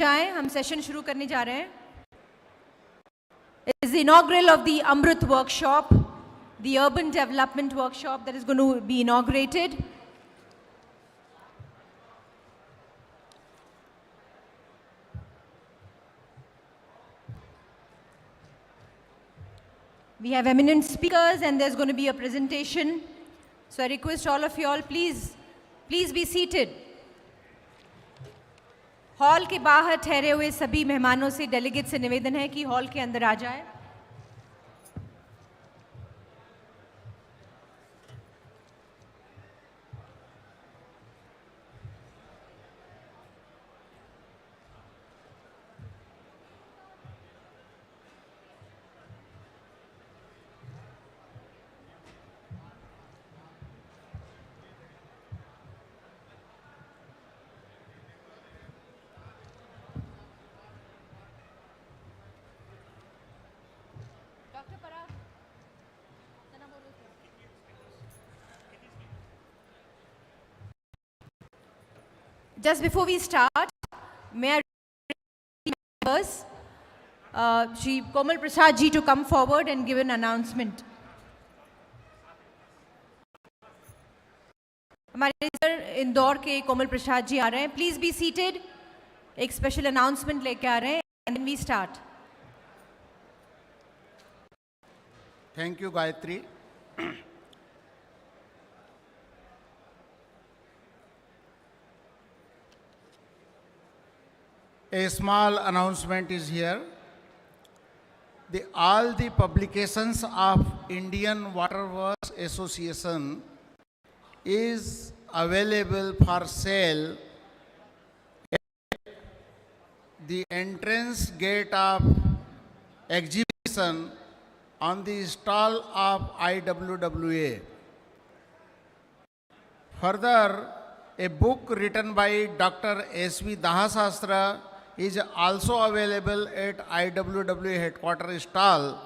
जाएं, हम सेशन शुरू करने जा रहे हैं. It is the inaugural of the AMRUT workshop, the urban development workshop that is going to be inaugurated. We have eminent speakers and there's going to be a presentation. So I request all of you all, please be seated. Hall के बाहर ठहरे हुए सभी मेहमानों से, delegate से निवेदन है कि हॉल के अंदर आ जाएं. Just before we start, may I request members, Shri Komal Prasad ji to come forward and give an announcement. हमारे सर इंदौर के कोमल प्रसाद जी आ रहे हैं. Please be seated. एक special announcement लेके आ रहे हैं and then we start. Thank you, Gayatri. A small announcement is here. All the publications of Indian Water Works Association is available for sale at the entrance gate of exhibition on the stall of IWWA. Further, a book written by Dr. S.V. Dahasahastra is also available at IWWA headquarters stall.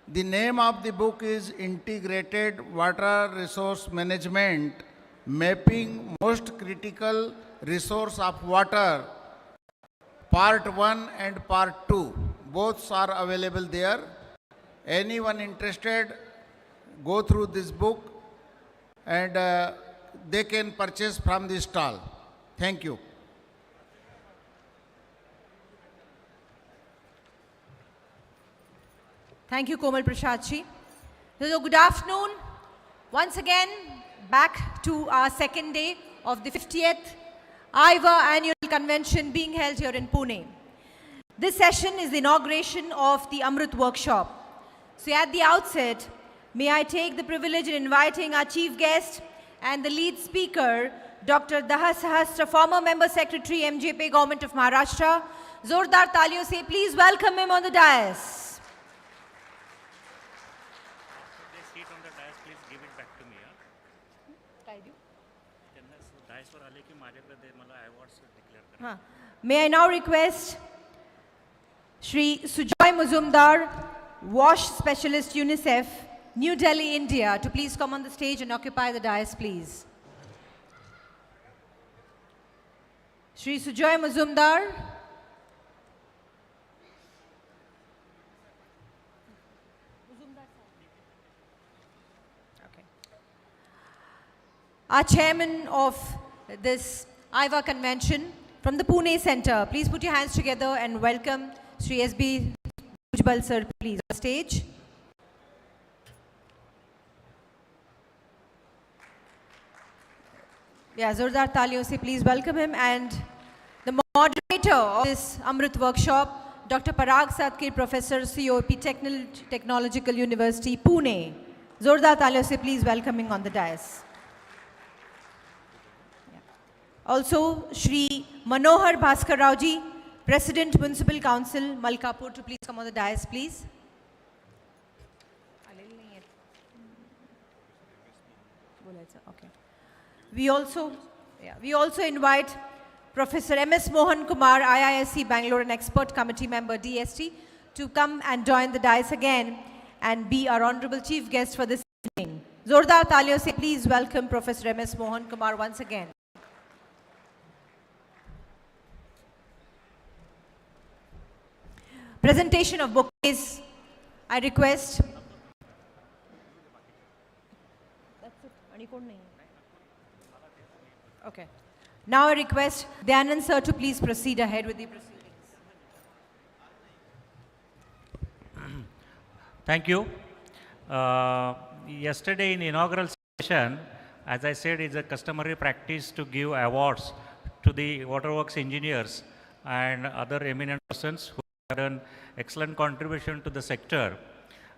The name of the book is Integrated Water Resource Management, Mapping Most Critical Resource of Water, Part 1 and Part 2. Both are available there. Anyone interested, go through this book and they can purchase from the stall. Thank you. Thank you, Komal Prasad ji. So good afternoon. Once again, back to our second day of the 50th IVA Annual Convention being held here in Pune. This session is the inauguration of the AMRUT workshop. So at the outset, may I take the privilege in inviting our chief guest and the lead speaker, Dr. Dahasahastra, former Member Secretary, MJP Government of Maharashtra. Zordar taliyon se please welcome him on the dais. May I now request Shri Sujoy Muzumdar, Wash Specialist UNICEF, New Delhi, India, to please come on the stage and occupy the dais, please. Shri Sujoy Muzumdar. Okay. Our chairman of this IVA convention from the Pune Center, please put your hands together and welcome Shri S.B. Bhujbal sir, please, on stage. Yeah, Zordar taliyon se please welcome him. And the moderator of this AMRUT workshop, Dr. Parag, Sadgir, Professor, COEP, Technological University, Pune. Zordar taliyon se please welcoming on the dais. Also, Shri Manohar Bhaskar Rao ji, President, Municipal Council, Malkapur, to please come on the dais, please. Okay. We also invite Professor M.S. Mohan Kumar, IISc Bangalore, an expert committee member, DST, to come and join the dais again and be our honorable chief guest for this evening. Zordar taliyon se please welcome Professor M.S. Mohan Kumar once again. presentation of bouquets, I request. Okay. Now I request Dayanand sir to please proceed ahead with the proceedings. Thank you. Yesterday in inaugural session, as I said, it's a customary practice to give awards to the waterworks engineers and other eminent persons who have done excellent contribution to the sector.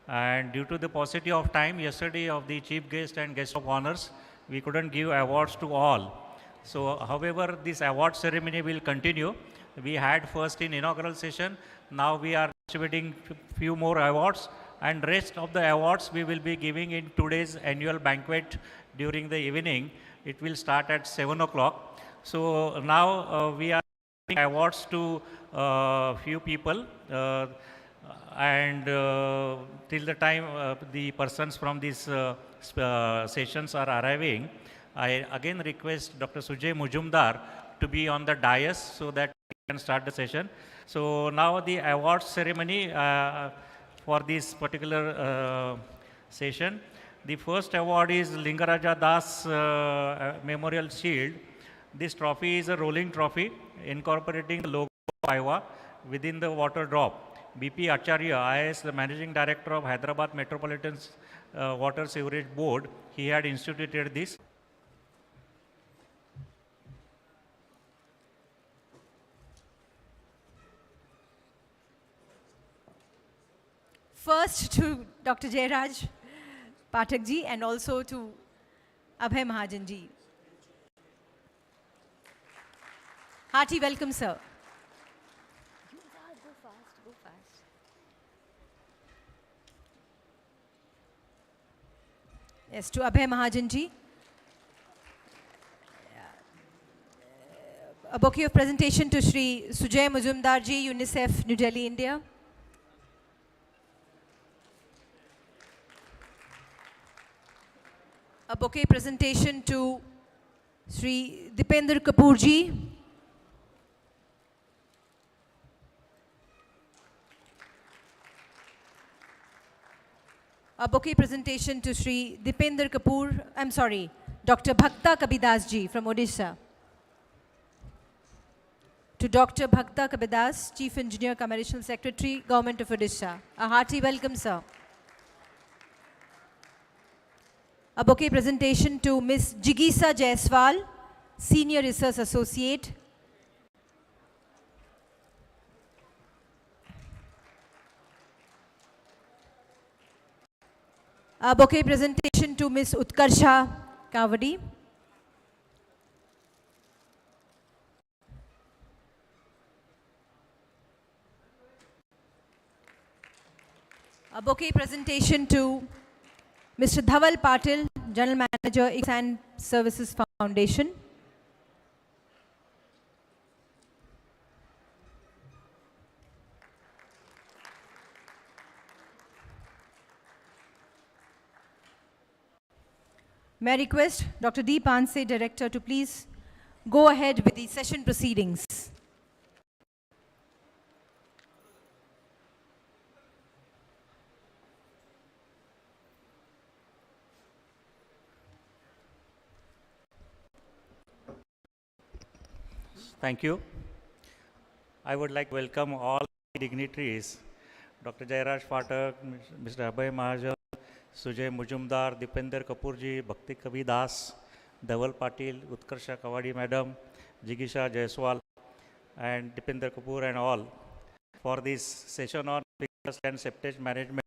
And due to the paucity of time yesterday of the chief guest and guest of honors, we couldn't give awards to all. So, however, this award ceremony will continue. We had first in inaugural session. Now we are distributing few more awards, and rest of the awards we will be giving in today's annual banquet during the evening. It will start at 7 o'clock. So now we are giving awards to few people, and till the time the persons from these sessions are arriving, I again request Dr. Sujay Mujumdar to be on the dais so that we can start the session. So now the award ceremony for this particular session. The first award is Lingaraja Das Memorial Shield. This trophy is a rolling trophy incorporating the logo of Iowa within the water drop. BP Acharya, IAS, the Managing Director of Hyderabad Metropolitan Water Sewerage Board, he had instituted this. First to Dr. Jayraj Pathak ji and also to Abhay Mahajan ji. Hearty welcome, sir. Go fast. Yes, to Abhay Mahajan ji. A bouquet of presentation to Shri Sujay Mujumdar ji, UNICEF, New Delhi, India. A bouquet presentation to Shri Dipender Kapoor ji. A bouquet presentation to Shri Dipender Kapoor, Dr. Bhakta Kabidas ji from Odisha. To Dr. Bhakta Kabidas, Chief Engineer, Commercial Secretary, Government of Odisha. A hearty welcome, sir. A bouquet presentation to Ms. Jigisa Jaiswal, Senior Research Associate. A bouquet presentation to Ms. Utkarsha Kavadi. A bouquet presentation to Mr. Dhaval Patil, General Manager, Exand Services Foundation. May I request Dr. D. Panse, Director, to please go ahead with the session proceedings. Thank you. I would like to welcome all dignitaries, Dr. Jayraj Pathak, Mr. Abhay Mahajan, Sujay Mujumdar, Dipender Kapoorji, Bhakti Kabidas, Dhaval Patil, Utkarsha Kavadi Madam, Jigisha Jaiswal, and Dipender Kapoor and all for this session on fixed and septage management.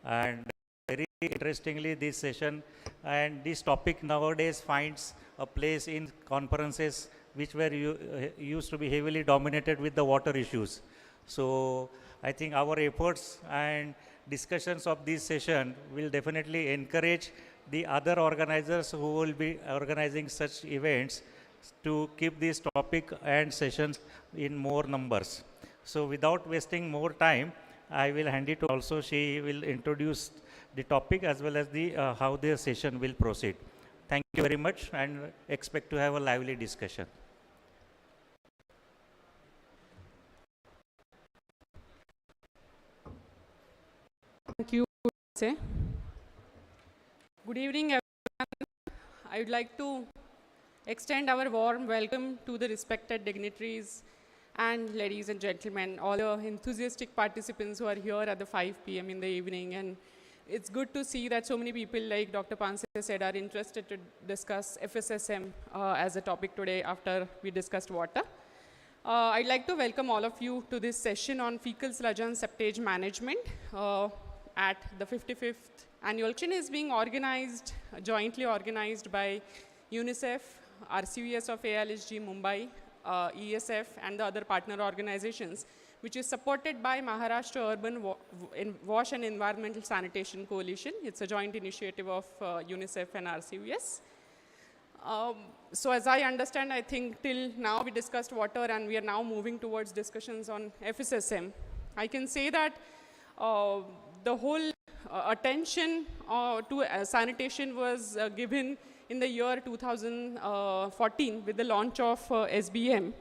And very interestingly, this session and this topic nowadays finds a place in conferences which were used to be heavily dominated with the water issues. So I think our efforts and discussions of this session will definitely encourage the other organizers who will be organizing such events to keep this topic and sessions in more numbers. So without wasting more time, I will hand it to also. She will introduce the topic as well as the how the session will proceed. Thank you very much and expect to have a lively discussion. Thank you. Say. Good evening, everyone. I would like to extend our warm welcome to the respected dignitaries and ladies and gentlemen, all the enthusiastic participants who are here at the 5 p.m. in the evening. And it's good to see that so many people, like Dr. Panse said, are interested to discuss FSSM as a topic today after we discussed water. I'd like to welcome all of you to this session on fecal sludge and septage management at the 55th annual. Session is being organized, jointly organized by UNICEF, RCVS of ALSG Mumbai, ESF, and the other partner organizations, which is supported by Maharashtra Urban Wash and Environmental Sanitation Coalition. It's a joint initiative of UNICEF and RCVS. So as I understand, I think till now we discussed water and we are now moving towards discussions on FSSM. I can say that the whole attention to sanitation was given in the year 2014 with the launch of SBM.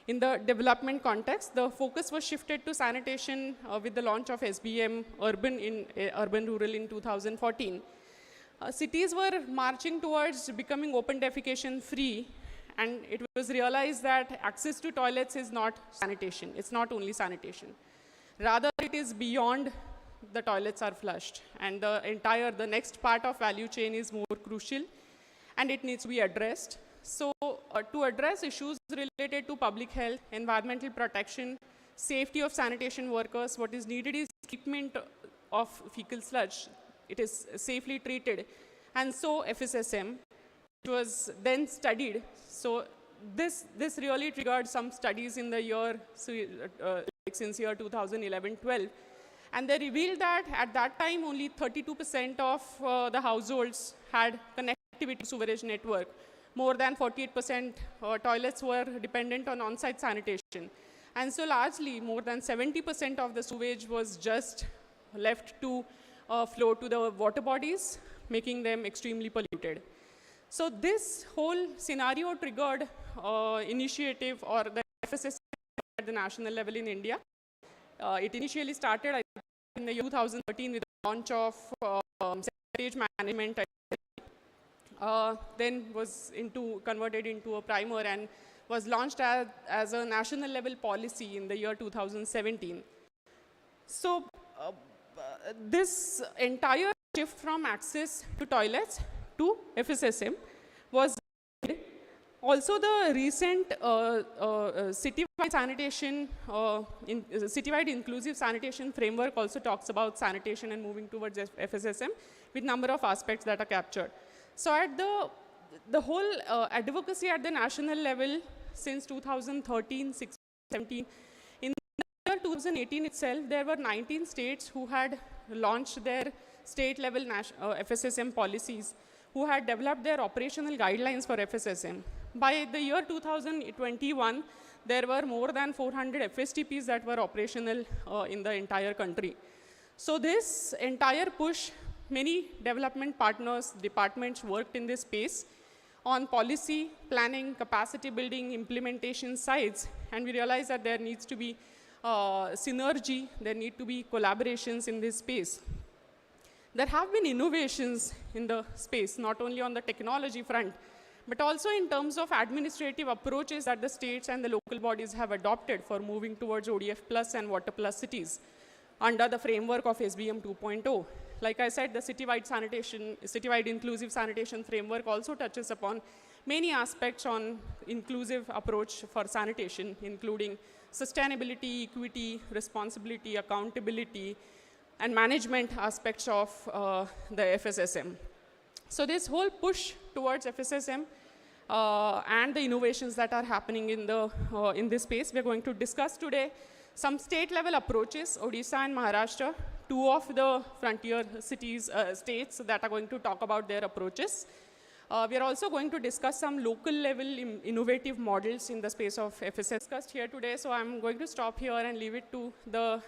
In the development context, the focus was shifted to sanitation with the launch of SBM urban-rural in 2014. Cities were marching towards becoming open defecation free, and it was realized that access to toilets is not sanitation. It's not only sanitation. Rather, it is beyond the toilets are flushed, and the next part of value chain is more crucial, and it needs to be addressed. So to address issues related to public health, environmental protection, safety of sanitation workers, what is needed is treatment of fecal sludge. It is safely treated. And so FSSM, it was then studied. So this really triggered some studies in the year, since year 2011-12. And they revealed that at that time, only 32% of the households had connectivity to sewerage network. More than 48% toilets were dependent on on-site sanitation. And so largely, more than 70% of the sewage was just left to flow to the water bodies, making them extremely polluted. So this whole scenario triggered initiative or the FSSM at the national level in India. It initially started in the year 2013 with the launch of septage management. Then was converted into a primer and was launched as a national level policy in the year 2017. So this entire shift from access to toilets to FSSM was also the recent citywide sanitation, citywide inclusive sanitation framework also talks about sanitation and moving towards FSSM with number of aspects that are captured. So at the whole advocacy at the national level since 2013, 16, 17, in the year 2018 itself, there were 19 states who had launched their state level FSSM policies, who had developed their operational guidelines for FSSM. By the year 2021, there were more than 400 FSTPs that were operational in the entire country. So this entire push, many development partners, departments worked in this space on policy, planning, capacity building, implementation sides, and we realized that there needs to be synergy, there need to be collaborations in this space. There have been innovations in the space, not only on the technology front, but also in terms of administrative approaches that the states and the local bodies have adopted for moving towards ODF plus and water plus cities under the framework of SBM 2.0. Like I said, the citywide inclusive sanitation framework also touches upon many aspects on inclusive approach for sanitation, including sustainability, equity, responsibility, accountability, and management aspects of the FSSM. So this whole push towards FSSM and the innovations that are happening in this space, we're going to discuss today some state-level approaches, Odisha and Maharashtra, two of the frontier cities, states that are going to talk about their approaches. We are also going to discuss some local-level innovative models in the space of FSSM discussed here today. So I'm going to stop here and leave it to the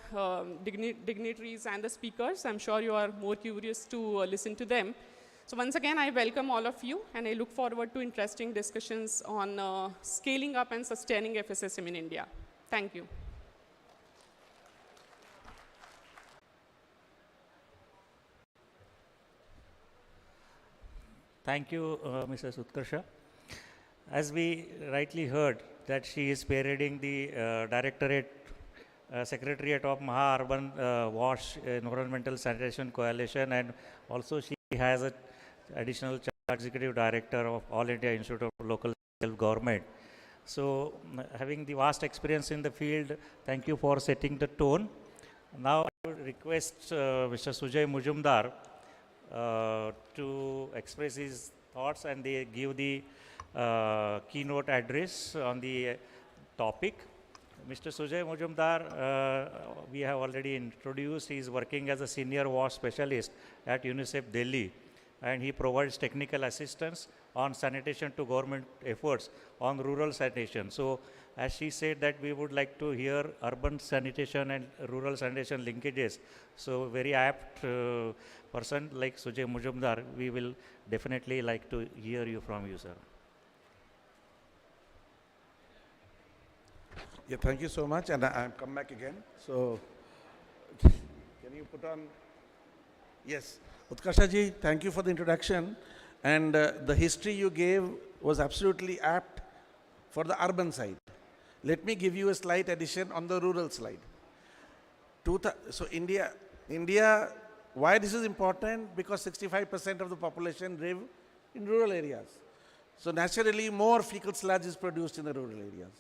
dignitaries and the speakers. I'm sure you are more curious to listen to them. So once again, I welcome all of you, and I look forward to interesting discussions on scaling up and sustaining FSSM in India. Thank you. Thank you, Mrs. Utkarsha. As we rightly heard, that she is spearheading the Directorate, Secretariat of Maha Urban Wash Environmental Sanitation Coalition, and also she has an additional Executive Director of All India Institute of Local Self-Government. So, having the vast experience in the field, thank you for setting the tone. Now, I would request Mr. Sujay Mujumdar to express his thoughts and they give the keynote address on the topic. Mr. Sujay Mujumdar, we have already introduced. He is working as a senior wash specialist at UNICEF Delhi, and he provides technical assistance on sanitation to government efforts on rural sanitation. So, as she said that we would like to hear urban sanitation and rural sanitation linkages. So, very apt person like Sujay Mujumdar, we will definitely like to hear you from you, sir. Yeah, thank you so much, and I've come back again. So, can you put on? Yes, Utkarsha ji, thank you for the introduction, and the history you gave was absolutely apt for the urban side. Let me give you a slight addition on the rural slide. So India, why this is important? Because 65% of the population live in rural areas. So naturally, more fecal sludge is produced in the rural areas.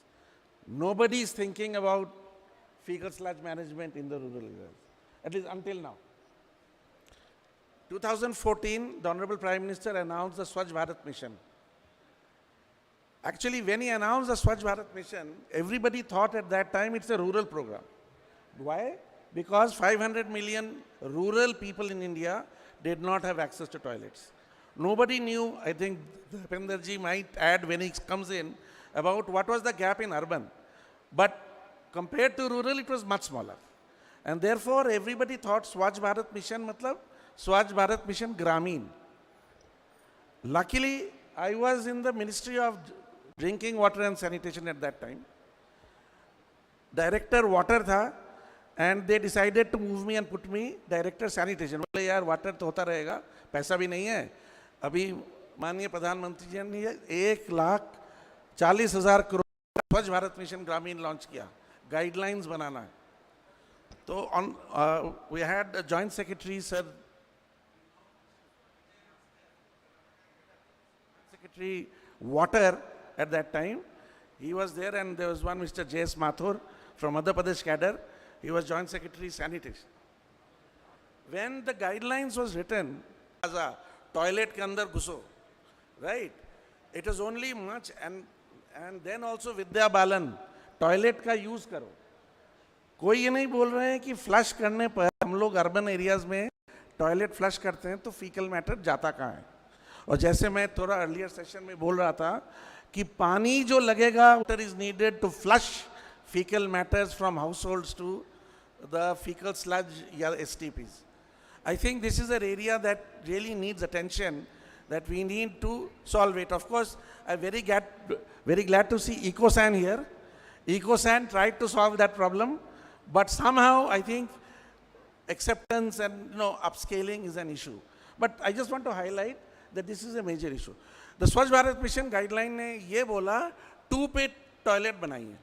Nobody is thinking about fecal sludge management in the rural areas, at least until now. 2014, the Honorable Prime Minister announced the Swachh Bharat Mission. Actually, when he announced the Swachh Bharat Mission, everybody thought at that time it's a rural program. Why? Because 500 million rural people in India did not have access to toilets. Nobody knew, I think Dipender ji might add when he comes in, about what was the gap in urban. But compared to rural, it was much smaller. And therefore, everybody thought Swachh Bharat Mission matlab Swachh Bharat Mission Gramin. Luckily, I was in the Ministry of Drinking Water and Sanitation at that time. Director Water tha, and they decided to move me and put me Director Sanitation. बोले यार water तो होता रहेगा, पैसा भी नहीं है. अभी माननीय प्रधानमंत्री जी ने 1,40,000 करोड़ स्वच्छ भारत मिशन ग्रामीण लॉन्च किया, गाइडलाइंस बनाना है. तो on we had a joint secretary, sir, Secretary Water at that time. He was there, and there was one Mr. J.S. Mathur from Madhya Pradesh cadre. He was Joint Secretary Sanitation. When the guidelines was written, as a toilet ke andar ghuso, right? It was only much, and then also Vidya Balan, toilet का use करो. कोई ये नहीं बोल रहे हैं कि flush करने पर हम लोग अर्बन एरियाज में टॉयलेट फ्लश करते हैं तो फीकल मैटर जाता कहाँ है. और जैसे मैं थोड़ा अर्लियर सेशन में बोल रहा था कि पानी जो लगेगा water is needed to flush fecal matters from households to the fecal sludge या STPs. I think this is an area that really needs attention, that we need to solve it. Of course, I'm very glad to see EcoSan here. EcoSan tried to solve that problem, but somehow I think acceptance and upscaling is an issue. But I just want to highlight that this is a major issue. The Swachh Bharat Mission guideline ने ये बोला 2 pit toilet बनाइए.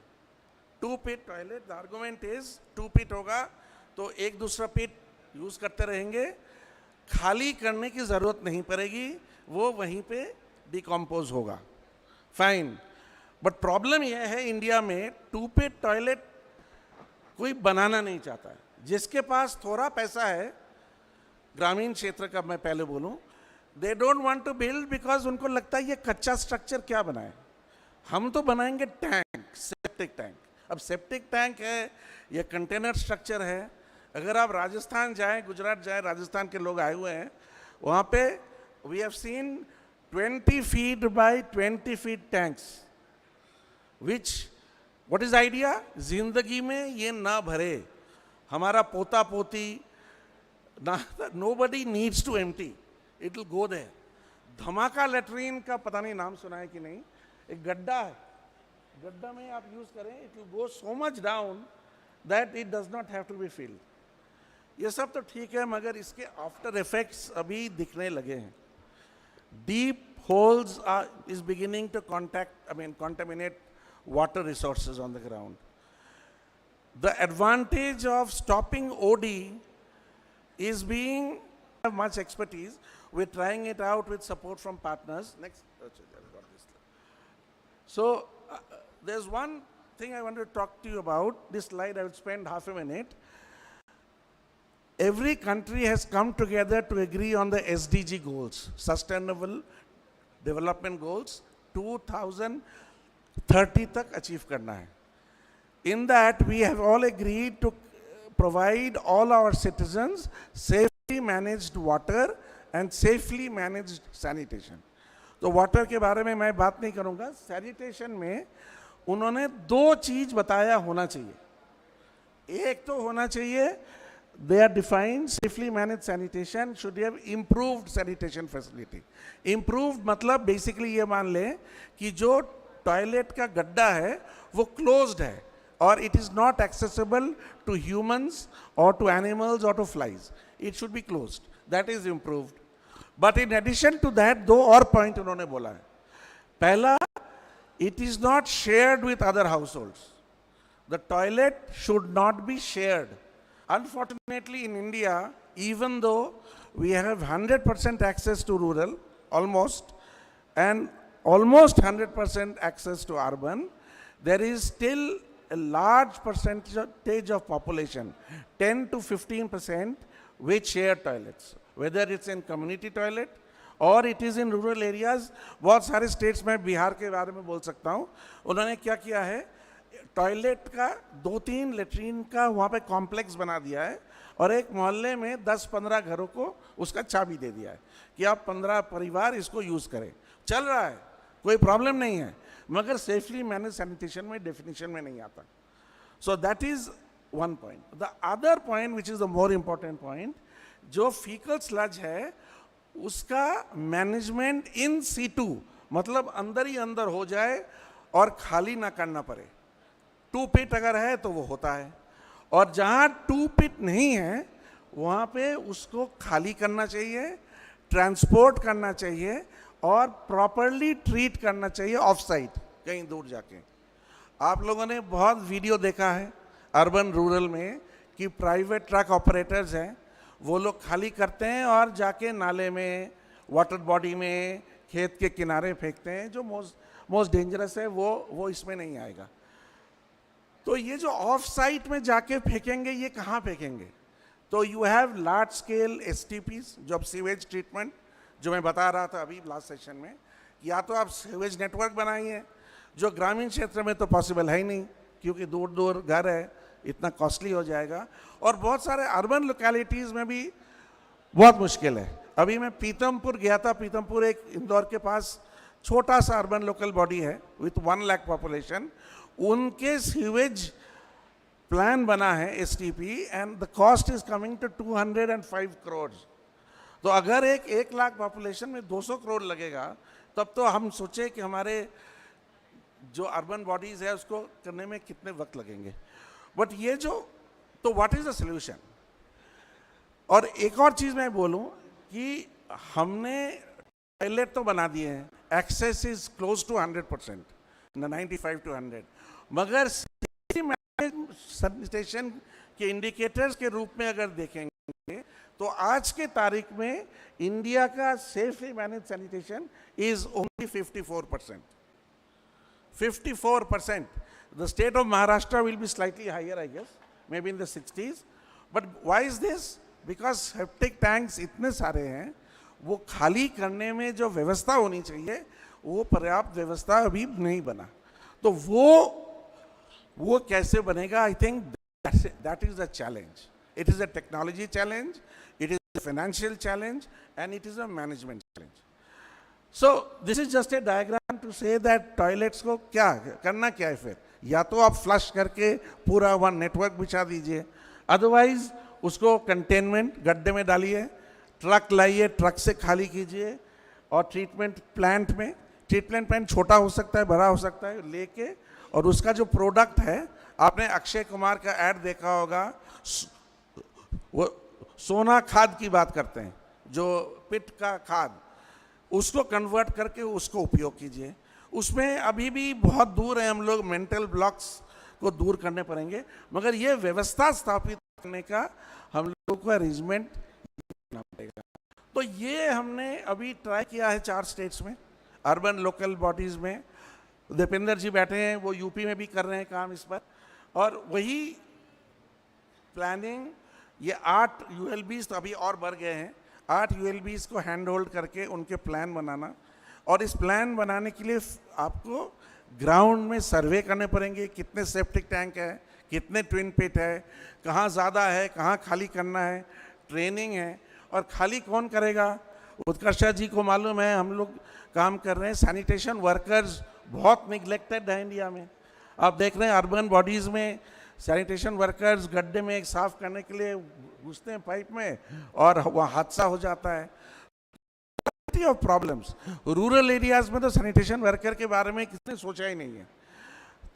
2 pit toilet. The argument is 2 pit होगा तो एक दूसरा pit use करते रहेंगे, खाली करने की जरूरत नहीं पड़ेगी, वो वहीं पे डिकम्पोज होगा. फाइन. बट प्रॉब्लम यह है इंडिया में 2 pit टॉयलेट कोई बनाना नहीं चाहता है. जिसके पास थोड़ा पैसा है, ग्रामीण क्षेत्र का मैं पहले बोलूं, they don't want to build because उनको लगता है ये कच्चा स्ट्रक्चर क्या बनाए. हम तो बनाएंगे टैंक, सेप्टिक टैंक. अब सेप्टिक टैंक है, ये कंटेनर स्ट्रक्चर है. अगर आप राजस्थान जाएं, गुजरात जाएं, राजस्थान के लोग आए हुए हैं, वहाँ पे we have seen 20 feet by 20 feet tanks, which what is idea, जिंदगी में ये ना भरे, हमारा पोता पोती ना, nobody needs to empty, it will go there. धमाका लेटरिन का पता नहीं नाम सुना है कि नहीं, एक गड्ढा है, गड्ढा में आप यूज करें, it will go so much down that it does not have to be filled. ये सब तो ठीक है, मगर इसके आफ्टर इफेक्ट्स अभी दिखने लगे हैं. Deep holes is beginning to contaminate water resources on the ground. The advantage of stopping OD is being have much expertise. We're trying it out with support from partners. Next. So there's one thing I want to talk to you about. This slide I will spend half a minute. Every country has come together to agree on the SDG goals, Sustainable Development Goals, 2030 तक achieve करना है. In that, we have all agreed to provide all our citizens safely managed water and safely managed sanitation. तो water के बारे में मैं बात नहीं करूँगा. Sanitation में उन्होंने दो चीज बताया होना चाहिए. एक तो होना चाहिए, they are defined safely managed sanitation should have improved sanitation facility. Improved मतलब basically ये मान लें कि जो टॉयलेट का गड्ढा है वो closed है और it is not accessible to humans or to animals or to flies. It should be closed. That is improved. But in addition to that, दो और point उन्होंने बोला है. पहला, it is not shared with other households. The toilet should not be shared. Unfortunately, in India, even though we have 100% access to rural, almost, and almost 100% access to urban, there is still a large percentage of population, 10 to 15%, which share toilets. Whether it's in community toilet or it is in rural areas. बहुत सारे states में बिहार के बारे में बोल सकता हूँ. उन्होंने क्या किया है, टॉयलेट का 2-3 लेट्रिन का वहाँ पे कॉम्प्लेक्स बना दिया है और एक मोहल्ले में 10-15 घरों को उसका चाबी दे दिया है कि आप 15 परिवार इसको यूज़ करें. चल रहा है, कोई प्रॉब्लम नहीं है, मगर सेफली मैनेज सैनिटेशन में डेफिनेशन में नहीं आता. So that is one point. The other point which is the more important point, जो फीकल स्लज है उसका मैनेजमेंट इन सीटू, मतलब अंदर ही अंदर हो जाए और खाली ना करना पड़े. 2 पिट अगर है तो वो होता है, और जहाँ 2 पिट नहीं है वहाँ पे उसको खाली करना चाहिए, ट्रांसपोर्ट करना चाहिए और प्रॉपरली ट्रीट करना चाहिए ऑफ साइट कहीं दूर जाके. आप लोगों ने बहुत वीडियो देखा है अर्बन रूरल में कि प्राइवेट ट्रक ऑपरेटर्स हैं, वो लोग खाली करते हैं और जाके नाले में, वाटर बॉडी में, खेत के किनारे फेंकते हैं, जो मोस्ट डेंजरस है. वो इसमें नहीं आएगा. तो ये जो ऑफ साइट में जाके फेंकेंगे, ये कहाँ फेंकेंगे? तो you have large scale STPs, जो अब सीवेज ट्रीटमेंट, जो मैं बता रहा था अभी लास्ट सेशन में, या तो आप सीवेज नेटवर्क बनाइए, जो ग्रामीण क्षेत्र में तो पॉसिबल है ही नहीं क्योंकि दूर दूर घर है, इतना कॉस्टली हो जाएगा. और बहुत सारे अर्बन लोकेलिटीज़ में भी बहुत मुश्किल है. अभी मैं पीतमपुर गया था. पीतमपुर एक इंदौर के पास छोटा सा अर्बन लोकल बॉडी है विथ 1 लाख पॉपुलेशन. उनके सीवेज प्लान बना है STP and the cost is coming to 205 crore. तो अगर 1 लाख पॉपुलेशन में 200 करोड़ लगेगा, तब तो हम सोचे कि हमारे जो अर्बन बॉडीज है उसको करने में कितने वक्त लगेंगे. बट ये जो, तो व्हाट इज द सोल्यूशन? और एक और चीज मैं बोलूं कि हमने टॉयलेट तो बना दिए हैं, access is close to 100%, 95 to 100, मगर सैनिटेशन के इंडिकेटर्स के रूप में अगर देखेंगे तो आज के तारीख में इंडिया का safely manage sanitation is only 54%. 54%. The state of Maharashtra will be slightly higher, I guess, maybe in the 60s. But why is this? Because septic tanks इतने सारे हैं, वो खाली करने में जो व्यवस्था होनी चाहिए वो पर्याप्त व्यवस्था अभी नहीं बना. तो वो कैसे बनेगा? I think that is the challenge. It is a technology challenge, it is a financial challenge, and it is a management challenge. So this is just a diagram to say that toilets को क्या करना क्या है फिर. या तो आप flush करके पूरा 1 नेटवर्क बिछा दीजिए, अदरवाइज उसको कंटेनमेंट गड्ढे में डालिए, ट्रक लाइए, ट्रक से खाली कीजिए, और ट्रीटमेंट प्लांट छोटा हो सकता है, बड़ा हो सकता है, लेके, और उसका जो प्रोडक्ट है, आपने अक्षय कुमार का ऐड देखा होगा, वो सोना खाद की बात करते हैं, जो पिट का खाद, उसको कन्वर्ट करके उसको उपयोग कीजिए। उसमें अभी भी बहुत दूर है, हम लोग मेंटल ब्लॉक्स को दूर करने पड़ेंगे, मगर ये व्यवस्था स्थापित करने का हम लोगों को अरेंजमेंट करना पड़ेगा। तो ये हमने अभी ट्राई किया है 4 स्टेट्स में, अर्बन लोकल बॉडीज में। दीपेंद्र जी बैठे हैं, वो यूपी में भी कर रहे हैं काम इस पर, और वही प्लानिंग ये 8 यूएलबीज तो अभी और बढ़ गए हैं, 8 यूएलबीज को हैंड होल्ड करके उनके प्लान बनाना। और इस प्लान बनाने के लिए आपको ग्राउंड में सर्वे करने पड़ेंगे, कितने सेप्टिक टैंक है, कितने ट्विन पिट है, कहाँ ज़्यादा है, कहाँ खाली करना है, ट्रेनिंग है। और खाली कौन करेगा? उत्कर्षा जी को मालूम है, हम लोग काम कर रहे हैं। सैनिटेशन वर्कर्स बहुत निगलेक्टेड है इंडिया में। आप देख रहे हैं अर्बन बॉडीज़ में सैनिटेशन वर्कर्स गड्ढे में एक साफ करने के लिए घुसते हैं पाइप में और वहाँ हादसा हो जाता है। ऑफ प्रॉब्लम्स रूरल एरियाज में तो सैनिटेशन वर्कर के बारे में किसने सोचा ही नहीं है।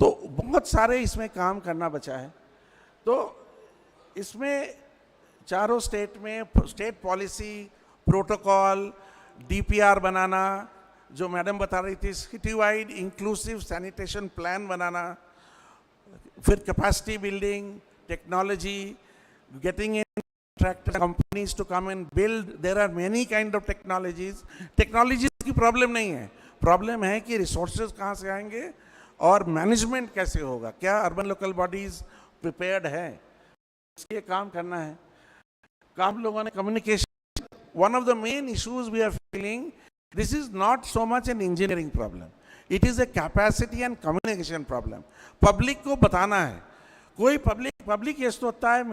तो बहुत सारे इसमें काम करना बचा है। तो इसमें चारों स्टेट में स्टेट पॉलिसी, प्रोटोकॉल, डीपीआर बनाना, जो मैडम बता रही थी, city wide inclusive sanitation plan बनाना, फिर capacity building, technology, getting in companies to come and build. There are many kind of technologies. Technologies की प्रॉब्लम नहीं है, प्रॉब्लम है कि रिसोर्सेज कहाँ से आएंगे और मैनेजमेंट कैसे होगा। क्या अर्बन लोकल बॉडीज प्रिपेयर्ड है? इसके काम करना है। काम लोगों ने communication, one of the main issues we are feeling, this is not so much an engineering problem, it is a capacity and communication problem. Public को बताना है, कोई पब्लिक ये सोचता है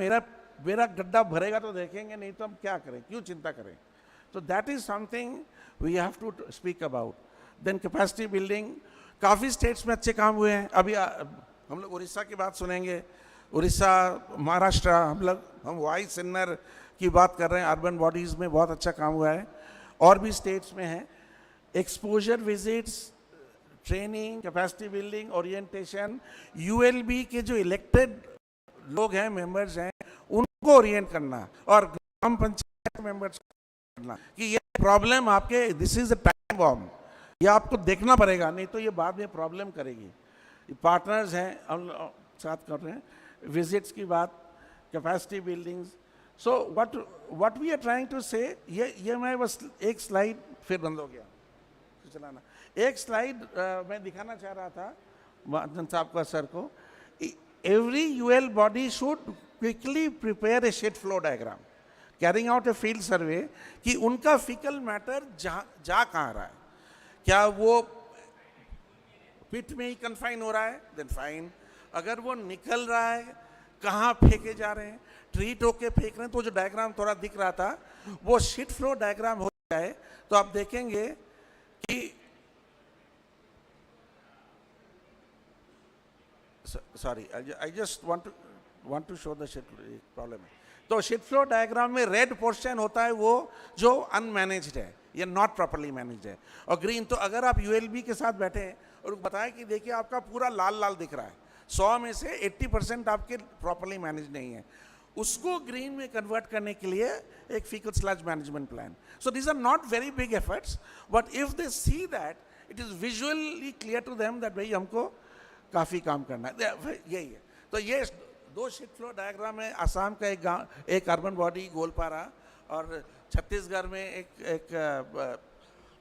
मेरा गड्ढा भरेगा तो देखेंगे, नहीं तो हम क्या करें, क्यों चिंता करें। तो that is something we have to speak about. Then capacity building, काफ़ी स्टेट्स में अच्छे काम हुए हैं। अभी हम लोग उड़ीसा की बात सुनेंगे, उड़ीसा, महाराष्ट्र, हम वाई सिन्नर की बात कर रहे हैं। अर्बन बॉडीज़ में बहुत अच्छा काम हुआ है, और भी स्टेट्स में है। Exposure visits, training, capacity building, orientation, ULB के जो इलेक्टेड लोग हैं, मेंबर्स हैं, उनको ओरिएंट करना, और ग्राम पंचायत मेंबर्स करना कि ये प्रॉब्लम आपके, this is a time bomb, ये आपको देखना पड़ेगा, नहीं तो ये बाद में प्रॉब्लम करेगी। पार्टनर्स हैं, हम साथ कर रहे हैं। विजिट्स की बात, capacity buildings. So what we are trying to say, ये मैं बस एक स्लाइड, फिर बंद हो गया चलाना, एक स्लाइड मैं दिखाना चाह रहा था महाजन साहब को, सर को। Every UL body should quickly prepare a sheet flow diagram, carrying out a field survey कि उनका fecal matter जा कहाँ रहा है। क्या वो पिट में ही कन्फाइन हो रहा है, then fine। अगर वो निकल रहा है, कहाँ फेंके जा रहे हैं, ट्रीट होके फेंक रहे हैं, तो जो डायग्राम थोड़ा दिख रहा था वो शीट फ्लो डायग्राम हो जाए तो आप देखेंगे कि sorry, I just want to show the sheet problem है। तो शीट फ्लो डायग्राम में रेड पोर्शन होता है वो जो अनमैनेज्ड है, ये नॉट प्रॉपर्ली मैनेज्ड है, और ग्रीन। तो अगर आप यूएलबी के साथ बैठे हैं और बताएं कि देखिए आपका पूरा लाल लाल दिख रहा है, 100 में से 80% आपके प्रॉपर्ली मैनेज नहीं है, उसको ग्रीन में कन्वर्ट करने के लिए एक fecal sludge management plan. So these are not very big efforts, but if they see that it is visually clear to them that भाई हमको काफ़ी काम करना है, यही है। तो ये 2 शीट फ्लो डायग्राम है। आसाम का एक गांव, एक अर्बन बॉडी गोलपारा, और छत्तीसगढ़ में एक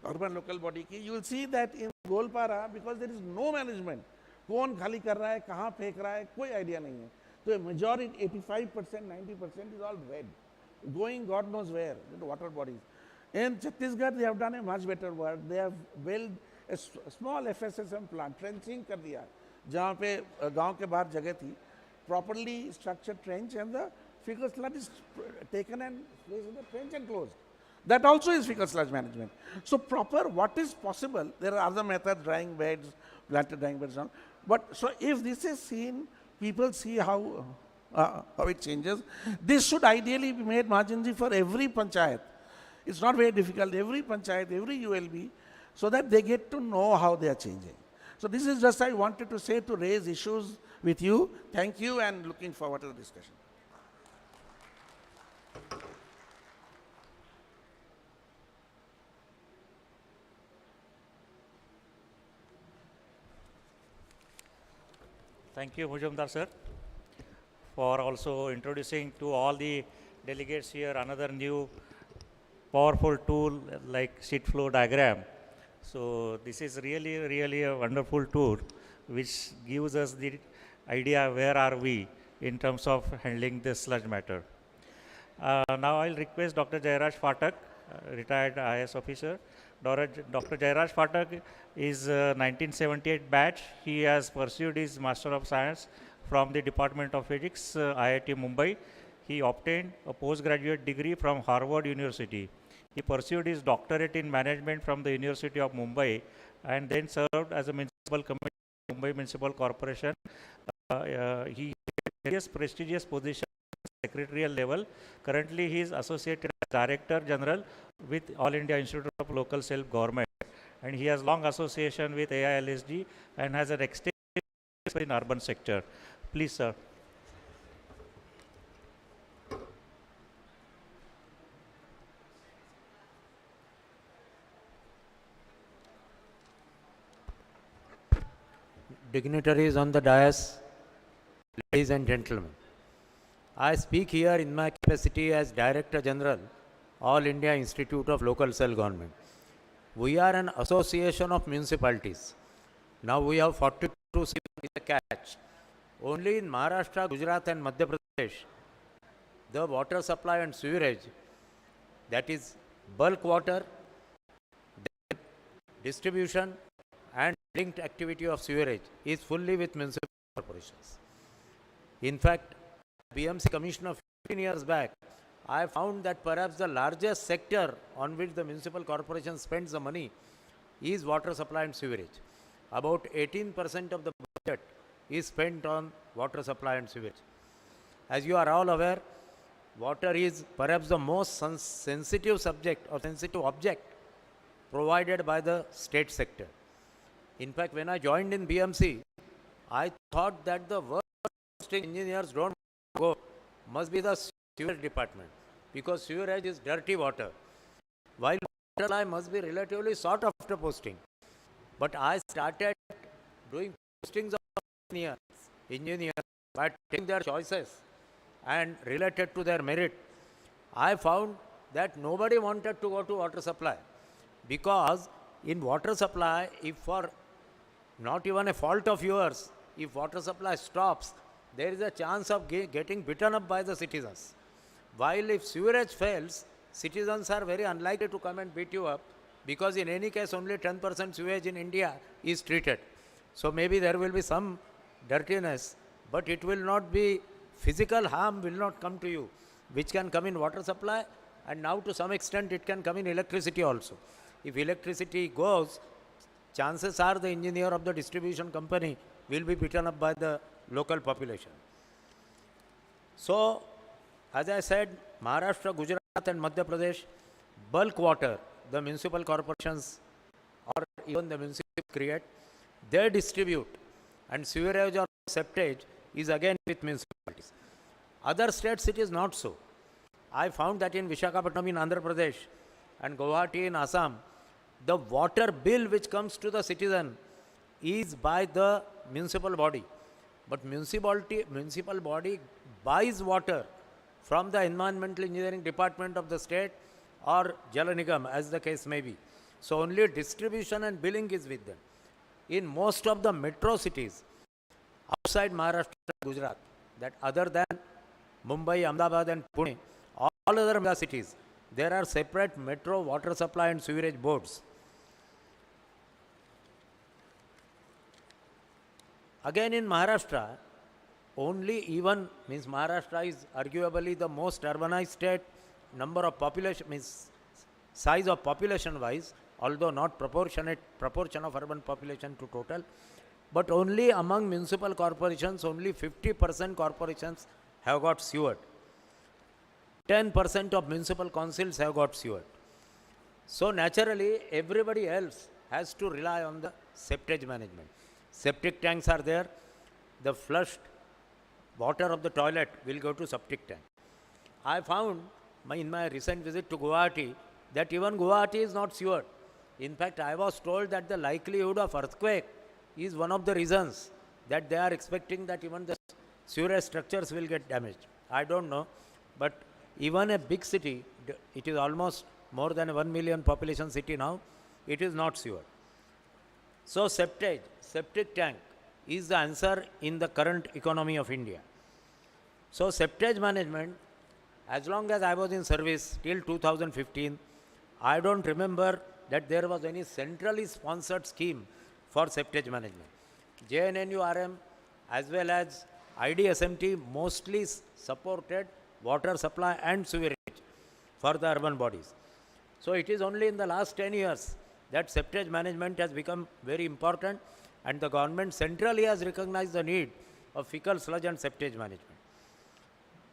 अर्बन लोकल बॉडी की। You will see that in Goalpara, because there is no management, कौन खाली कर रहा है, कहाँ फेंक रहा है, कोई आइडिया नहीं है। तो majority 85%, 90% is all red, going God knows where, water bodies. In Chhattisgarh they have done a much better work, they have build a small FSSM plant, trenching कर दिया जहाँ पे गांव के बाहर जगह थी, properly structured trench, and the fecal sludge is taken and placed in the trench and closed. That also is fecal sludge management. So proper, what is possible, there are other methods, drying beds, planted drying beds, but so if this is seen, people see how it changes. This should ideally be made, Mahajanji, for every panchayat. It's not very difficult, every panchayat, every ULB, so that they get to know how they are changing. So this is just I wanted to say, to raise issues with you. Thank you, and looking forward to the discussion. Thank you, Mujumdar sir, for also introducing to all the delegates here another new powerful tool like sheet flow diagram. So this is really a wonderful tool which gives us the idea where are we in terms of handling this sludge matter. Now I'll request Dr. Jairaj Phatak, retired IAS officer. Dr. Jairaj Phatak is 1978 batch. He has pursued his Master of Science from the Department of Physics, IIT Mumbai. He obtained a postgraduate degree from Harvard University. He pursued his doctorate in management from the University of Mumbai and then served as a municipal commissioner of Mumbai Municipal Corporation. He had various prestigious positions at secretarial level. Currently, he is associated as Director General with All India Institute of Local Self-Government, and he has long association with AILSG and has an extensive experience in urban sector. Please, sir. Dignitaries on the dais, ladies and gentlemen. I speak here in my capacity as Director General, All India Institute of Local Self-Government. We are an association of municipalities. Now we have 42 cities with a catch. Only in Maharashtra, Gujarat and Madhya Pradesh, the water supply and sewerage, that is bulk water, distribution and linked activity of sewerage is fully with municipal corporations. In fact, BMC Commissioner 15 years back, I found that perhaps the largest sector on which the municipal corporation spends the money is water supply and sewerage. About 18% of the budget is spent on water supply and sewerage. As you are all aware, water is perhaps the most sensitive subject or sensitive object provided by the state sector. In fact, when I joined in BMC, I thought that the worst engineers don't go must be the sewerage department, because sewerage is dirty water, while water supply must be relatively sought after posting. But I started doing postings of engineers by taking their choices and related to their merit. I found that nobody wanted to go to water supply, because in water supply, if for not even a fault of yours, if water supply stops, there is a chance of getting beaten up by the citizens. While if sewerage fails, citizens are very unlikely to come and beat you up, because in any case only 10% sewage in India is treated. So maybe there will be some dirtiness, but it will not be, physical harm will not come to you, which can come in water supply, and now to some extent it can come in electricity also. If electricity goes, chances are the engineer of the distribution company will be beaten up by the local population. So, as I said, Maharashtra, Gujarat and Madhya Pradesh, bulk water, the municipal corporations or even the municipal create, they distribute, and sewerage or septage is again with municipalities. Other states it is not so. I found that in Visakhapatnam in Andhra Pradesh and Guwahati in Assam, the water bill which comes to the citizen is by the municipal body. But municipal body buys water from the environmental engineering department of the state or Jal Nigam, as the case may be. So only distribution and billing is with them. In most of the metro cities outside Maharashtra, Gujarat, that other than Mumbai, Ahmedabad and Pune, all other mega cities, there are separate metro water supply and sewerage boards. Again in Maharashtra, only even means Maharashtra is arguably the most urbanized state, number of population means size of population wise, although not proportionate proportion of urban population to total, but only among municipal corporations, only 50% corporations have got sewered. 10% of municipal councils have got sewered. So naturally, everybody else has to rely on the septage management. Septic tanks are there. The flushed water of the toilet will go to septic tank. I found in my recent visit to Guwahati that even Guwahati is not sewered. In fact, I was told that the likelihood of earthquake is one of the reasons that they are expecting that even the sewerage structures will get damaged. I don't know, but even a big city, it is almost more than a 1 million population city now, it is not sewer. So septic tank is the answer in the current economy of India. So septage management, as long as I was in service till 2015, I don't remember that there was any centrally sponsored scheme for septage management. JNNURM as well as IDSMT mostly supported water supply and sewerage for the urban bodies. So it is only in the last 10 years that septage management has become very important, and the government centrally has recognized the need of fecal sludge and septage management.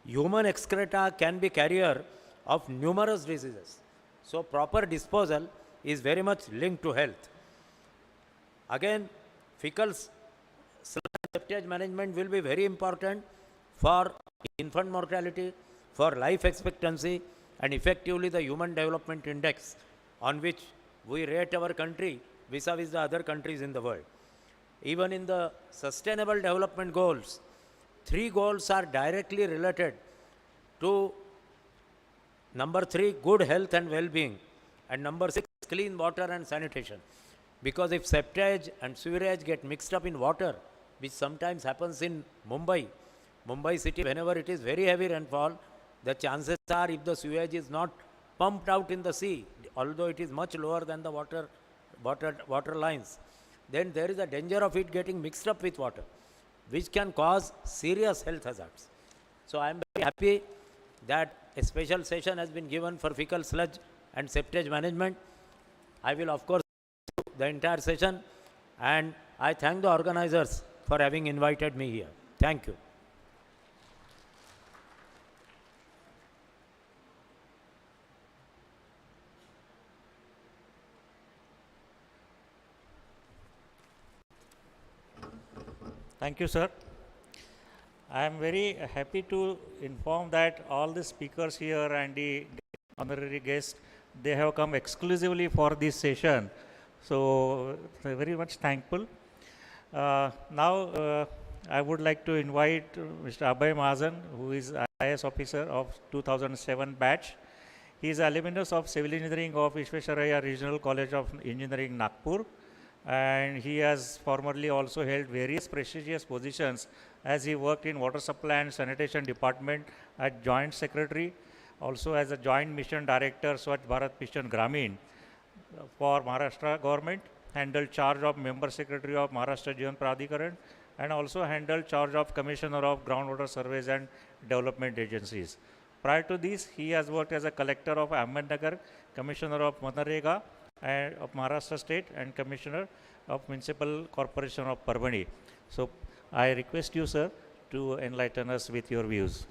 Human excreta can be carrier of numerous diseases. So proper disposal is very much linked to health. Again, fecal sludge septage management will be very important for infant mortality, for life expectancy, and effectively the human development index on which we rate our country vis-a-vis the other countries in the world. Even in the sustainable development goals, 3 goals are directly related to number 3, good health and well-being, and number 6, clean water and sanitation. Because if septage and sewerage get mixed up in water, which sometimes happens in Mumbai city, whenever it is very heavy rainfall, the chances are if the sewage is not pumped out in the sea, although it is much lower than the water lines, then there is a danger of it getting mixed up with water, which can cause serious health hazards. So I am very happy that a special session has been given for fecal sludge and septage management. I will of course do the entire session, and I thank the organizers for having invited me here. Thank you. Thank you, sir. I am very happy to inform that all the speakers here and the honorary guests, they have come exclusively for this session. So, very much thankful. Now, I would like to invite Mr. Abhay Mahajan, who is IAS officer of 2007 batch. He is alumnus of Civil Engineering of Vishvesvaraya Regional College of Engineering, Nagpur. And he has formerly also held various prestigious positions as he worked in Water Supply and Sanitation Department as Joint Secretary, also as a Joint Mission Director, Swachh Bharat Mission Gramin for Maharashtra government, handled charge of Member Secretary of Maharashtra Jivan Pradhikaran, and also handled charge of Commissioner of Groundwater Surveys and Development Agencies. Prior to this, he has worked as a Collector of Ahmednagar, Commissioner of Manarega, and of Maharashtra State, and Commissioner of Municipal Corporation of Parbhani. So I request you, sir, to enlighten us with your views.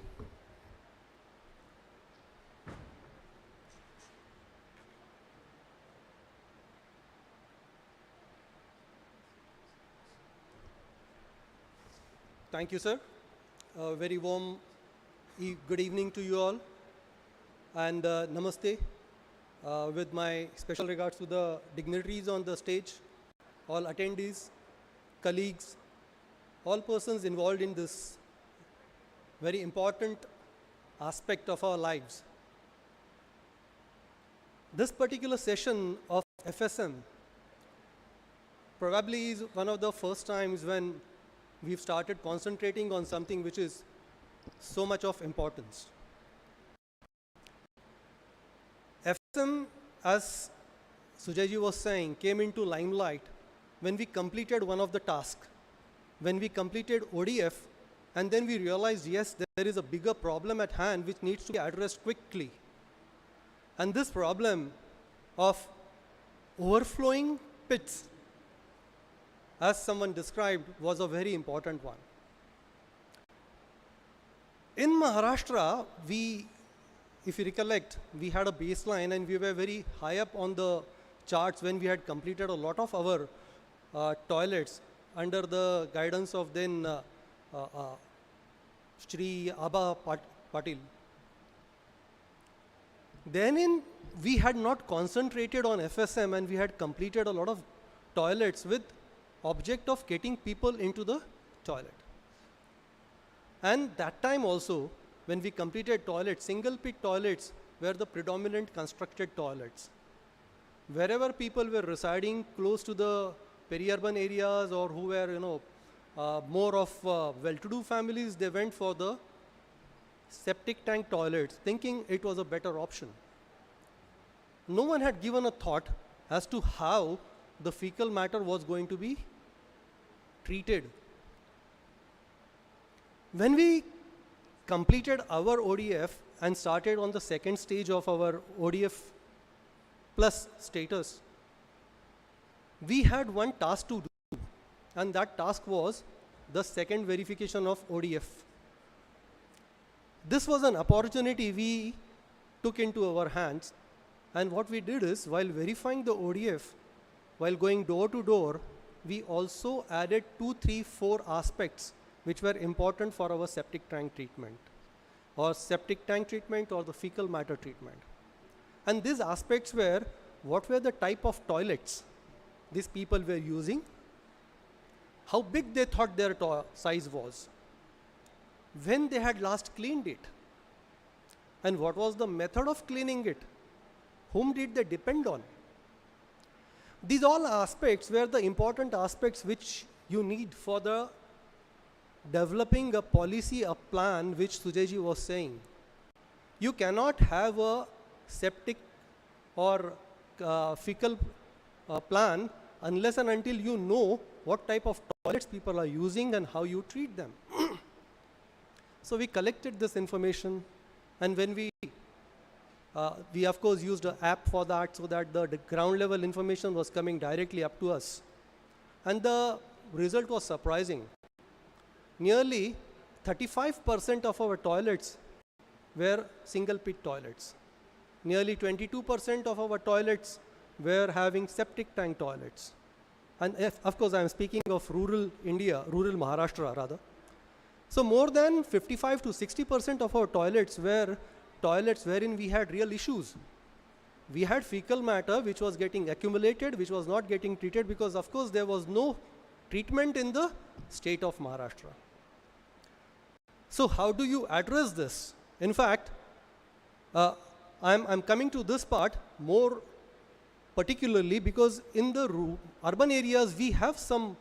Thank you, sir. A very warm good evening to you all, and namaste. With my special regards to the dignitaries on the stage, all attendees, colleagues, all persons involved in this very important aspect of our lives. This particular session of FSM probably is one of the first times when we've started concentrating on something which is so much of importance. FSM, as Sujayji was saying, came into limelight when we completed one of the tasks, when we completed ODF, and then we realized, yes, there is a bigger problem at hand which needs to be addressed quickly. And this problem of overflowing pits, as someone described, was a very important one. In Maharashtra, if you recollect, we had a baseline and we were very high up on the charts when we had completed a lot of our toilets under the guidance of then Shri Patil. Then we had not concentrated on FSM and we had completed a lot of toilets with object of getting people into the toilet. And that time also, when we completed toilets, single pit toilets were the predominant constructed toilets. Wherever people were residing close to the peri-urban areas or who were, more of well-to-do families, they went for the septic tank toilets, thinking it was a better option. No one had given a thought as to how the fecal matter was going to be treated. When we completed our ODF and started on the second stage of our ODF plus status, we had one task to do, and that task was the second verification of ODF. This was an opportunity we took into our hands, and what we did is, while verifying the ODF, while going door to door, we also added 2, 3, 4 aspects which were important for our septic tank treatment, or the fecal matter treatment. And these aspects were, what were the type of toilets these people were using, how big they thought their size was, when they had last cleaned it, and what was the method of cleaning it, whom did they depend on. These all aspects were the important aspects which you need for the developing a policy, a plan, which Sujayji was saying. You cannot have a septic or fecal plan unless and until you know what type of toilets people are using and how you treat them. So we collected this information, and when we of course used an app for that, so that the ground level information was coming directly up to us. And the result was surprising. Nearly 35% of our toilets were single pit toilets. Nearly 22% of our toilets were having septic tank toilets. And of course, I am speaking of rural India, rural Maharashtra rather. So more than 55 to 60% of our toilets were toilets wherein we had real issues. We had fecal matter which was getting accumulated, which was not getting treated, because of course there was no treatment in the state of Maharashtra. So how do you address this? In fact, I'm coming to this part more particularly because in the urban areas we have some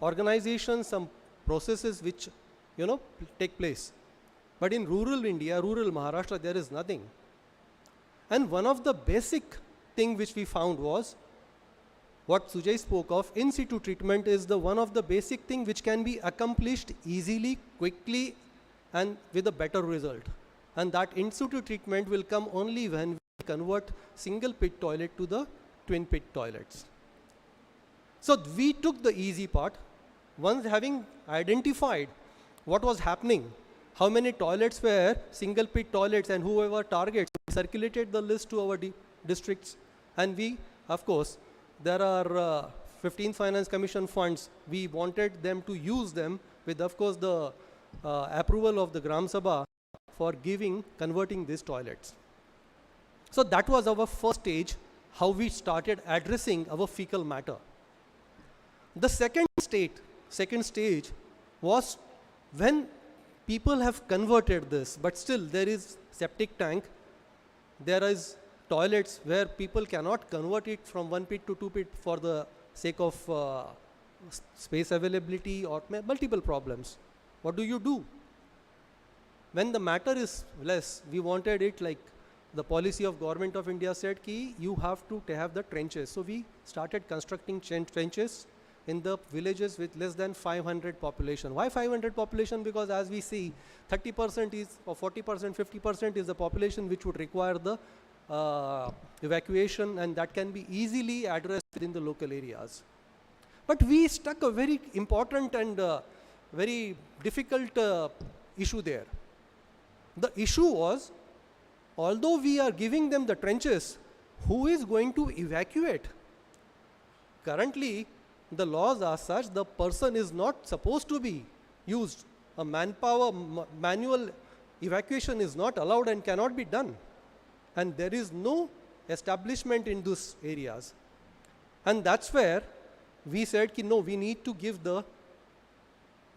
organizations, some processes which take place. But in rural India, rural Maharashtra, there is nothing. And one of the basic thing which we found was what Sujay spoke of, in situ treatment is the one of the basic thing which can be accomplished easily, quickly, and with a better result. And that in situ treatment will come only when we convert single pit toilet to the twin pit toilets. So we took the easy part. Once having identified what was happening, how many toilets were single pit toilets, and whoever targets, we circulated the list to our districts. And we, of course, there are 15th Finance Commission funds. We wanted them to use them with, of course, the approval of the Gram Sabha for converting these toilets. So that was our first stage, how we started addressing our fecal matter. The second stage was when people have converted this, but still there is septic tank, there is toilets where people cannot convert it from 1 pit to 2 pit for the sake of space availability or multiple problems. What do you do? When the matter is less, we wanted it like the policy of Government of India said, ki you have to have the trenches. So we started constructing trenches in the villages with less than 500 population. Why 500 population? Because as we see, 30% is, or 40%, 50% is the population which would require the evacuation, and that can be easily addressed within the local areas. But we struck a very important and very difficult issue there. The issue was, although we are giving them the trenches, who is going to evacuate? Currently, the laws are such the person is not supposed to be used. A manpower, manual evacuation is not allowed and cannot be done. And there is no establishment in those areas. And that's where we said, ki, no, we need to give the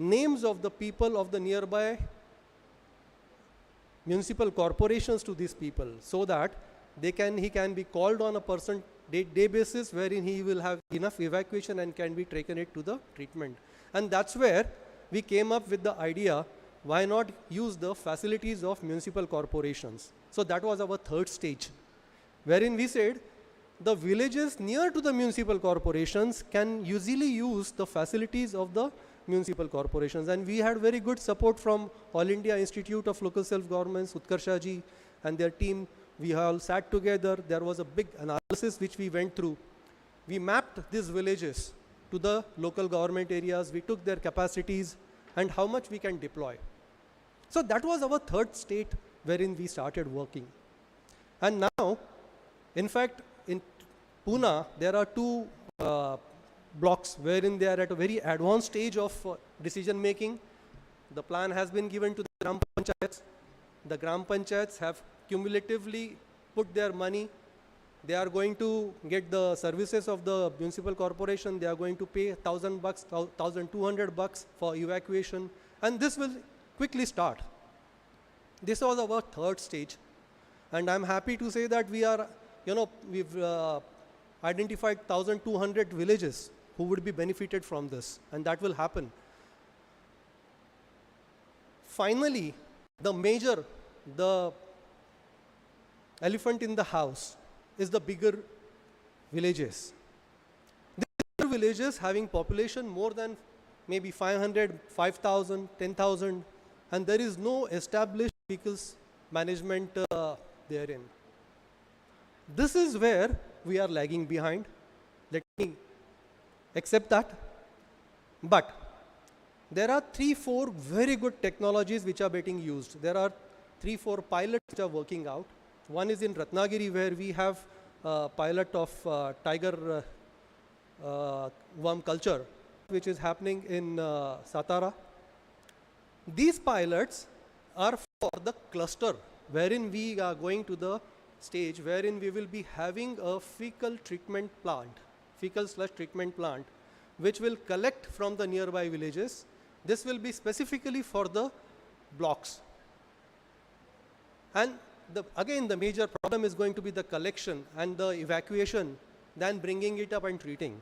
names of the people of the nearby municipal corporations to these people, so that he can be called on a person day basis, wherein he will have enough evacuation and can be taken it to the treatment. And that's where we came up with the idea, why not use the facilities of municipal corporations? So that was our third stage, wherein we said the villages near to the municipal corporations can easily use the facilities of the municipal corporations. And we had very good support from All India Institute of Local Self-Governments, Utkarsha ji and their team. We all sat together. There was a big analysis which we went through. We mapped these villages to the local government areas. We took their capacities and how much we can deploy. So that was our third state wherein we started working. And now, in fact, in Pune, there are two blocks wherein they are at a very advanced stage of decision making. The plan has been given to the Gram Panchayats. The Gram Panchayats have cumulatively put their money. They are going to get the services of the municipal corporation. They are going to pay $1,000, $1,200 for evacuation. And this will quickly start. This was our third stage. And I'm happy to say that we are, we've identified 1,200 villages who would be benefited from this. And that will happen. Finally, the elephant in the house is the bigger villages. These bigger villages having population more than maybe 500, 5,000, 10,000, and there is no established vehicles management therein. This is where we are lagging behind. Let me accept that. But there are 3-4 very good technologies which are getting used. There are 3-4 pilots which are working out. One is in Ratnagiri, where we have a pilot of tiger worm culture, which is happening in Satara. These pilots are for the cluster, wherein we are going to the stage wherein we will be having a fecal treatment plant, fecal/treatment plant, which will collect from the nearby villages. This will be specifically for the blocks. And again, the major problem is going to be the collection and the evacuation, then bringing it up and treating.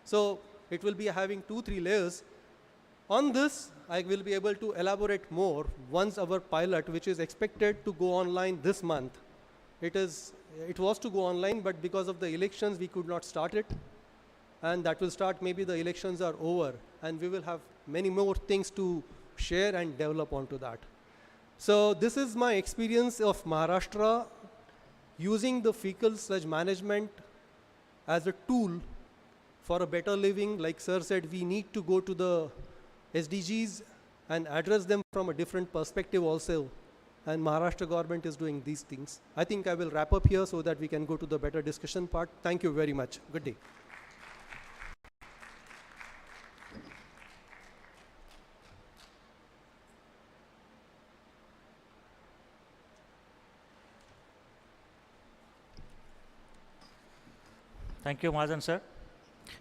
So it will be having 2-3 layers. On this, I will be able to elaborate more once our pilot, which is expected to go online this month. It was to go online, but because of the elections, we could not start it. And that will start, maybe the elections are over, and we will have many more things to share and develop onto that. So this is my experience of Maharashtra using the fecal/management as a tool for a better living. Like sir said, we need to go to the SDGs and address them from a different perspective also. And Maharashtra government is doing these things. I think I will wrap up here so that we can go to the better discussion part. Thank you very much. Good day. Thank you, Mahajan sir.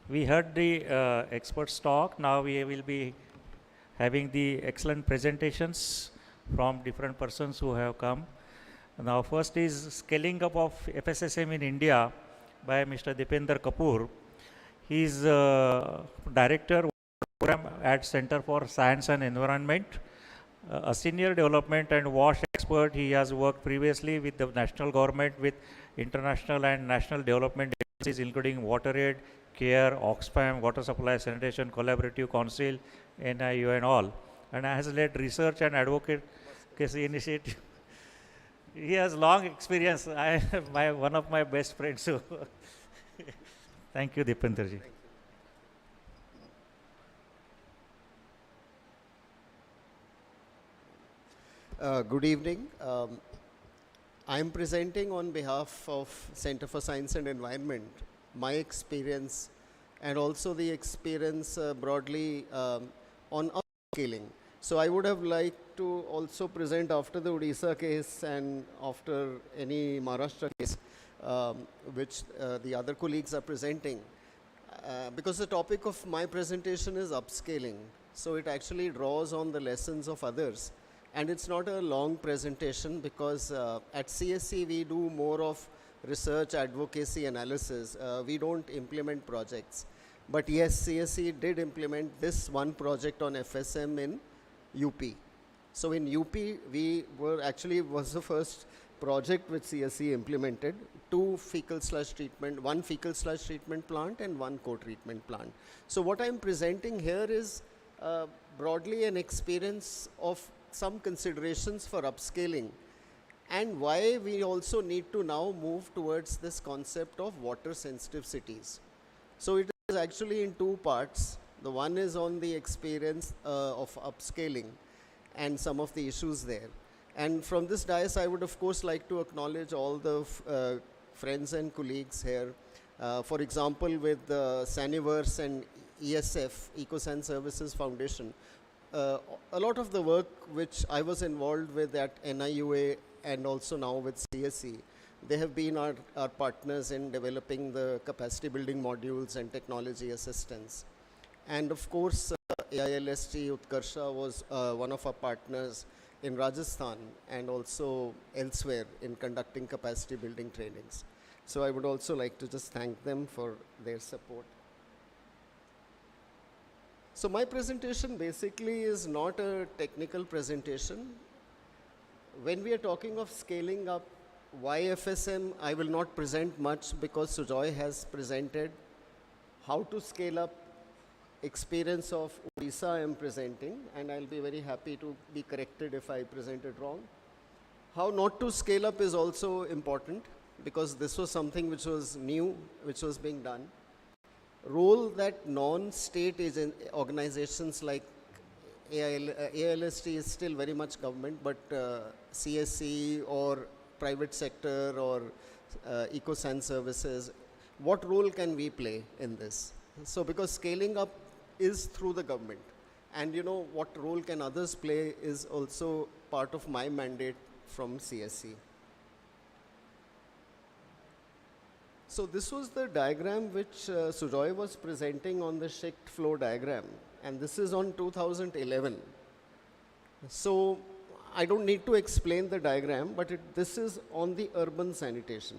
We heard the experts talk. Now we will be having the excellent presentations from different persons who have come. Now first is scaling up of FSSM in India by Mr. Dipender Kapoor. He is Director Program at Center for Science and Environment, a senior development and WASH expert. He has worked previously with the national government, with international and national development agencies, including WaterAid, CARE, Oxfam, Water Supply Sanitation Collaborative Council, NIU and all. And has led research and advocacy initiative. He has long experience. One of my best friends. So thank you, Dipender ji. Good evening. I am presenting on behalf of Center for Science and Environment, my experience and also the experience broadly on upscaling. So I would have liked to also present after the Odisha case and after any Maharashtra case, which the other colleagues are presenting, because the topic of my presentation is upscaling. So it actually draws on the lessons of others. And it's not a long presentation because at CSC we do more of research, advocacy, analysis. We don't implement projects. But yes, CSC did implement this one project on FSM in UP. So in UP, we were actually was the first project which CSC implemented, one fecal sludge treatment plant and one co-treatment plant. So what I'm presenting here is broadly an experience of some considerations for upscaling and why we also need to now move towards this concept of water sensitive cities. So it is actually in two parts. The one is on the experience of upscaling and some of the issues there. And from this dais, I would of course like to acknowledge all the friends and colleagues here. For example, with Saniverse and ESF, EcoSan Services Foundation, a lot of the work which I was involved with at NIUA and also now with CSC, they have been our partners in developing the capacity building modules and technology assistance. And of course, AILST Utkarsha was one of our partners in Rajasthan and also elsewhere in conducting capacity building trainings. So I would also like to just thank them for their support. So my presentation basically is not a technical presentation. When we are talking of scaling up YFSM, I will not present much because Sujoy has presented. How to scale up experience of Odisha I am presenting, and I'll be very happy to be corrected if I present it wrong. How not to scale up is also important because this was something which was new, which was being done. Role that non-state organizations like AILST is still very much government, but CSC or private sector or EcoSan services, what role can we play in this? So because scaling up is through the government, and you know what role can others play is also part of my mandate from CSC. So this was the diagram which Sujoy was presenting on the shift flow diagram, and this is on 2011. So I don't need to explain the diagram, but this is on the urban sanitation.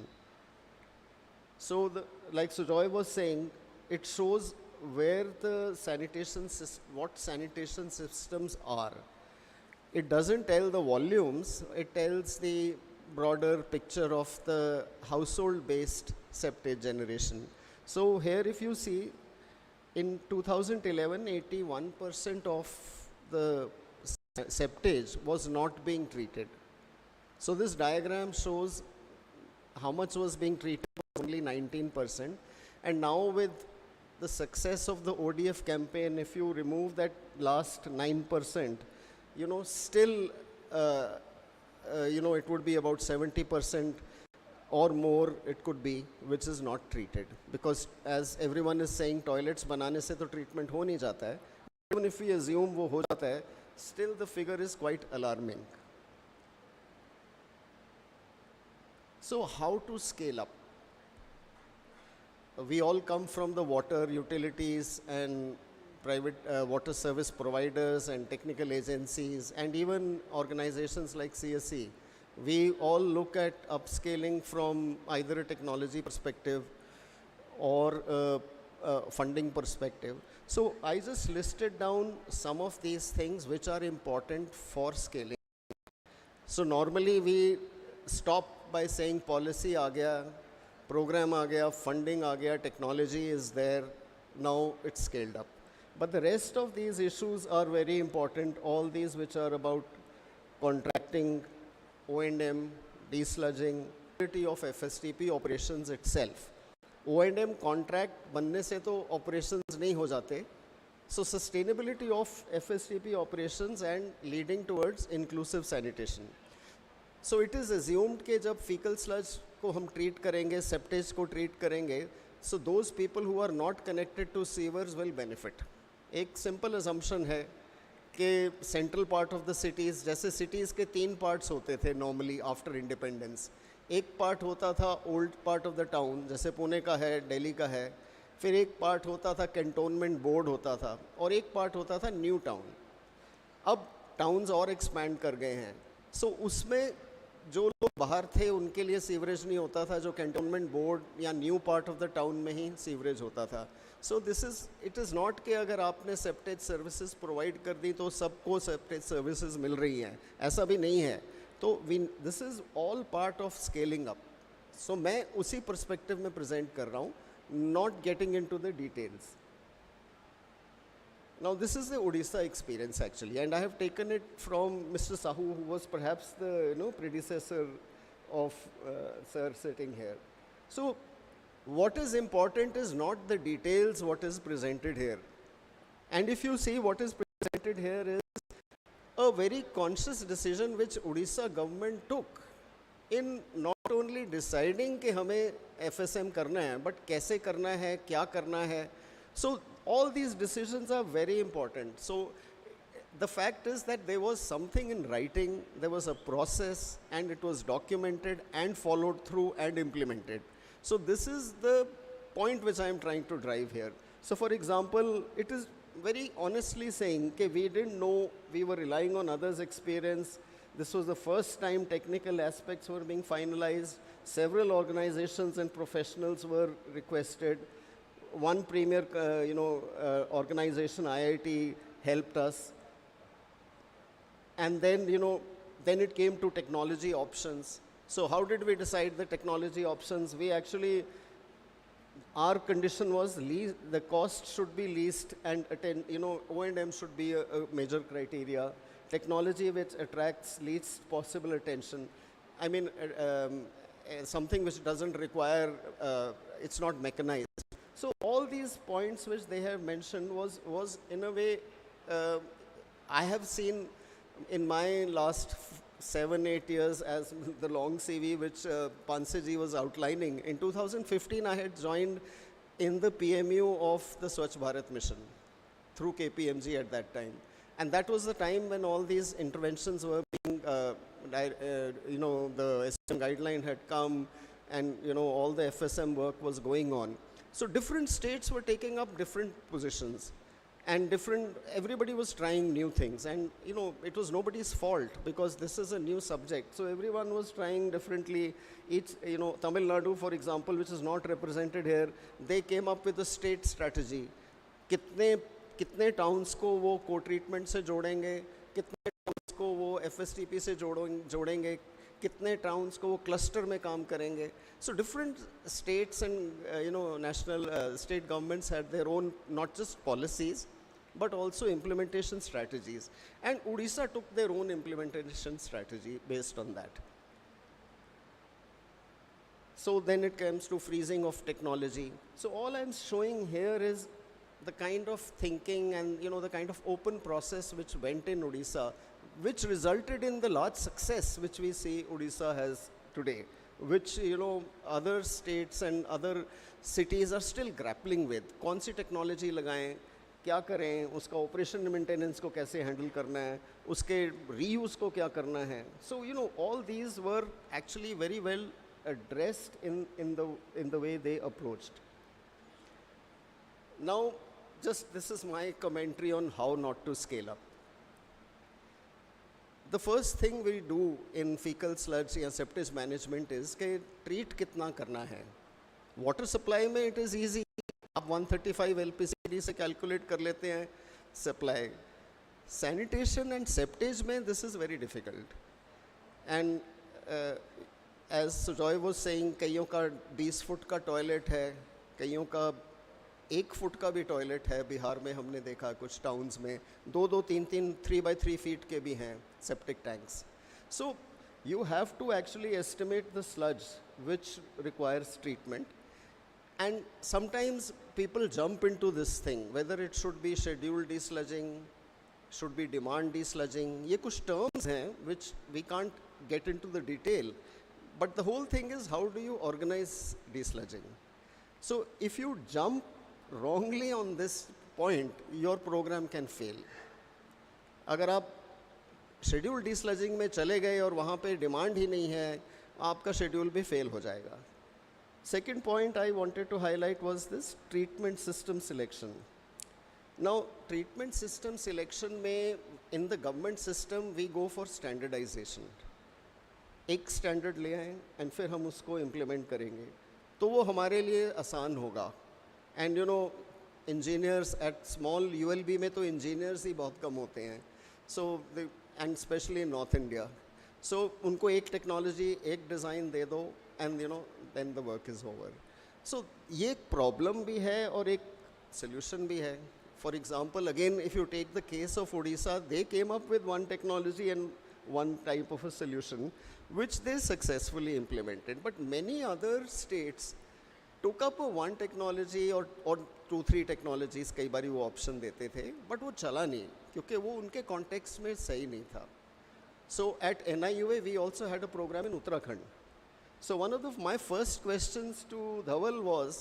So like Sujoy was saying, it shows where the what sanitation systems are. It doesn't tell the volumes, it tells the broader picture of the household-based septage generation. So here if you see, in 2011, 81% of the septage was not being treated. So this diagram shows how much was being treated, only 19%. And now with the success of the ODF campaign, if you remove that last 9%, you know, still, you know, it would be about 70% or more it could be, which is not treated. Because as everyone is saying, toilets banane se to treatment ho nahi jata hai. Even if we assume wo ho jata hai, still the figure is quite alarming. So how to scale up? We all come from the water utilities and private water service providers and technical agencies and even organizations like CSC. We all look at upscaling from either a technology perspective or a funding perspective. So I just listed down some of these things which are important for scaling. So normally we stop by saying policy aa gaya, program aa gaya, funding aa gaya, technology is there, now it's scaled up. But the rest of these issues are very important, all these which are about contracting, O&M, desludging, of FSTP operations itself. O&M contract बनने से तो operations नहीं हो जाते. So sustainability of FSTP operations and leading towards inclusive sanitation. So it is assumed कि जब fecal sludge को हम treat करेंगे, septage को treat करेंगे, so those people who are not connected to sewers will benefit. एक simple assumption है कि central part of the cities, जैसे cities के 3 parts होते थे normally after independence. एक part होता था old part of the town, जैसे पुणे का है, दिल्ली का है, फिर एक पार्ट होता था कैंटोनमेंट बोर्ड होता था, और एक पार्ट होता था न्यू टाउन। अब टाउन्स और एक्सपैंड कर गए हैं, सो उसमें जो लोग बाहर थे उनके लिए सीवरेज नहीं होता था, जो कैंटोनमेंट बोर्ड या new part of the town में ही सीवरेज होता था। सो this is, it is not कि अगर आपने सेप्टेज सर्विसेज प्रोवाइड कर दी तो सबको सेप्टेज सर्विसेज मिल रही हैं, ऐसा भी नहीं है। तो this is all part of scaling up. So मैं उसी पर्सपेक्टिव में प्रेजेंट कर रहा हूँ, not getting into the details. Now this is the Odisha experience actually, and I have taken it from Mr. Sahu, who was perhaps the predecessor of sir sitting here. So what is important is not the details, what is presented here. And if you see what is presented here is a very conscious decision which Odisha government took in not only deciding कि हमें FSM करना है, but कैसे करना है, क्या करना है. So all these decisions are very important. So the fact is that there was something in writing, there was a process, and it was documented and followed through and implemented. So this is the point which I am trying to drive here. So for example, it is very honestly saying that we didn't know, we were relying on others' experience. This was the first time technical aspects were being finalized. Several organizations and professionals were requested. One premier, organization, IIT, helped us. And then, then it came to technology options. So how did we decide the technology options? We actually, our condition was the cost should be least, and O&M should be a major criteria. Technology which attracts least possible attention. I mean, something which doesn't require, it's not mechanized. So all these points which they have mentioned was in a way, I have seen in my last 7-8 years as the long CV which Panseji was outlining. In 2015, I had joined in the PMU of the Swachh Bharat mission through KPMG at that time. And that was the time when all these interventions were being, the SM guideline had come, and all the FSM work was going on. So different states were taking up different positions, and everybody was trying new things, and it was nobody's fault because this is a new subject. So everyone was trying differently. Each, Tamil Nadu, for example, which is not represented here, they came up with a state strategy. कितने towns को वो को-ट्रीटमेंट से जोड़ेंगे, कितने towns को वो FSTP से जोड़ेंगे, कितने टाउन्स को वो क्लस्टर में काम करेंगे. So different states and national state governments had their own not just policies but also implementation strategies, and Odisha took their own implementation strategy based on that. So then it comes to freezing of technology. So all I'm showing here is the kind of thinking and the kind of open process which went in Odisha, which resulted in the large success which we see Odisha has today, which other states and other cities are still grappling with. कौन सी technology लगाएं, क्या करें, उसका operation and maintenance को कैसे handle करना है, उसके reuse को क्या करना है. So all these were actually very well addressed in the way they approached. Now, this is my commentary on how not to scale up. The first thing we do in fecal sludge या septage management is कि treat कितना करना है. Water supply में it is easy. आप 135 LPCD से calculate कर लेते हैं supply. Sanitation and septage में this is very difficult. And as Sujoy was saying, कईयों का 20 फुट का टॉयलेट है, कईयों का 1 फुट का भी टॉयलेट है. बिहार में हमने देखा कुछ टाउन्स में 2-2, 3-3, 3x3 फीट के भी हैं septic tanks. So you have to actually estimate the sludge which requires treatment, and sometimes people jump into this thing, whether it should be scheduled desludging, should be demand desludging. ये कुछ terms हैं which we can't get into the detail, but the whole thing is how do you organize desludging. So if you jump wrongly on this point, your program can fail. अगर आप schedule desludging में चले गए और वहाँ पे demand ही नहीं है, आपका schedule भी fail हो जाएगा. Second point I wanted to highlight was this treatment system selection. Now, treatment system selection में in the government system we go for standardization. एक स्टैंडर्ड ले आएँ एंड फिर हम उसको इम्प्लीमेंट करेंगे तो वो हमारे लिए आसान होगा. And you know engineers at small ULB में तो इंजीनियर्स ही बहुत कम होते हैं. So and specially in north India. So उनको एक टेक्नोलॉजी एक डिज़ाइन दे दो and you know then the work is over. So ये एक प्रॉब्लम भी है और एक सोल्यूशन भी है. For example, again, if you take the case of Odisha, they came up with one technology and one type of a solution, which they successfully implemented. But many other states took up a one technology or 2-3 technologies, कई बारी वो option देते थे, but वो चला नहीं, क्योंकि वो उनके context में सही नहीं था. So at NIUA, we also had a program in Uttarakhand. So one of my first questions to Dhaval was,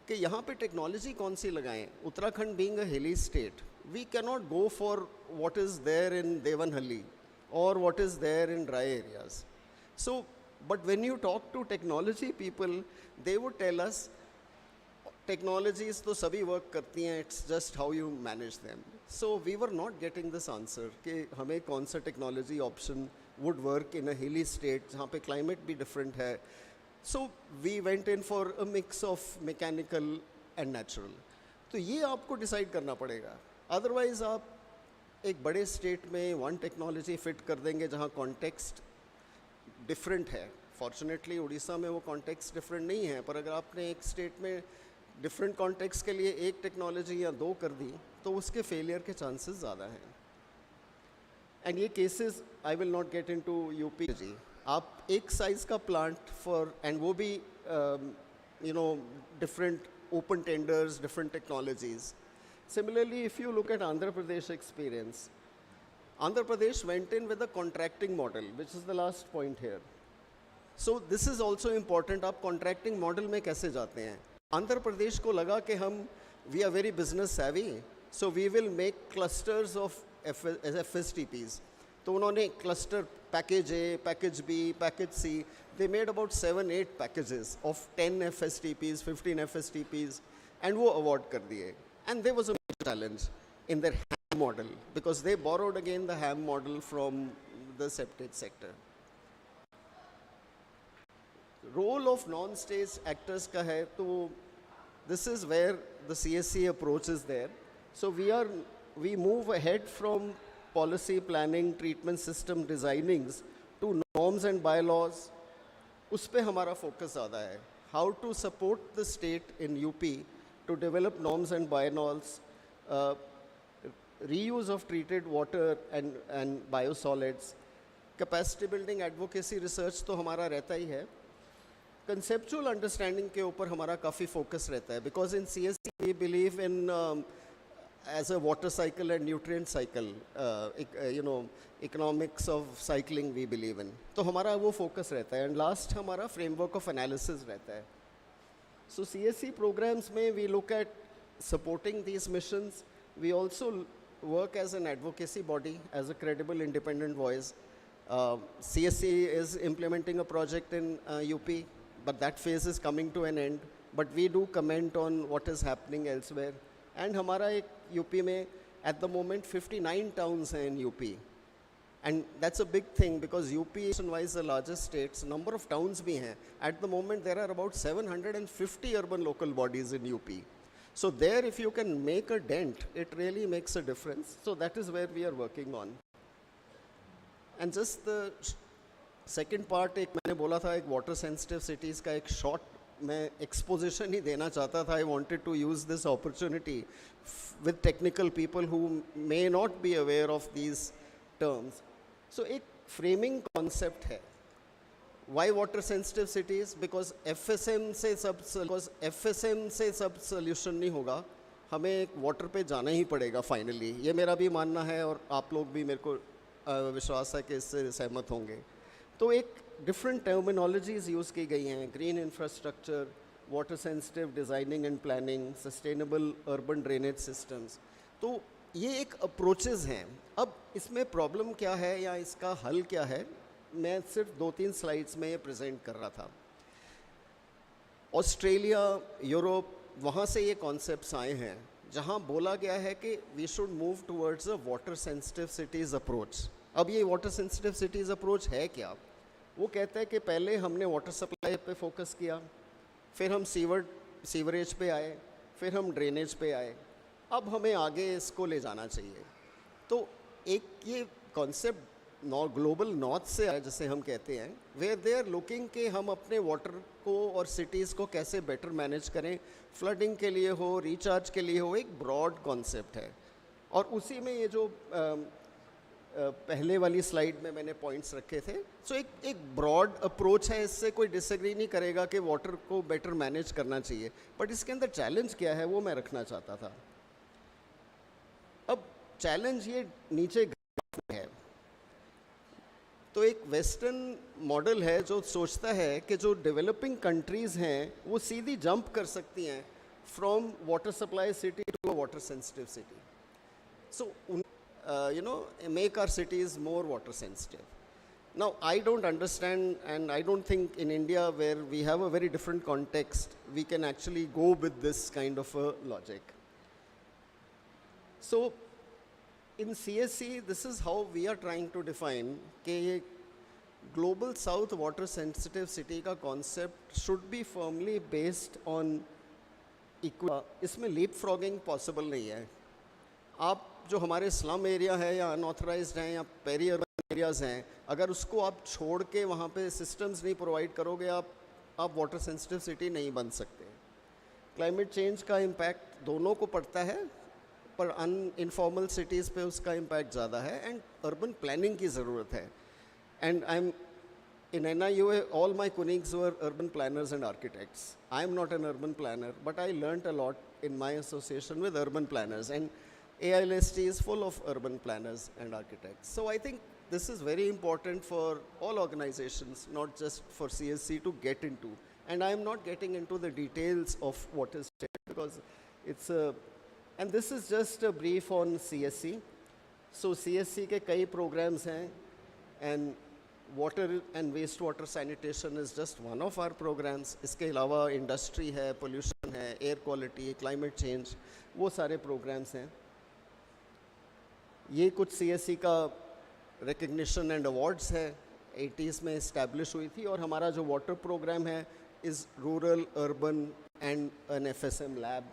कि यहाँ पे टेक्नोलॉजी कौन सी लगाएं. Uttarakhand being a hilly state, we cannot go for what is there in Devanahalli और what is there in dry areas. So but when you talk to technology people, they would tell us technologies तो सभी work करती हैं, it's just how you manage them. So we were not getting this answer कि हमें कौन सा technology option would work in a hilly state जहाँ पे क्लाइमेट भी डिफरेंट है. So we went in for a mix of mechanical and natural. तो ये आपको डिसाइड करना पड़ेगा. अदरवाइज आप एक बड़े स्टेट में वन टेक्नोलॉजी फिट कर देंगे जहाँ कॉन्टेक्स्ट डिफरेंट है. फॉर्चुनेटली उड़ीसा में वो कॉन्टेक्स्ट डिफरेंट नहीं है, पर अगर आपने एक स्टेट में डिफरेंट कॉन्टेक्स्ट के लिए एक टेक्नोलॉजी या दो कर दी तो उसके फेलियर के चांसेस ज़्यादा हैं. एंड ये cases I will not get into UP. जी आप एक साइज़ का प्लांट फॉर एंड वो भी you know different open tenders, different technologies. Similarly if you look at Andhra Pradesh experience, Andhra Pradesh went in with a contracting model, which is the last point here. So this is also important. आप contracting model में कैसे जाते हैं. आंध्र प्रदेश को लगा कि हम we are very business savvy, so we will make clusters of FSTPs. तो उन्होंने cluster package A, package B, package C, they made about 7-8 packages of 10 FSTPs, 15 FSTPs and वो अवॉर्ड कर दिए. And there was a major challenge in their HAM model because they borrowed again the HAM model from the septage sector. Role of non state actors का है तो this is where the CSC approach is there. So we move ahead from policy planning, treatment system designings to norms and bylaws. उस पे हमारा focus ज़्यादा है. How to support the state in UP to develop norms and bylaws, reuse of treated water and biosolids, capacity building, advocacy research तो हमारा रहता ही है. Conceptual understanding के ऊपर हमारा काफ़ी फोकस रहता है because in CSC we believe in as a water cycle and nutrient cycle, you know, economics of cycling we believe in. तो हमारा वो focus रहता है. And last हमारा framework of analysis रहता है. So CSC programs में we look at supporting these missions. We also work as an advocacy body, as a credible independent voice. CSC is implementing a project in UP, but that phase is coming to an end. But we do comment on what is happening elsewhere. And हमारा एक UP में eight the moment 59 towns हैं in UP. And that's a big thing because UP nation wise the largest states, number of towns भी हैं. At the moment there are about 750 urban local bodies in UP. So there if you can make a dent, it really makes a difference. So that is where we are working on. And just the second part, एक मैंने बोला था एक water sensitive cities का एक short मैं exposition ही देना चाहता था. I wanted to use this opportunity with technical people who may not be aware of these terms. So एक फ्रेमिंग कॉन्सेप्ट है. Why water sensitive cities? Because FSM से सब सोल्यूशन नहीं होगा, हमें एक वाटर पे जाना ही पड़ेगा फाइनली. ये मेरा भी मानना है और आप लोग भी मेरे को विश्वास है कि इससे सहमत होंगे. तो एक डिफरेंट टर्मिनोलॉजीज़ यूज़ की गई हैं. Green infrastructure, water sensitive designing and planning, sustainable urban drainage systems. तो ये एक अप्रोचेज़ हैं. अब इसमें प्रॉब्लम क्या है या इसका हल क्या है, मैं सिर्फ 2-3 स्लाइड्स में ये प्रेजेंट कर रहा था. ऑस्ट्रेलिया, यूरोप, वहाँ से ये कॉन्सेप्ट्स आए हैं जहाँ बोला गया है कि we should move towards a water sensitive cities approach. अब ये वाटर सेंसिटिव सिटीज़ अप्रोच है क्या? वो कहते हैं कि पहले हमने वाटर सप्लाई पे फोकस किया, फिर हम सीवरेज पे आए, फिर हम ड्रेनेज पे आए, अब हमें आगे इसको ले जाना चाहिए। तो एक ये कॉन्सेप्ट ग्लोबल नॉर्थ से आया, जैसे हम कहते हैं, वेयर दे आर लुकिंग कि हम अपने वाटर को और सिटीज़ को कैसे बेटर मैनेज करें, फ्लडिंग के लिए हो, रिचार्ज के लिए हो, एक ब्रॉड कॉन्सेप्ट है। और उसी में ये जो पहले वाली स्लाइड में मैंने पॉइंट्स रखे थे, सो एक ब्रॉड अप्रोच है, इससे कोई डिसएग्री नहीं करेगा कि वाटर को बेटर मैनेज करना चाहिए, बट इसके अंदर चैलेंज क्या है वो मैं रखना चाहता था। अब चैलेंज ये नीचे है, तो एक वेस्टर्न मॉडल है जो सोचता है कि जो डेवलपिंग कंट्रीज़ हैं वो सीधी जंप कर सकती हैं from water supply city to a water sensitive city, so make our cities more water sensitive. Now, I don't understand, and I don't think in India, where we have a very different context, we can actually go with this kind of a logic. So, in CSC, this is how we are trying to define कि global south water sensitive city का concept should be firmly based on इसमें leapfrogging possible नहीं है। आप जो हमारे slum area है या अनऑथराइज्ड हैं या पेरी अर्बन एरियाज़ हैं, अगर उसको आप छोड़ के वहाँ पे सिस्टम्स नहीं प्रोवाइड करोगे, आप वाटर सेंसिटिव सिटी नहीं बन सकते। क्लाइमेट चेंज का इम्पैक्ट दोनों को पड़ता है, पर इनफॉर्मल सिटीज़ पे उसका इम्पैक्ट ज़्यादा है, एंड अर्बन प्लानिंग की ज़रूरत है। And I am in NIUA, all my colleagues were urban planners and architects. I am not an urban planner, but I learnt a lot in my association with urban planners, and AILST is full of urban planners and architects. So I think this is very important for all organizations, not just for CSC to get into. And I am not getting into the details of what is said, because it's a, and this is just a brief on CSC. So CSC के कई programs हैं, and water and wastewater sanitation is just one of our programs. इसके अलावा industry है, pollution है, air quality, climate change, वो सारे programs हैं। ये कुछ CSC का recognition and awards है, 80s में establish हुई थी, और हमारा जो water program है is rural, urban and an FSM lab.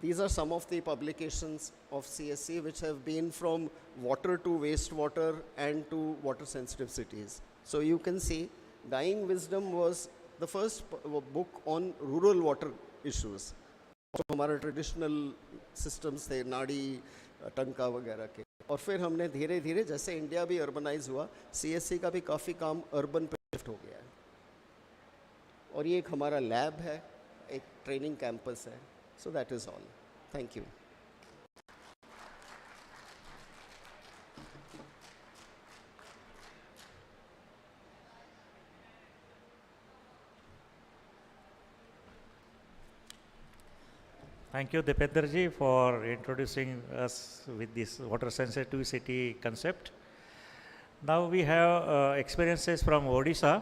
These are some of the publications of CSC which have been from water to wastewater and to water sensitive cities. So you can see Dying Wisdom was the first book on rural water issues. जो हमारा traditional systems थे, नाड़ी, टंका वगैरह के, और फिर हमने धीरे धीरे, जैसे इंडिया भी अर्बनाइज हुआ, CSC का भी काफ़ी काम अर्बन पे शिफ्ट हो गया है। और ये एक हमारा लैब है, एक ट्रेनिंग कैंपस है। So that is all. Thank you. Thank you, Dipender ji, for introducing us with this water sensitive city concept. Now we have experiences from Odisha.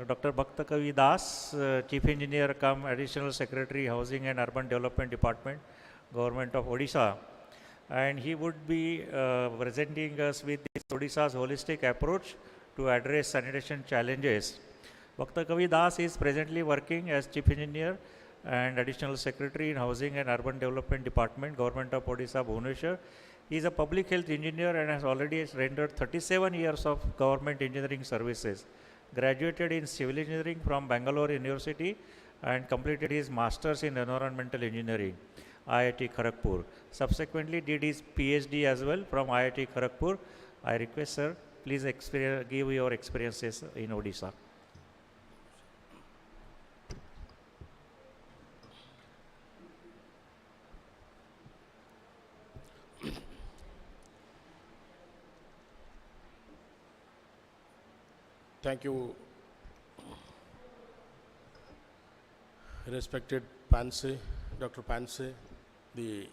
Dr. Bhakta Kavi Das, Chief Engineer cum Additional Secretary, Housing and Urban Development Department, Government of Odisha. And he would be presenting us with this Odisha's holistic approach to address sanitation challenges. Bhakta Kavi Das is presently working as Chief Engineer and Additional Secretary in Housing and Urban Development Department, Government of Odisha, Bhubaneswar. He is a public health engineer and has already rendered 37 years of government engineering services. Graduated in civil engineering from Bangalore University and completed his master's in environmental engineering, IIT Kharagpur. Subsequently did his PhD as well from IIT Kharagpur. I request, sir, please give your experiences in Odisha. Thank you, respected Panse, Dr. Panse, the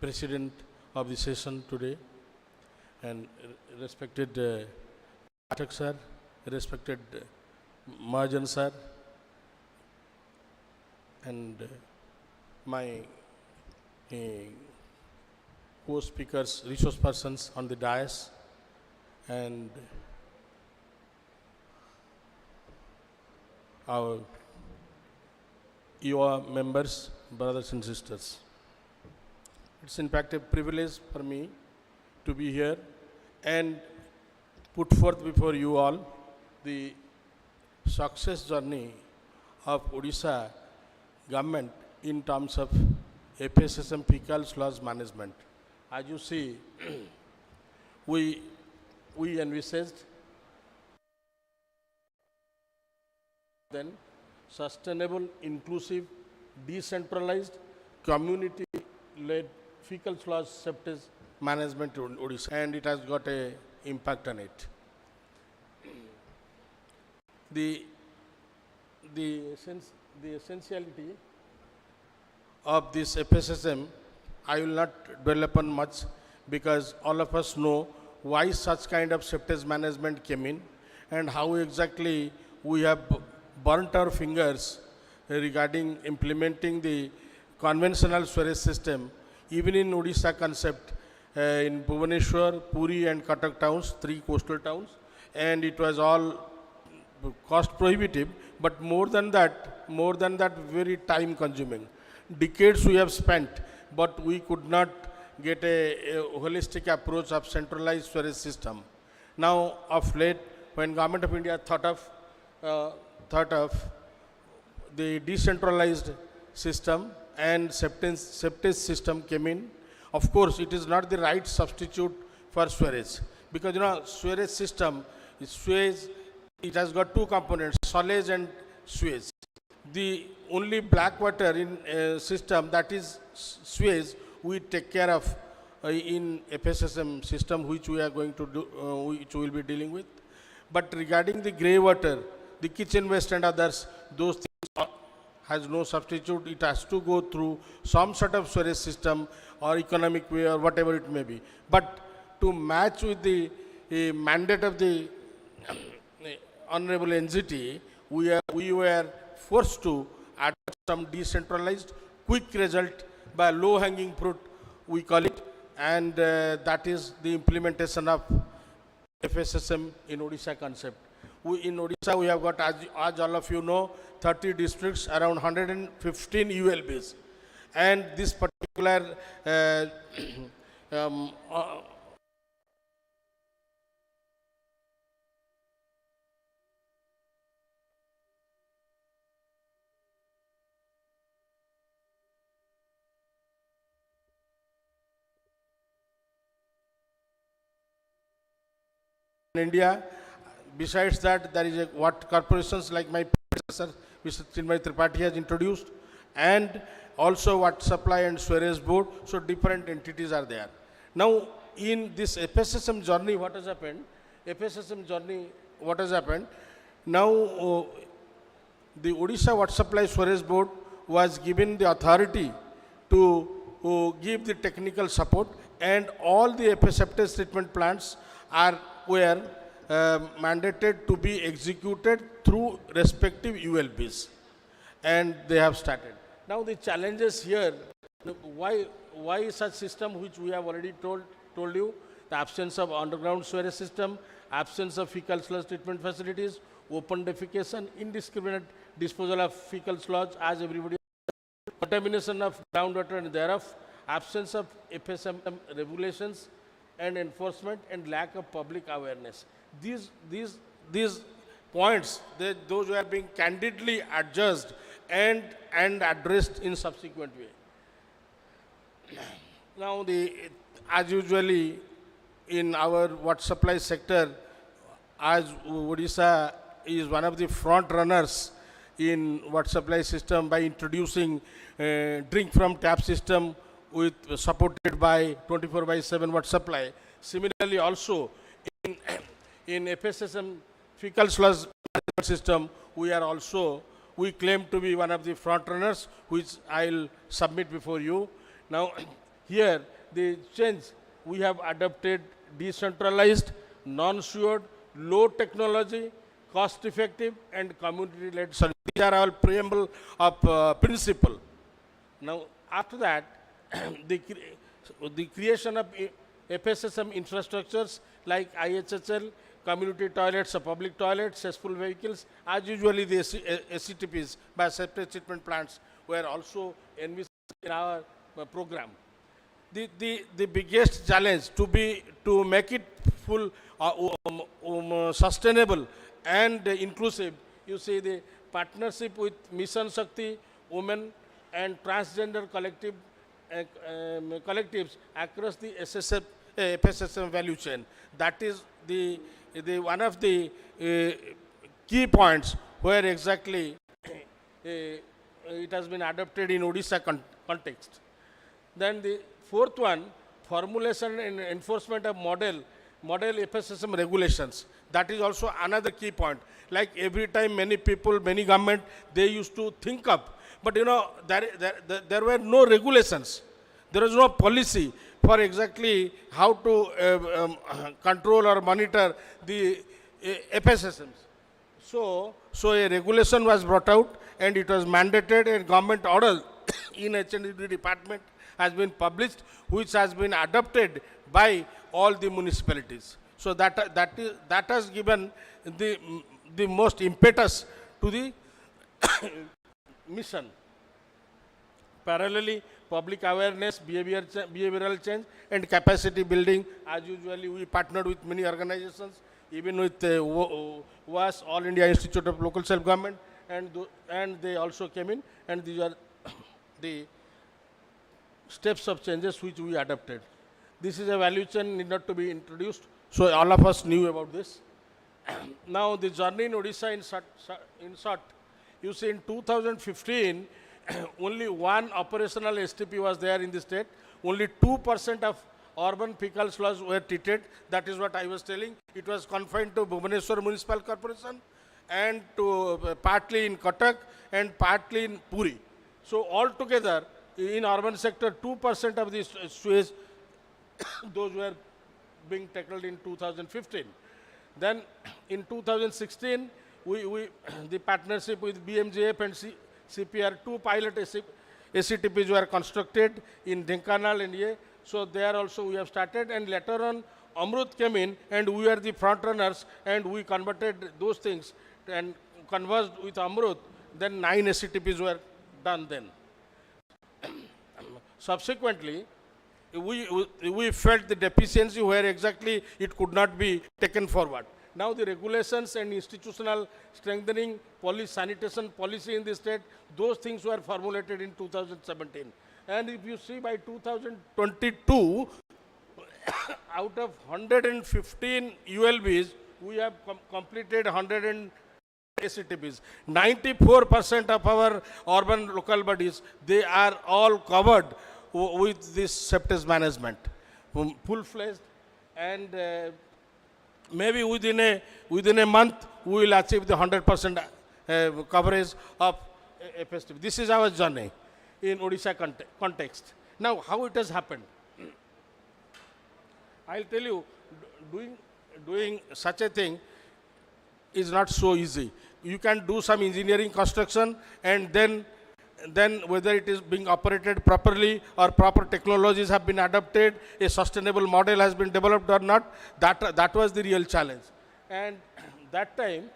President of the session today, and respected Pathak sir, respected Mahajan sir, and my uh, co-speakers, resource persons on the dais, and our your members, brothers and sisters. It's in fact a privilege for me to be here and put forth before you all the success journey of Odisha government in terms of FSSM fecal sludge management. As you see, we envisaged then sustainable, inclusive, decentralized, community-led fecal sludge septic management in Odisha, and it has got a impact on it. The essentiality of this FSSM, I will not dwell upon much because all of us know why such kind of septic management came in and how exactly we have burnt our fingers regarding implementing the conventional sewage system, even in Odisha concept, in Bhubaneswar, Puri and Cuttack towns, 3 coastal towns, and it was all cost prohibitive, but more than that, very time consuming. Decades we have spent, but we could not get a holistic approach of centralized sewage system. Now, of late, when Government of India thought of the decentralized system and septic system came in, of course, it is not the right substitute for sewage, because sewage system is sewage. It has got 2 components, solage and sewage. The only black water in system, that is sewage, we take care of in FSSM system, which we are going to do, which we will be dealing with. But regarding the grey water, the kitchen waste and others, those things has no substitute. It has to go through some sort of sewage system or economic way or whatever it may be. But to match with the mandate of the Honorable NGT, we were forced to adopt some decentralized, quick result by low-hanging fruit, we call it, and that is the implementation of FSSM in Odisha concept. In Odisha, we have got, as all of you know, 30 districts, around 115 ULBs. And this particular in India. Besides that, there is what corporations like my predecessor, Mr. Chinmay Tripathi has introduced, and also what supply and storage board, so different entities are there. Now, in this FSSM journey, what has happened? Now, the Odisha Water Supply Storage Board was given the authority to give the technical support, and all the septic treatment plants were mandated to be executed through respective ULBs, and they have started. Now the challenges here, why such system, which we have already told you, the absence of underground sewage system, absence of fecal sludge treatment facilities, open defecation, indiscriminate disposal of fecal sludge, as everybody, contamination of groundwater and thereof, absence of FSM regulations and enforcement, and lack of public awareness. These points, those were being candidly adjusted and addressed in subsequent way. Now, as usually in our water supply sector, as Odisha is one of the front runners in water supply system by introducing drink from tap system supported by 24/7 water supply. Similarly, also in FSSM fecal sludge management system, we claim to be one of the front runners, which I'll submit before you. Now, here the change, we have adopted decentralized, non-sewered, low technology, cost-effective, and community-led solutions. These are our preamble of principle. Now, after that, the creation of FSSM infrastructures like IHHL, community toilets, public toilets, cesspool vehicles, as usually the SCTPs by separate treatment plants were also envisaged in our program. The biggest challenge to make it full sustainable and inclusive, you see the partnership with Mission Shakti, women and transgender collectives across the FSSM value chain. That is the one of the key points where exactly it has been adopted in Odisha context. Then the fourth one, formulation and enforcement of model FSSM regulations. That is also another key point. Like every time many people, many government, they used to think up. But you know, there were no regulations. There was no policy for exactly how to control or monitor the FSSMs. So a regulation was brought out and it was mandated, and government order in H&D department has been published, which has been adopted by all the municipalities. So that has given the most impetus to the mission. Parallelly, public awareness, behavioral change, and capacity building. As usually, we partnered with many organizations, even with WAS, All India Institute of Local Self-Government, and they also came in, and these are the steps of changes which we adopted. This is a value chain, need not to be introduced, so all of us knew about this. Now, the journey in Odisha in short, you see in 2015, only one operational STP was there in the state. Only 2% of urban fecal sludge were treated. That is what I was telling. It was confined to Bhubaneswar Municipal Corporation and to partly in Cuttack and partly in Puri. So altogether, in urban sector, 2% of the sewage, those were being tackled in 2015. Then in 2016, the partnership with BMJF and CPR, 2 pilot SCTPs were constructed in Dhenkanal and Ye. So there also we have started, and later on AMRUT came in and we are the front runners, and we converted those things and converged with AMRUT. Then 9 SCTPs were done then. Subsequently, we felt the deficiency where exactly it could not be taken forward. Now the regulations and institutional strengthening sanitation policy in the state, those things were formulated in 2017. And if you see by 2022, out of 115 ULBs, we have completed 100 SCTPs. 94% of our urban local bodies, they are all covered with this septic management, full-fledged, and maybe within a month we will achieve the 100% coverage of FSTP. This is our journey in Odisha context. Now, how it has happened? I'll tell you, doing such a thing is not so easy. You can do some engineering construction, and then whether it is being operated properly or proper technologies have been adopted, a sustainable model has been developed or not, that was the real challenge. And that time,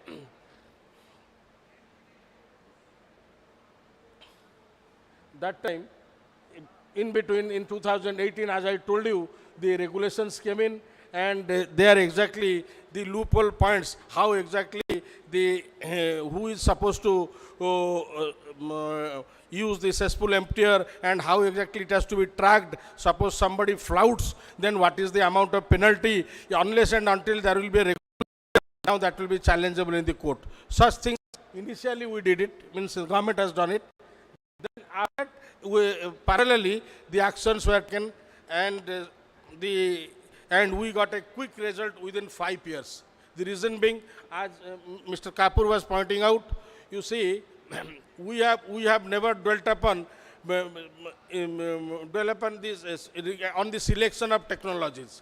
in between, in 2018, as I told you, the regulations came in, and they are exactly the loophole points, how exactly who is supposed to use the cesspool emptier, and how exactly it has to be tracked. Suppose somebody flouts, then what is the amount of penalty? Unless and until there will be a regulation, now that will be challengeable in the court. Such things, initially we did it, means the government has done it. Then after that, parallelly, the actions were taken, and we got a quick result within 5 years. The reason being, as Mr. Kapoor was pointing out, you see, we have never dwelt upon this on the selection of technologies.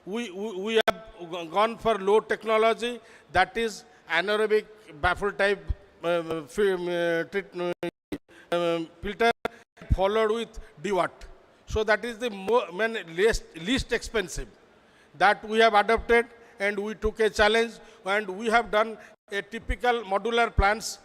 We have gone for low technology, that is anaerobic baffle type filter followed with DWAT. So that is the least expensive that we have adopted, and we took a challenge, and we have done a typical modular plans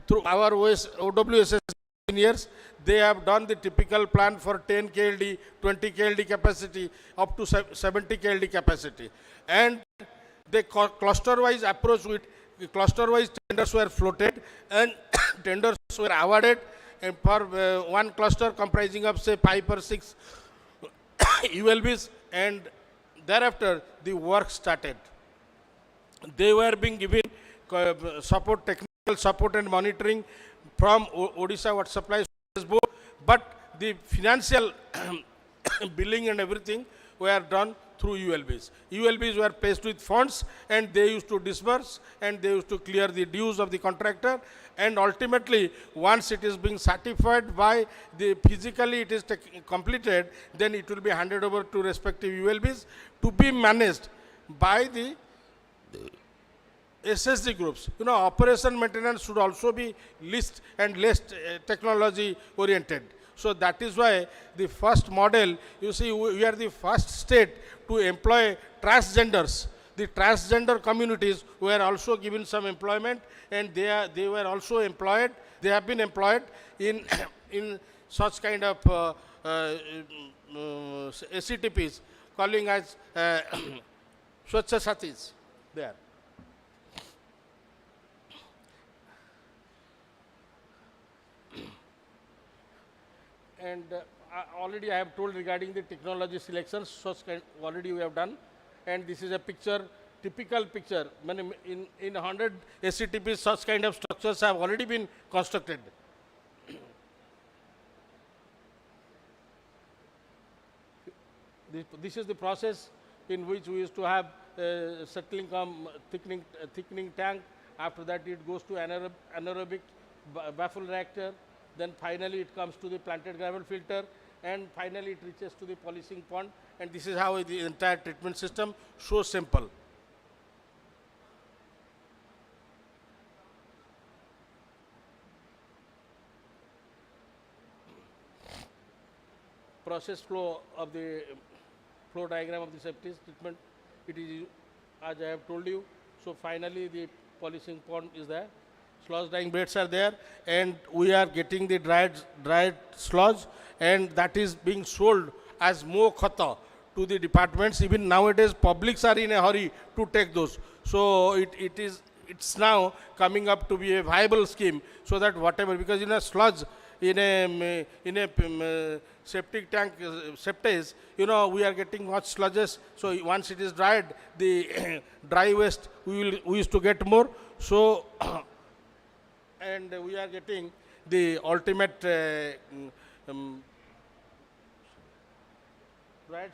through our OWSS engineers. They have done the typical plan for 10 KLD, 20 KLD capacity, up to 70 KLD capacity. And the cluster-wise approach with cluster-wise tenders were floated, and tenders were awarded, and for one cluster comprising of say 5 or 6 ULBs, and thereafter the work started. They were being given support, technical support and monitoring from Odisha Water Supply Board, but the financial billing and everything were done through ULBs. ULBs were placed with funds, and they used to disburse, and they used to clear the dues of the contractor, and ultimately once it is being certified by the physically it is completed, then it will be handed over to respective ULBs to be managed by the SSG groups. You know, operation maintenance should also be list and less technology oriented. So that is why the first model, you see, we are the first state to employ transgenders. The transgender communities were also given some employment, and they were also employed. They have been employed in in such kind of SCTPs, calling as Swachha Sathis there. And already I have told regarding the technology selections, such kind already we have done. And this is a picture, typical picture. In 100 SCTPs, such kind of structures have already been constructed. This is the process in which we used to have settling thickening tank. After that, it goes to anaerobic baffle reactor. Then finally it comes to the planted gravel filter, and finally it reaches to the polishing pond, and this is how the entire treatment system, so simple. Process flow of the flow diagram of the septic treatment, it is as I have told you. So finally the polishing pond is there. Sludge drying beds are there, and we are getting the dried sludge, and that is being sold as mo khata to the departments. Even nowadays publics are in a hurry to take those. So it's now coming up to be a viable scheme, so that whatever, because in a sludge, in a septic tank septage, you know, we are getting much sludges. So once it is dried, the dry waste we used to get more. So and we are getting the ultimate dried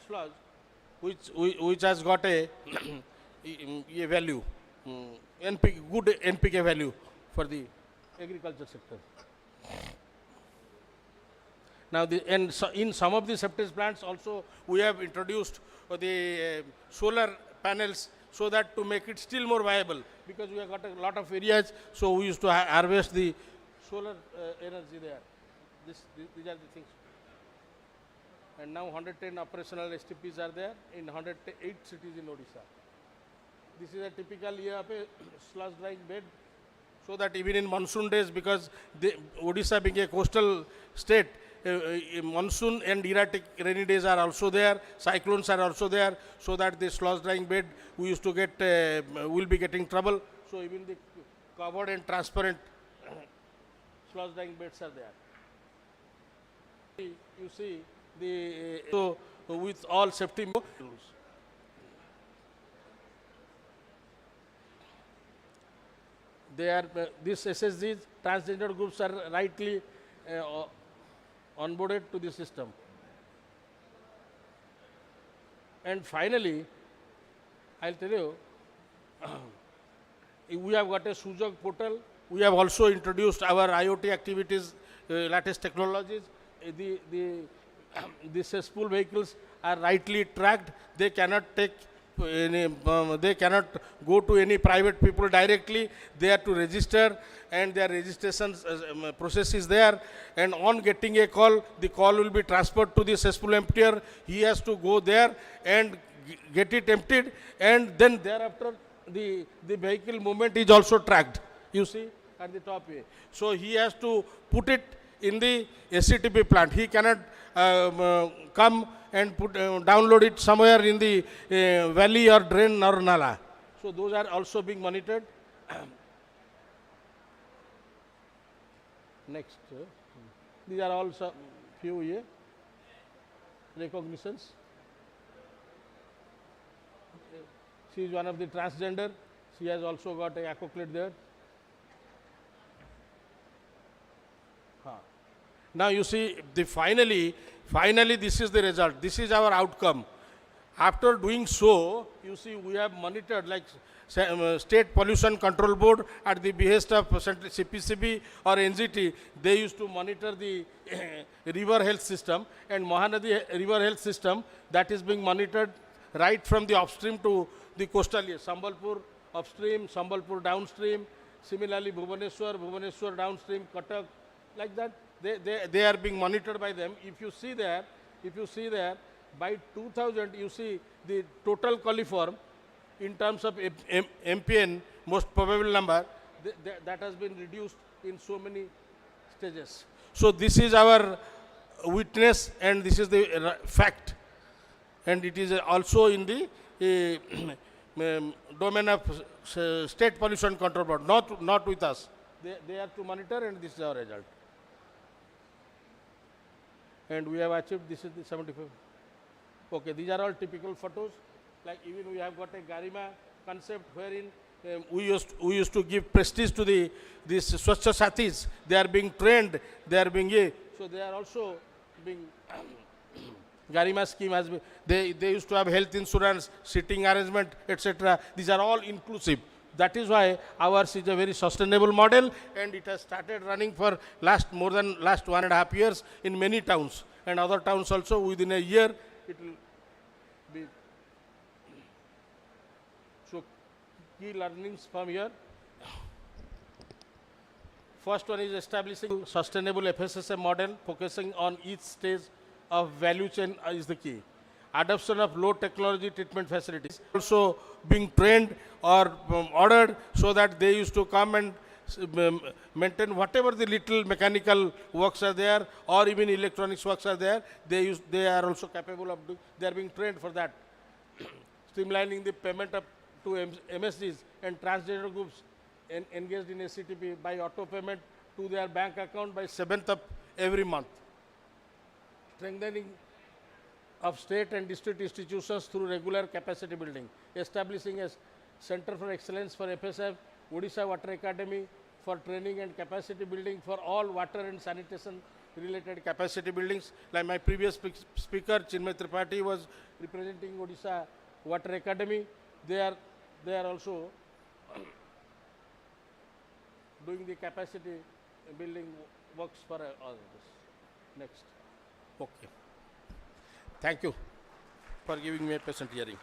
sludge, which has got a value, good NPK value for the agriculture sector. Now, in some of the septic plants also, we have introduced the solar panels, so that to make it still more viable, because we have got a lot of areas, so we used to harvest the solar energy there. These are the things. And now 110 operational STPs are there in 108 cities in Odisha. This is a typical year of a sludge drying bed, so that even in monsoon days, because Odisha being a coastal state, monsoon and erratic rainy days are also there, cyclones are also there, so that the sludge drying bed we used to get, will be getting trouble. So even the covered and transparent sludge drying beds are there. You see the, so with all safety rules. They are, these SSGs, transgender groups are rightly onboarded to the system. And finally, I'll tell you, we have got a Sujog portal. We have also introduced our IoT activities, latest technologies. The cesspool vehicles are rightly tracked. They cannot take they cannot go to any private people directly. They have to register, and their registration process is there. And on getting a call, the call will be transferred to the cesspool emptier. He has to go there and get it emptied, and then thereafter the vehicle movement is also tracked. You see at the top here. So he has to put it in the SCTP plant. He cannot come and download it somewhere in the valley or drain or nala. So those are also being monitored. Next, these are all some few here recognitions. She is one of the transgender. She has also got a accolade there. Now you see, finally this is the result. This is our outcome. After doing so, you see, we have monitored, like State Pollution Control Board at the behest of CPCB or NGT, they used to monitor the river health system, and Mahanadi river health system, that is being monitored right from the upstream to the coastal area. Sambalpur upstream, Sambalpur downstream, similarly Bhubaneswar downstream, Cuttack, like that. They are being monitored by them. If you see there, by 2000, you see the total coliform in terms of MPN, most probable number, that has been reduced in so many stages. So this is our witness, and this is the fact, and it is also in the domain of State Pollution Control Board, not with us. They have to monitor, and this is our result. And we have achieved, this is the 75. Okay, these are all typical photos. Like even we have got a Garima concept wherein we used to give prestige to these Swachha Sathis. They are being trained, they are being so they are also being Garima scheme has been, they used to have health insurance, sitting arrangement, etc. These are all inclusive. That is why ours is a very sustainable model, and it has started running for last 1.5 years in many towns, and other towns also within a year it will be. So key learnings from here. First one is establishing sustainable FSSM model, focusing on each stage of value chain is the key. Adoption of low technology treatment facilities. Also being trained or ordered so that they used to come and maintain whatever the little mechanical works are there, or even electronics works are there. They are also capable of doing. They are being trained for that. Streamlining the payment up to MSDs and transgender groups engaged in SCTP by auto payment to their bank account by 7th of every month. Strengthening of state and district institutions through regular capacity building. Establishing a Center for Excellence for FSF, Odisha Water Academy for training and capacity building for all water and sanitation related capacity buildings. Like my previous speaker, Chinmay Tripathi, was representing Odisha Water Academy. They are also doing the capacity building works for all of this. Next. Okay. Thank you for giving me a patient hearing.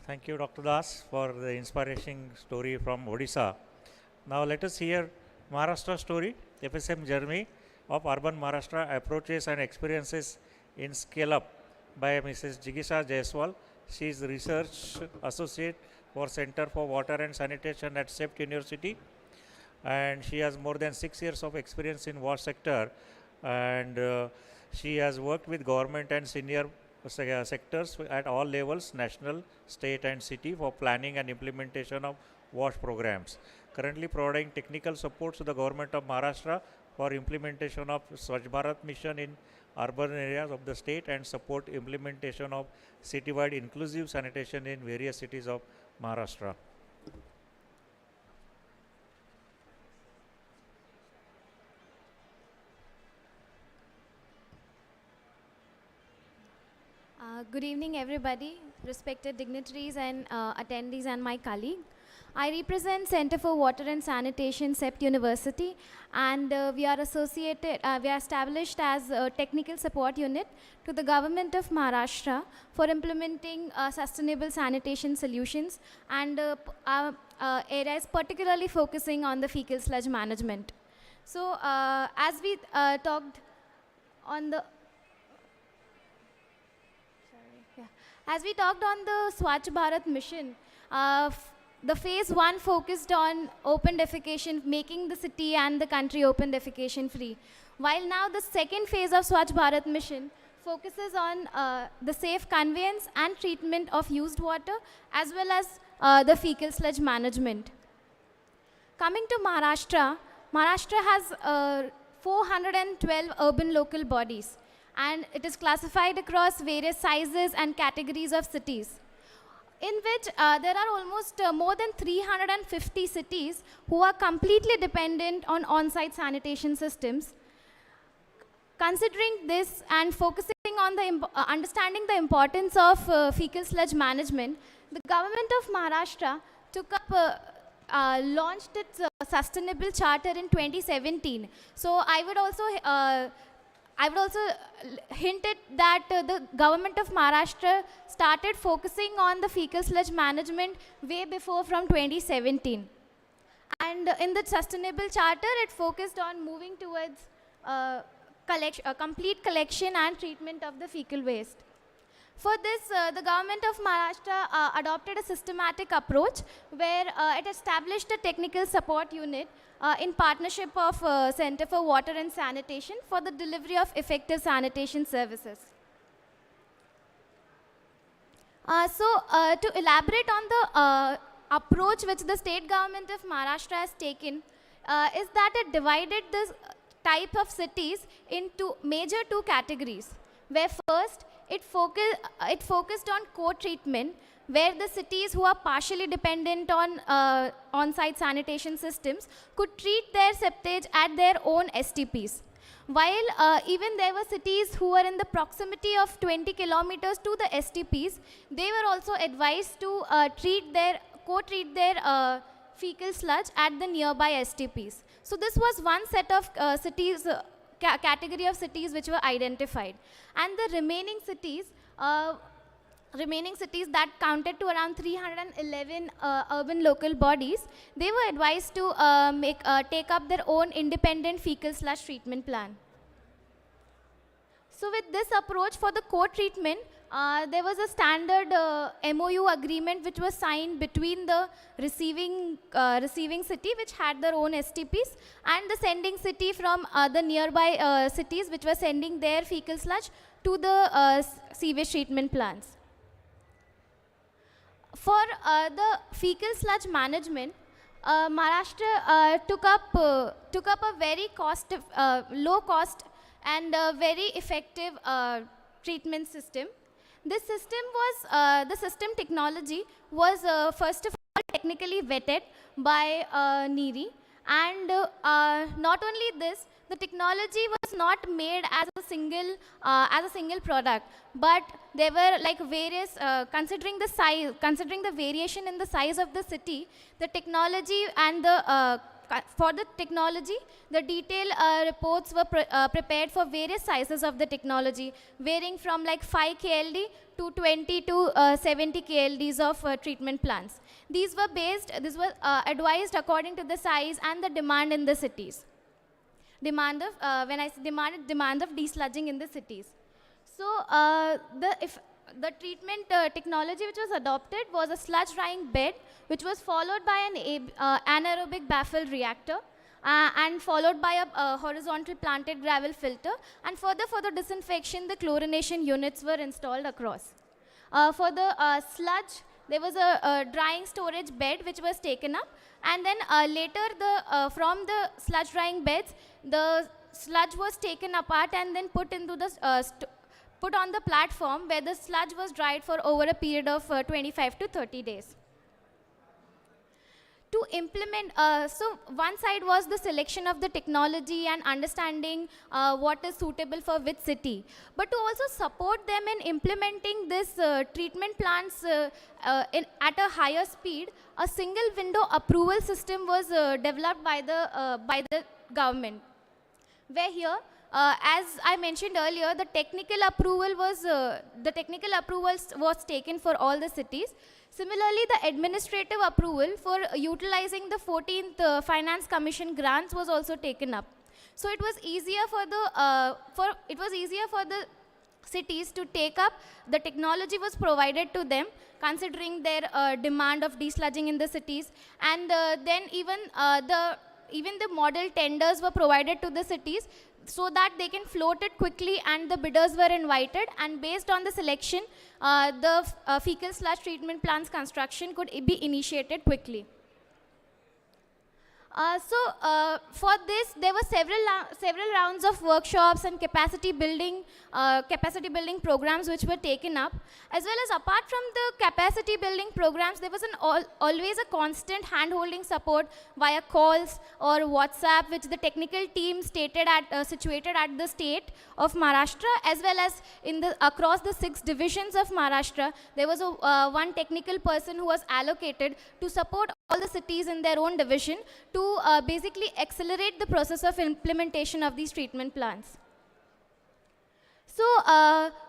Thank you, Dr. Das, for the inspiring story from Odisha. Now let us hear Maharashtra story, FSM journey of urban Maharashtra approaches and experiences in scale up by Mrs. Jigisha Jaiswal. She is research associate for Center for Water and Sanitation at CEPT University, and she has more than 6 years of experience in water sector, and she has worked with government and senior sectors at all levels, national, state and city, for planning and implementation of WASH programs. Currently providing technical support to the government of Maharashtra for implementation of Swachh Bharat mission in urban areas of the state and support implementation of citywide inclusive sanitation in various cities of Maharashtra. Good evening, everybody, respected dignitaries and attendees and my colleague. I represent Center for Water and Sanitation, CEPT University, and we are established as a technical support unit to the government of Maharashtra for implementing sustainable sanitation solutions and areas particularly focusing on the fecal sludge management. So as we talked on the As we talked on the Swachh Bharat mission, the phase 1 focused on open defecation, making the city and the country open defecation free. While now the second phase of Swachh Bharat mission focuses on the safe conveyance and treatment of used water as well as the fecal sludge management. Coming to Maharashtra, Maharashtra has 412 urban local bodies, and it is classified across various sizes and categories of cities, in which there are almost more than 350 cities who are completely dependent on on-site sanitation systems. Considering this and focusing on the understanding the importance of fecal sludge management, the government of Maharashtra took up launched its sustainable charter in 2017. So I would also hint it that the government of Maharashtra started focusing on the fecal sludge management way before, from 2017. And in the sustainable charter, it focused on moving towards complete collection and treatment of the fecal waste. For this, the government of Maharashtra adopted a systematic approach where it established a technical support unit in partnership of Center for Water and Sanitation for the delivery of effective sanitation services. To elaborate on the approach which the state government of Maharashtra has taken, is that it divided this type of cities into major two categories, where first it focused on co-treatment, where the cities who are partially dependent on on-site sanitation systems could treat their septage at their own STPs. While even there were cities who were in the proximity of 20 kilometers to the STPs, they were also advised to co-treat their fecal sludge at the nearby STPs. So this was one set of cities, category of cities which were identified. And the remaining cities that counted to around 311 urban local bodies, they were advised to take up their own independent fecal sludge treatment plan. So with this approach for the co-treatment, there was a standard MOU agreement which was signed between the receiving city, which had their own STPs, and the sending city from the nearby cities which were sending their fecal sludge to the sewage treatment plants. For the fecal sludge management, Maharashtra took up a very low cost and very effective treatment system. This system was, the system technology was first of all technically vetted by NEERI, and not only this, the technology was not made as a single product, but there were like various, considering the variation in the size of the city, the technology and for the technology, the detailed reports were prepared for various sizes of the technology, varying from like 5 KLD to 20 to 70 KLDs of treatment plants. These were advised according to the size and the demand in the cities. Demand of, when I say demand of desludging in the cities. So the treatment technology which was adopted was a sludge drying bed, which was followed by an anaerobic baffle reactor, and followed by a horizontal planted gravel filter, and further for the disinfection, the chlorination units were installed across. For the sludge, there was a drying storage bed which was taken up, and then later from the sludge drying beds, the sludge was taken apart and then put into the put on the platform where the sludge was dried for over a period of 25 to 30 days. to implement, so one side was the selection of the technology and understanding what is suitable for which city. But to also support them in implementing this treatment plants at a higher speed, a single window approval system was developed by the government. Where here, as I mentioned earlier, the technical approval was taken for all the cities. Similarly, the administrative approval for utilizing the 14th Finance Commission grants was also taken up. So it was easier for the cities to take up. The technology was provided to them, considering their demand of desludging in the cities, and then even the model tenders were provided to the cities, so that they can float it quickly, and the bidders were invited, and based on the selection, the fecal sludge treatment plants construction could be initiated quickly. For this, there were several rounds of workshops and capacity building programs which were taken up. As well as, apart from the capacity building programs, there was always a constant hand-holding support via calls or WhatsApp, which the technical team situated at the state of Maharashtra, as well as across the 6 divisions of Maharashtra. There was one technical person who was allocated to support all the cities in their own division to basically accelerate the process of implementation of these treatment plants. So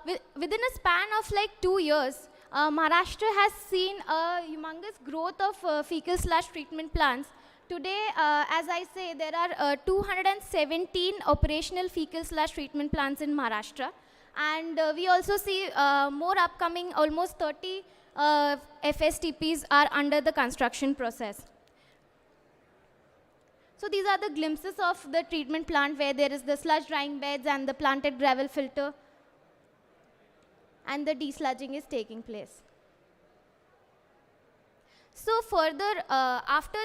within a span of like 2 years, Maharashtra has seen a humongous growth of fecal sludge treatment plants. Today, as I say, there are 217 operational fecal sludge treatment plants in Maharashtra. And we also see more upcoming. Almost 30 FSTPs are under the construction process. So these are the glimpses of the treatment plant, where there is the sludge drying beds and the planted gravel filter, and the desludging is taking place. So further, after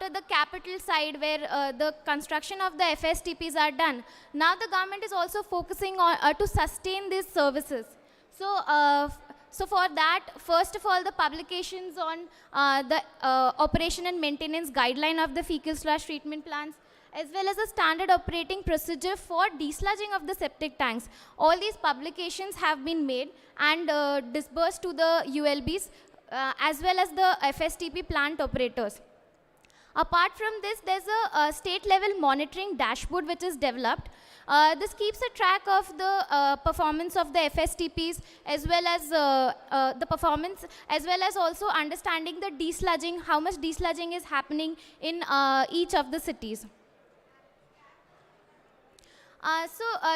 the capital side, where the construction of the FSTPs are done, now the government is also focusing on to sustain these services. So for that, first of all, the publications on the operation and maintenance guideline of the fecal sludge treatment plants, as well as a standard operating procedure for desludging of the septic tanks. All these publications have been made and disbursed to the ULBs, as well as the FSTP plant operators. Apart from this, there's a state-level monitoring dashboard which is developed. This keeps a track of the performance of the FSTPs, as well as the performance, as well as also understanding the desludging, how much desludging is happening in each of the cities.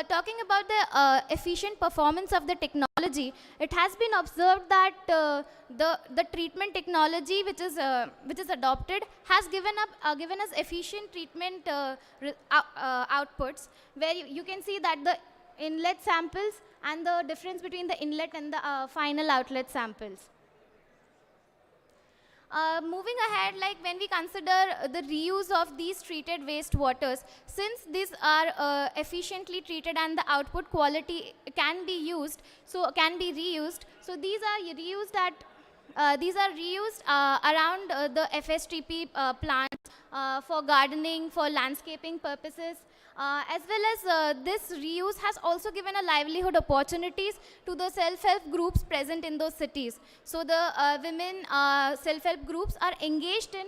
Talking about the efficient performance of the technology, it has been observed that the treatment technology which is adopted has given us efficient treatment outputs, where you can see that the inlet samples and the difference between the inlet and the final outlet samples. Moving ahead, like when we consider the reuse of these treated waste waters, since these are efficiently treated and the output quality can be reused, so these are reused around the FSTP plants for gardening, for landscaping purposes. As well as this reuse has also given a livelihood opportunities to the self-help groups present in those cities. So the women self-help groups are engaged in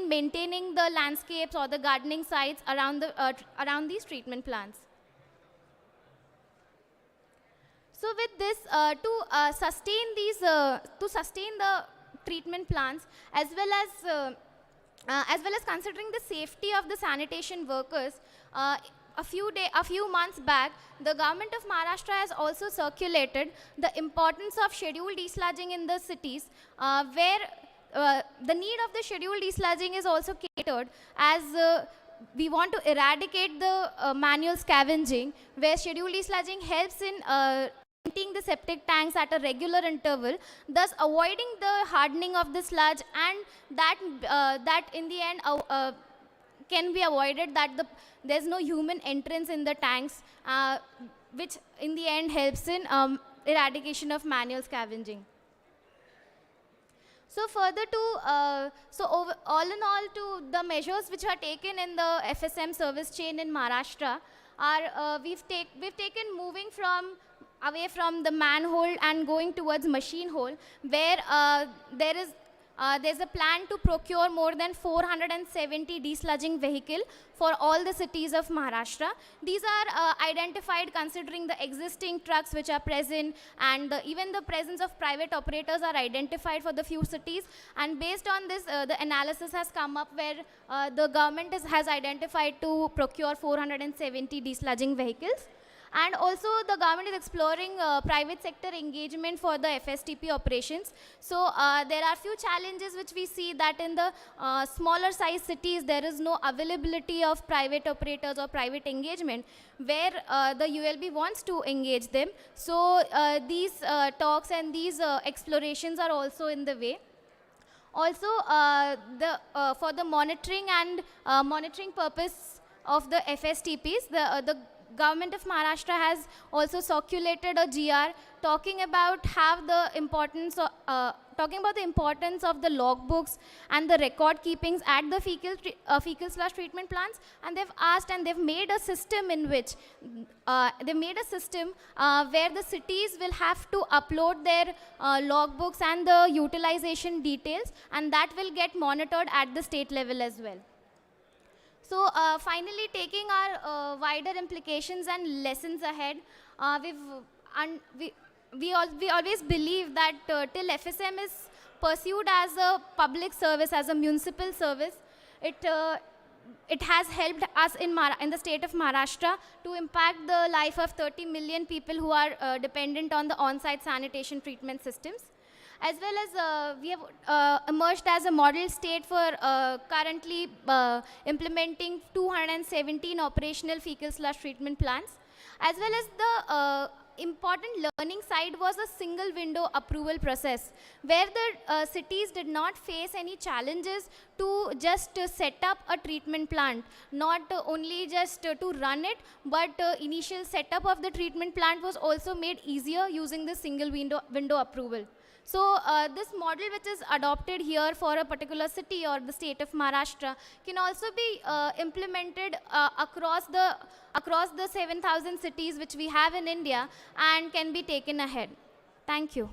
maintaining the landscapes or the gardening sites around these treatment plants. So with this, to sustain the treatment plants, as well as considering the safety of the sanitation workers, a few months back, the government of Maharashtra has also circulated the importance of scheduled desludging in the cities, where the need of the scheduled desludging is also catered, as we want to eradicate the manual scavenging, where scheduled desludging helps in emptying the septic tanks at a regular interval, thus avoiding the hardening of the sludge, and that in the end can be avoided, that there's no human entrance in the tanks, which in the end helps in eradication of manual scavenging. So further to, all in all, to the measures which are taken in the FSM service chain in Maharashtra are, we've taken moving from away from the manhole and going towards machine hole, where there's a plan to procure more than 470 desludging vehicle for all the cities of Maharashtra. These are identified considering the existing trucks which are present, and even the presence of private operators are identified for the few cities. And based on this, the analysis has come up where the government has identified to procure 470 desludging vehicles. And also the government is exploring private sector engagement for the FSTP operations. So there are few challenges which we see, that in the smaller size cities there is no availability of private operators or private engagement where the ULB wants to engage them. So these talks and these explorations are also in the way. Also, for the monitoring and monitoring purpose of the FSTPs, the Government of Maharashtra has also circulated a GR talking about the importance of the logbooks and the record keepings at the fecal sludge treatment plants, and they've asked and they've made a system in which where the cities will have to upload their logbooks and the utilization details, and that will get monitored at the state level as well. So finally, taking our wider implications and lessons ahead, we always believe that till FSM is pursued as a public service, as a municipal service, it has helped us in the state of Maharashtra to impact the life of 30 million people who are dependent on the on-site sanitation treatment systems. As well as we have emerged as a model state for currently implementing 217 operational fecal sludge treatment plants. As well as the important learning side was a single window approval process, where the cities did not face any challenges to just set up a treatment plant, not only just to run it, but initial setup of the treatment plant was also made easier using the single window approval. So this model which is adopted here for a particular city or the state of Maharashtra can also be implemented across the 7,000 cities which we have in India and can be taken ahead. Thank you.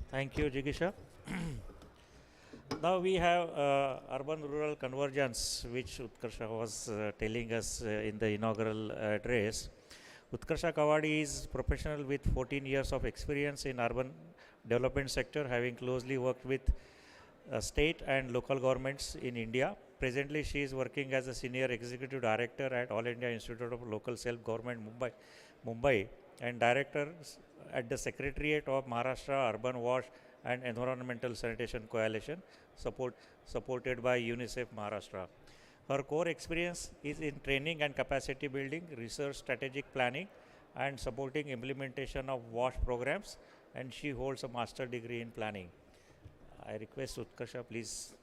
Thank you, Jigisha. Now we have urban-rural convergence, which Utkarsha was telling us in the inaugural address. Utkarsha Kawadi is professional with 14 years of experience in urban development sector, having closely worked with state and local governments in India. Presently, she is working as a senior executive director at All India Institute of Local Self-Government, Mumbai, and director at the Secretariat of Maharashtra Urban Wash and Environmental Sanitation Coalition, supported by UNICEF Maharashtra. Her core experience is in training and capacity building, research, strategic planning, and supporting implementation of WASH programs, and she holds a master degree in planning. I request Utkarsha, please.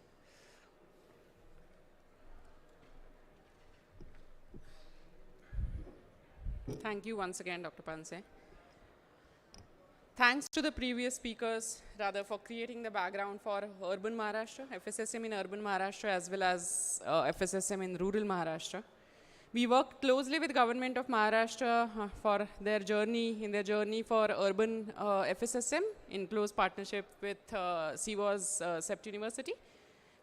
Thank you once again, Dr. Panse. Thanks to the previous speakers, rather, for creating the background for urban Maharashtra, FSSM in urban Maharashtra, as well as FSSM in rural Maharashtra. We worked closely with Government of Maharashtra for their journey for urban FSSM in close partnership with CWAS CEPT University.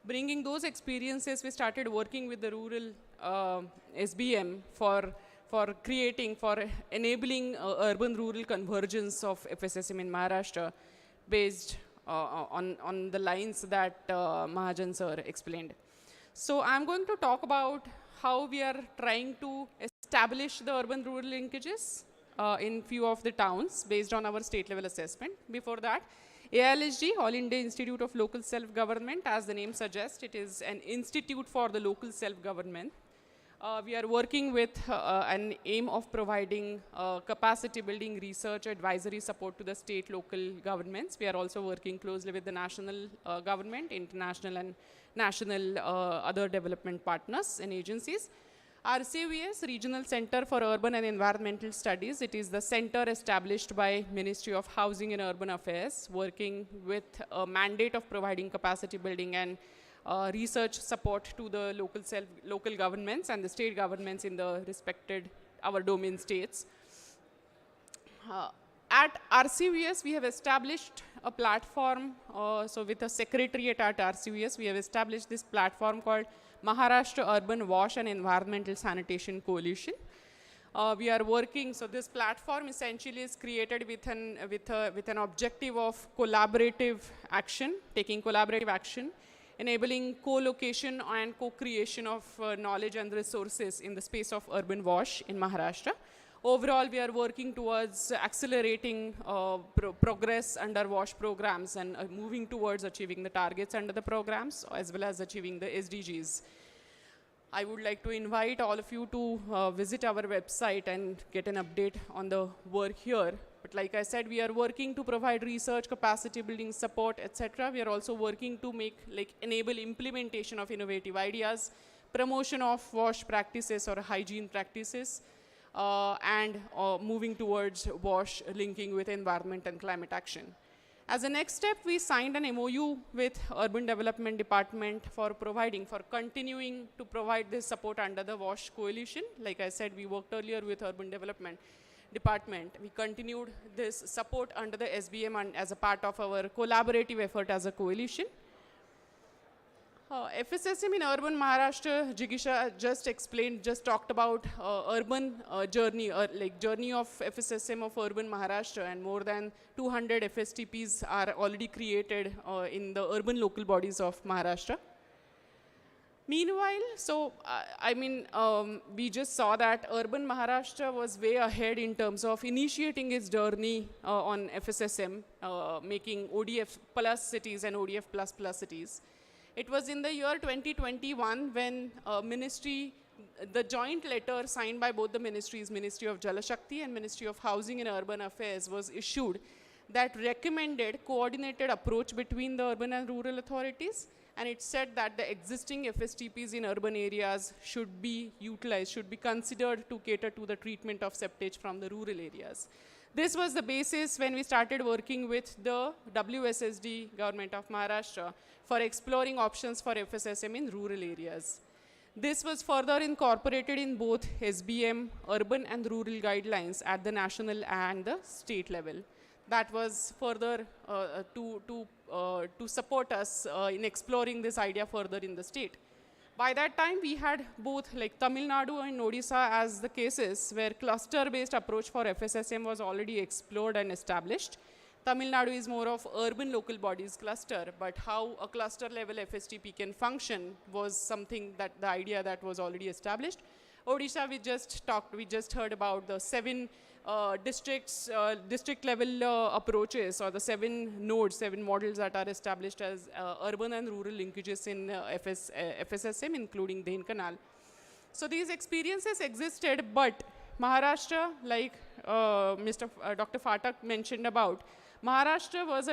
Bringing those experiences, we started working with the rural SBM for enabling urban-rural convergence of FSSM in Maharashtra based on the lines that Mahajan sir explained. So I'm going to talk about how we are trying to establish the urban-rural linkages in few of the towns based on our state-level assessment. Before that, AILSG, All India Institute of Local Self-Government, as the name suggests, it is an institute for the local self-government. We are working with an aim of providing capacity building research advisory support to the state local governments. We are also working closely with the national government, international and national other development partners and agencies. RCVS, Regional Center for Urban and Environmental Studies. It is the center established by Ministry of Housing and Urban Affairs, working with a mandate of providing capacity building and research support to the local governments and the state governments in the respected our domain states. At RCVS, we have established a platform. So with a secretariat at RCVS, we have established this platform called Maharashtra Urban Wash and Environmental Sanitation Coalition. We are working, so this platform essentially is created with an objective of collaborative action, taking collaborative action, enabling co-location and co-creation of knowledge and resources in the space of urban wash in Maharashtra. Overall, we are working towards accelerating progress under WASH programs and moving towards achieving the targets under the programs as well as achieving the SDGs. I would like to invite all of you to visit our website and get an update on the work here. But like I said, we are working to provide research, capacity building support, etc. We are also working to enable implementation of innovative ideas, promotion of WASH practices or hygiene practices, and moving towards WASH linking with environment and climate action. As a next step, we signed an MOU with Urban Development Department for continuing to provide this support under the WASH coalition. Like I said, we worked earlier with Urban Development Department. We continued this support under the SBM and as a part of our collaborative effort as a coalition. FSSM in urban Maharashtra, Jigisha just talked about urban journey, journey of FSSM of urban Maharashtra, and more than 200 FSTPs are already created in the urban local bodies of Maharashtra. Meanwhile, we just saw that urban Maharashtra was way ahead in terms of initiating its journey on FSSM, making ODF plus cities and ODF plus plus cities. It was in the year 2021 when the joint letter signed by both the ministries, Ministry of Jal Shakti and Ministry of Housing and Urban Affairs, was issued that recommended coordinated approach between the urban and rural authorities. And it said that the existing FSTPs in urban areas should be utilized, should be considered to cater to the treatment of septage from the rural areas. This was the basis when we started working with the WSSD, Government of Maharashtra, for exploring options for FSSM in rural areas. This was further incorporated in both SBM, urban and rural guidelines at the national and the state level. That was further to support us in exploring this idea further in the state. By that time, we had both Tamil Nadu and Odisha as the cases where cluster-based approach for FSSM was already explored and established. Tamil Nadu is more of urban local bodies cluster, but how a cluster level FSTP can function was something that the idea that was already established. Odisha, we just heard about the 7 district level approaches, or the 7 nodes, 7 models that are established as urban and rural linkages in FSSM, including Dhen Canal. So these experiences existed, but Maharashtra, like Dr. Phatak mentioned about, Maharashtra was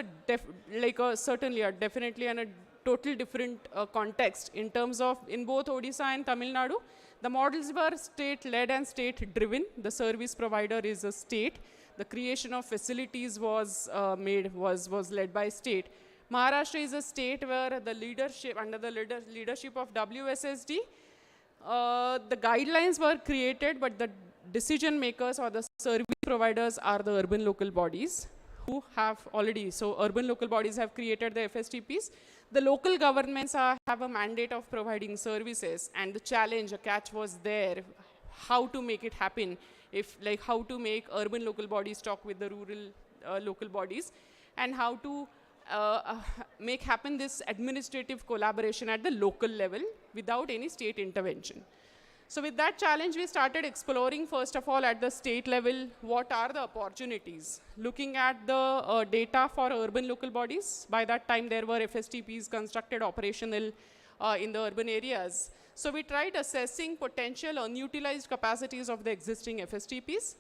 definitely in a total different context in terms of, in both Odisha and Tamil Nadu, the models were state-led and state-driven. The service provider is a state. The creation of facilities was led by state. Maharashtra is a state where the leadership, under the leadership of WSSD, the guidelines were created, but the decision makers or the service providers are the urban local bodies who have already, so urban local bodies have created the FSTPs. The local governments have a mandate of providing services, and the challenge, a catch was there, how to make it happen, how to make urban local bodies talk with the rural local bodies, and how to make happen this administrative collaboration at the local level without any state intervention. So with that challenge, we started exploring, first of all, at the state level, what are the opportunities? Looking at the data for urban local bodies. By that time, there were FSTPs constructed operational in the urban areas. So we tried assessing potential unutilized capacities of the existing FSTPs.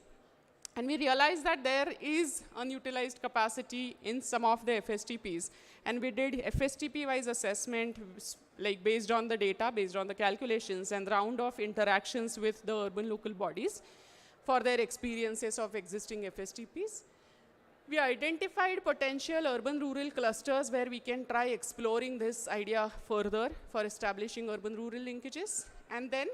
And we realized that there is unutilized capacity in some of the FSTPs. And we did FSTP-wise assessment, like based on the data, based on the calculations, and round of interactions with the urban local bodies for their experiences of existing FSTPs. We identified potential urban-rural clusters where we can try exploring this idea further for establishing urban-rural linkages. And then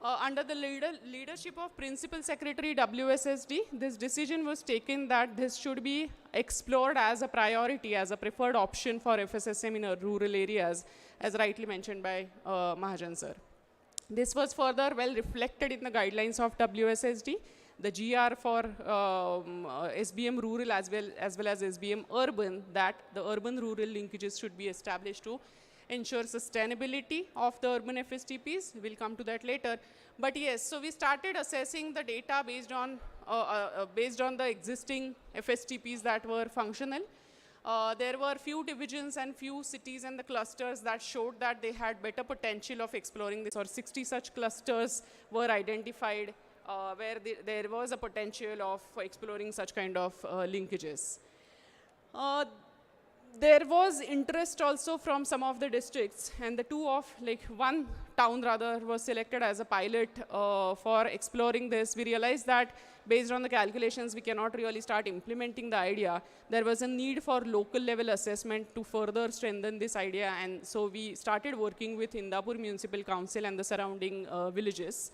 under the leadership of Principal Secretary WSSD, this decision was taken that this should be explored as a priority, as a preferred option for FSSM in rural areas, as rightly mentioned by Mahajan sir. This was further well reflected in the guidelines of WSSD, the GR for SBM rural as well as SBM urban, that the urban-rural linkages should be established to ensure sustainability of the urban FSTPs. We'll come to that later. But yes, so we started assessing the data based on the existing FSTPs that were functional. There were few divisions and few cities and the clusters that showed that they had better potential of exploring this, or 60 such clusters were identified where there was a potential of exploring such kind of linkages. There was interest also from some of the districts, and one town rather was selected as a pilot for exploring this. We realized that based on the calculations, we cannot really start implementing the idea. There was a need for local level assessment to further strengthen this idea, and so we started working with Indapur Municipal Council and the surrounding villages.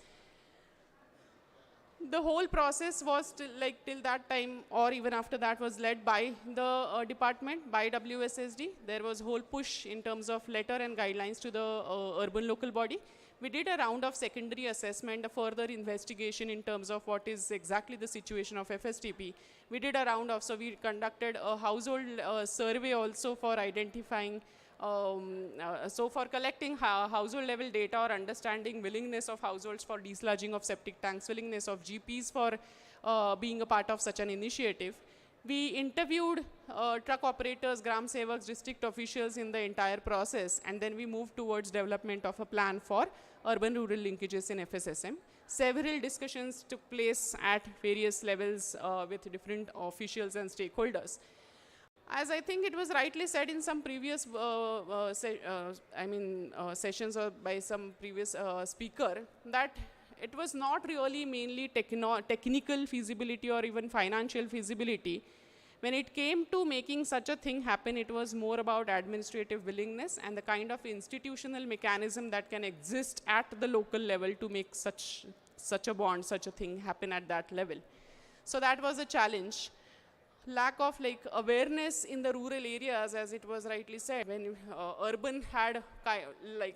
The whole process was till that time, or even after that, was led by the department, by WSSD. There was a whole push in terms of letter and guidelines to the urban local body. We did a round of secondary assessment, a further investigation in terms of what is exactly the situation of FSTP. We did a round of, so we conducted a household survey also for identifying so for collecting household level data or understanding willingness of households for desludging of septic tanks, willingness of GPs for being a part of such an initiative. We interviewed truck operators, gram sevaks, district officials in the entire process, and then we moved towards development of a plan for urban-rural linkages in FSSM. Several discussions took place at various levels with different officials and stakeholders. As I think it was rightly said in some previous sessions or by some previous speaker, that it was not really mainly technical feasibility or even financial feasibility. When it came to making such a thing happen, it was more about administrative willingness and the kind of institutional mechanism that can exist at the local level to make such a bond, such a thing happen at that level. So that was a challenge. Lack of awareness in the rural areas, as it was rightly said, when urban had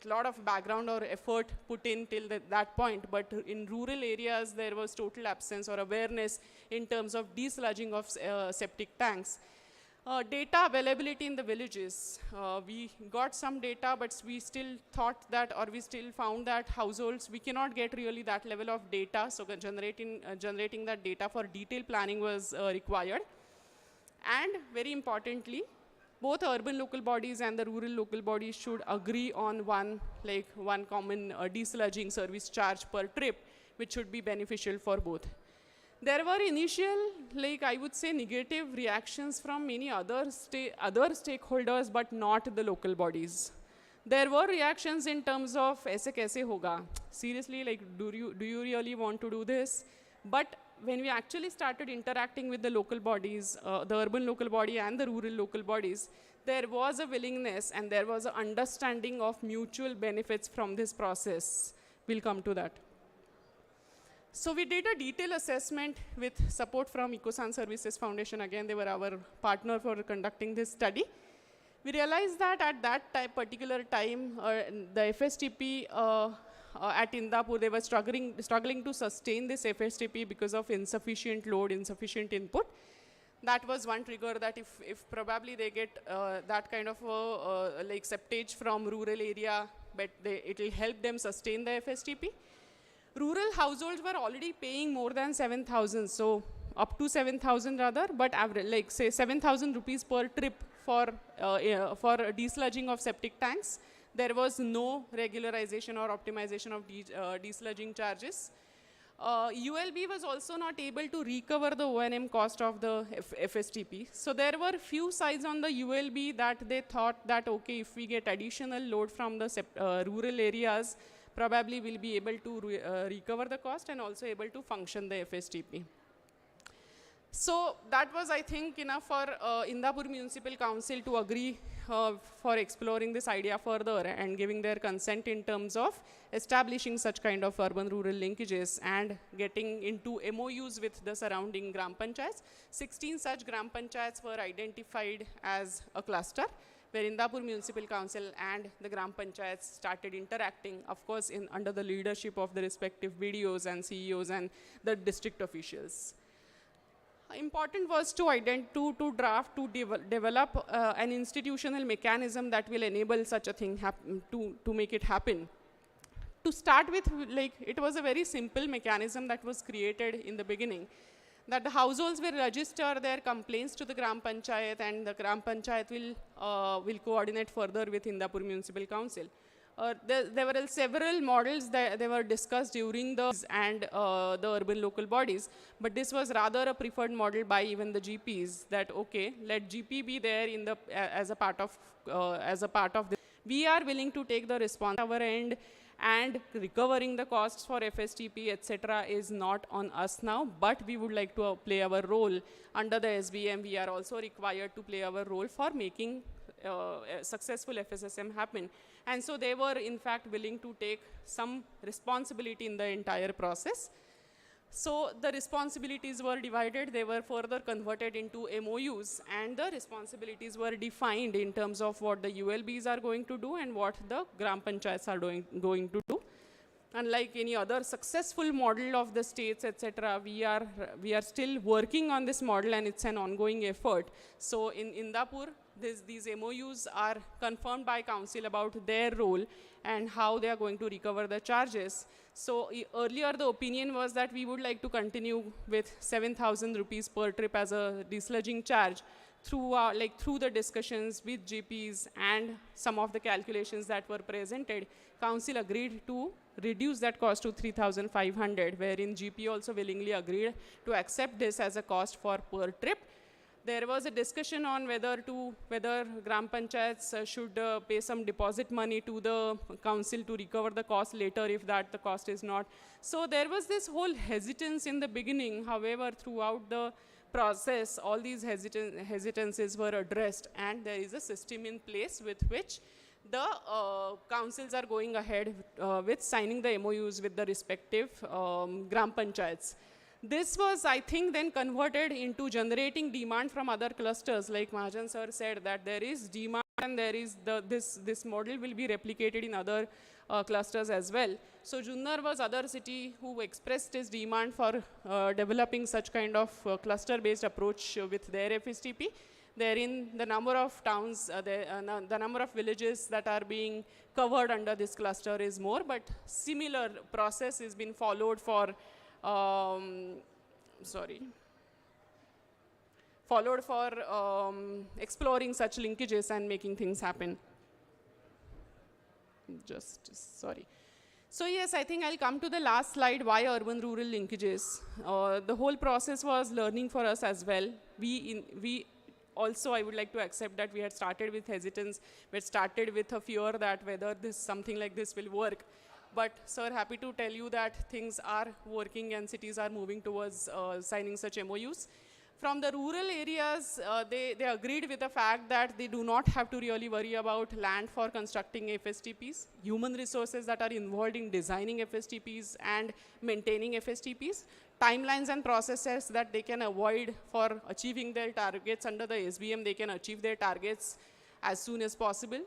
lot of background or effort put in till that point, but in rural areas there was total absence or awareness in terms of desludging of septic tanks. Data availability in the villages. We got some data, but we still thought that, or we still found that households, we cannot get really that level of data, so generating that data for detailed planning was required. And very importantly, both urban local bodies and the rural local bodies should agree on one common desludging service charge per trip, which should be beneficial for both. There were initial, I would say, negative reactions from many other stakeholders, but not the local bodies. There were reactions in terms of "aise kaise hoga?" Seriously, do you really want to do this? But when we actually started interacting with the local bodies, the urban local body and the rural local bodies, there was a willingness and there was an understanding of mutual benefits from this process. We'll come to that. So we did a detailed assessment with support from Ecosan Services Foundation. Again, they were our partner for conducting this study. We realized that at that particular time, the FSTP at Indapur, they were struggling to sustain this FSTP because of insufficient load, insufficient input. That was one trigger, that if probably they get that kind of septage from rural area, but it will help them sustain the FSTP. Rural households were already paying more than 7,000, so up to 7,000 rather, but average, say 7,000 rupees per trip for desludging of septic tanks. there was no regularization or optimization of desludging charges. ULB was also not able to recover the O&M cost of the FSTP. So there were few sides on the ULB that they thought that, okay, if we get additional load from the rural areas, probably we'll be able to recover the cost and also able to function the FSTP. So that was, I think, enough for Indapur Municipal Council to agree for exploring this idea further and giving their consent in terms of establishing such kind of urban-rural linkages and getting into MOUs with the surrounding Gram Panchayats. 16 such Gram Panchayats were identified as a cluster, where Indapur Municipal Council and the Gram Panchayats started interacting, of course, under the leadership of the respective BDOs and CEOs and the district officials. Important was to develop an institutional mechanism that will enable such a thing to make it happen. To start with, like, it was a very simple mechanism that was created in the beginning, that the households will register their complaints to the Gram Panchayat, and the Gram Panchayat will coordinate further with Indapur Municipal Council. There were several models that they were discussed during the urban local bodies, but this was rather a preferred model by even the GPs, that okay, let GP be there in the as a part of this. We are willing to take the response on our end, and recovering the costs for FSTP, etc. is not on us now, but we would like to play our role under the SBM. We are also required to play our role for making a successful FSSM happen. And so they were, in fact, willing to take some responsibility in the entire process. So the responsibilities were divided. They were further converted into MOUs, and the responsibilities were defined in terms of what the ULBs are going to do and what the Gram Panchayats are going to do. Unlike any other successful model of the states, etc., we are still working on this model, and it's an ongoing effort. So in Indapur, these MOUs are confirmed by council about their role and how they are going to recover the charges. So earlier the opinion was that we would like to continue with 7,000 rupees per trip as a desludging charge. Through the discussions with GPs and some of the calculations that were presented, council agreed to reduce that cost to 3,500, wherein GP also willingly agreed to accept this as a cost for per trip. There was a discussion on whether Gram Panchayats should pay some deposit money to the council to recover the cost later if the cost is not. So there was this whole hesitance in the beginning. However, throughout the process, all these hesitances were addressed, and there is a system in place with which the councils are going ahead with signing the MOUs with the respective Gram Panchayats. This was, I think, then converted into generating demand from other clusters. Like Mahajan sir said, that there is demand, and there is this model will be replicated in other clusters as well. So Junnar was other city who expressed his demand for developing such kind of cluster-based approach with their FSTP. Therein, the number of towns, the number of villages that are being covered under this cluster is more, but similar process has been followed for exploring such linkages and making things happen. So yes, I think I'll come to the last slide, why urban-rural linkages. The whole process was learning for us as well. We also, I would like to accept that we had started with hesitance, we had started with a fear that whether something like this will work. But sir, happy to tell you that things are working and cities are moving towards signing such MOUs. From the rural areas, they agreed with the fact that they do not have to really worry about land for constructing FSTPs, human resources that are involved in designing FSTPs and maintaining FSTPs, timelines and processes that they can avoid for achieving their targets under the SBM. They can achieve their targets as soon as possible.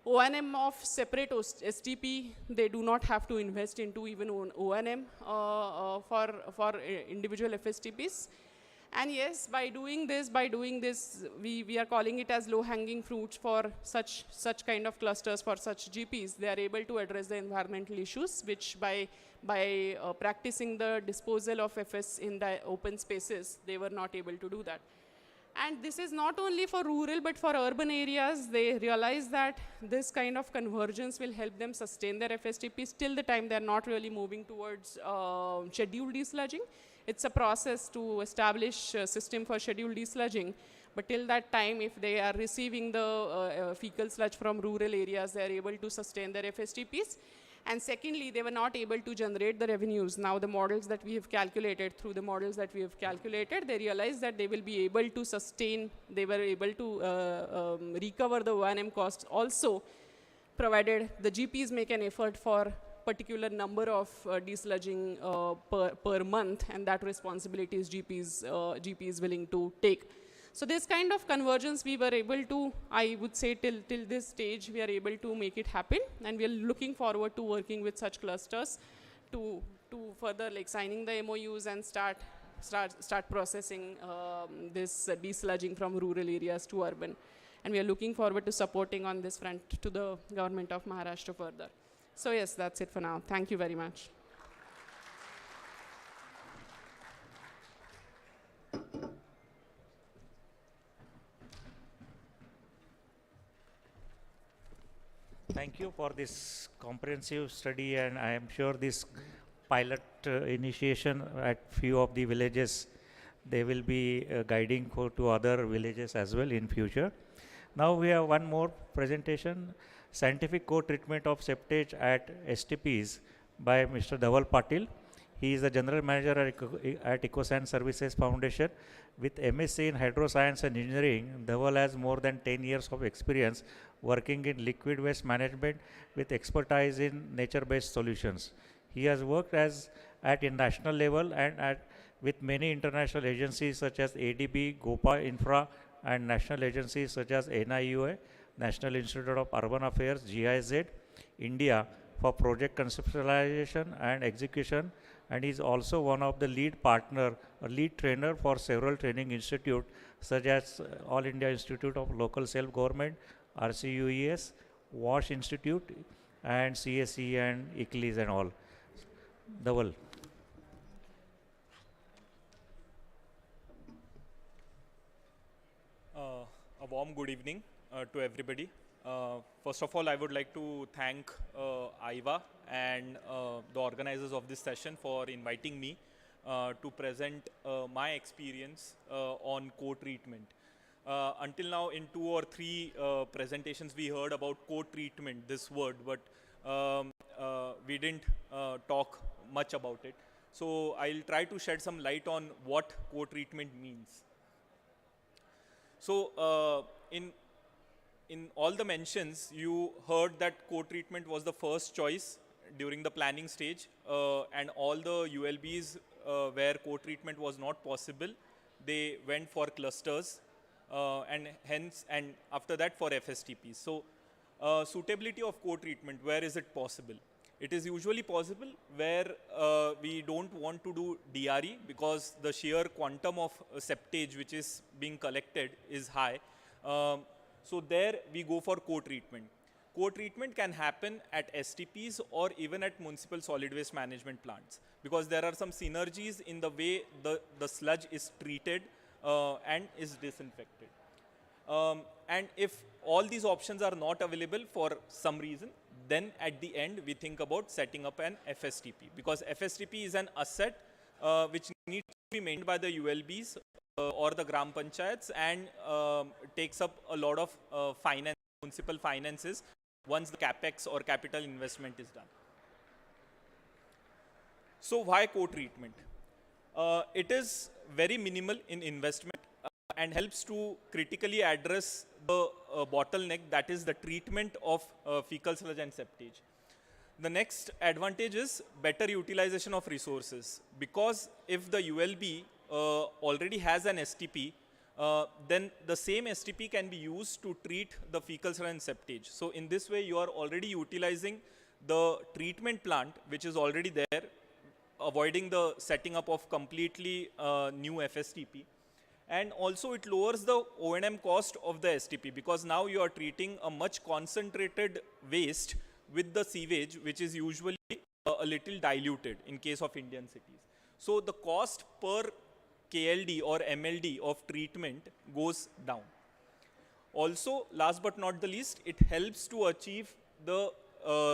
O&M of separate STP, they do not have to invest into even O&M for individual FSTPs. And yes, by doing this, we are calling it as low-hanging fruits for such kind of clusters, for such GPs. They are able to address the environmental issues, which by practicing the disposal of FS in the open spaces, they were not able to do that. And this is not only for rural, but for urban areas. They realize that this kind of convergence will help them sustain their FSTPs till the time they're not really moving towards scheduled desludging. It's a process to establish a system for scheduled desludging. But till that time, if they are receiving the fecal sludge from rural areas, they're able to sustain their FSTPs. And secondly, they were not able to generate the revenues. Now the models that we have calculated, through the models that we have calculated, they realized that they will be able to sustain, they were able to recover the O&M costs also, provided the GPs make an effort for particular number of desludging per month, and that responsibility is GPs willing to take. So this kind of convergence we were able to, I would say till this stage, we are able to make it happen. And we are looking forward to working with such clusters to further like signing the MOUs and start processing this desludging from rural areas to urban. And we are looking forward to supporting on this front to the government of Maharashtra further. So yes, that's it for now. Thank you very much. Thank you for this comprehensive study, and I am sure this pilot initiation at few of the villages, they will be guiding to other villages as well in future. Now we have one more presentation, scientific co-treatment of septage at STPs by Mr. Dhaval Patil. He is the General Manager at EcoScience Services Foundation. With MSc in Hydroscience and Engineering, Dhaval has more than 10 years of experience working in liquid waste management with expertise in nature-based solutions. He has worked at international level and with many international agencies such as ADB, GOPA Infra, and national agencies such as NIUA, National Institute of Urban Affairs, GIZ, India, for project conceptualization and execution, and is also one of the lead partner or lead trainer for several training institutes such as All India Institute of Local Self-Government, RCUES, WASH Institute, and CSE and ICLES and all. Dhaval. A warm good evening to everybody. First of all, I would like to thank IVA and the organizers of this session for inviting me to present my experience on co-treatment. Until now, in 2 or 3 presentations, we heard about co-treatment, this word, but we didn't talk much about it. So I'll try to shed some light on what co-treatment means. So in all the mentions, you heard that co-treatment was the first choice during the planning stage, and all the ULBs where co-treatment was not possible, they went for clusters, and after that for FSTPs. So suitability of co-treatment, where is it possible? It is usually possible where we don't want to do DRE because the sheer quantum of septage which is being collected is high. So there we go for co-treatment. Co-treatment can happen at STPs or even at municipal solid waste management plants because there are some synergies in the way the sludge is treated and is disinfected. And if all these options are not available for some reason, then at the end we think about setting up an FSTP because FSTP is an asset which needs to be maintained by the ULBs or the Gram Panchayats and takes up a lot of municipal finances once the capex or capital investment is done. So why co-treatment? It is very minimal in investment and helps to critically address the bottleneck, that is the treatment of fecal sludge and septage. The next advantage is better utilization of resources because if the ULB already has an STP, then the same STP can be used to treat the fecal sludge and septage. So in this way, you are already utilizing the treatment plant, which is already there, avoiding the setting up of completely new FSTP. And also it lowers the O&M cost of the STP because now you are treating a much concentrated waste with the sewage, which is usually a little diluted in case of Indian cities. So the cost per KLD or MLD of treatment goes down. Also, last but not the least, it helps to achieve the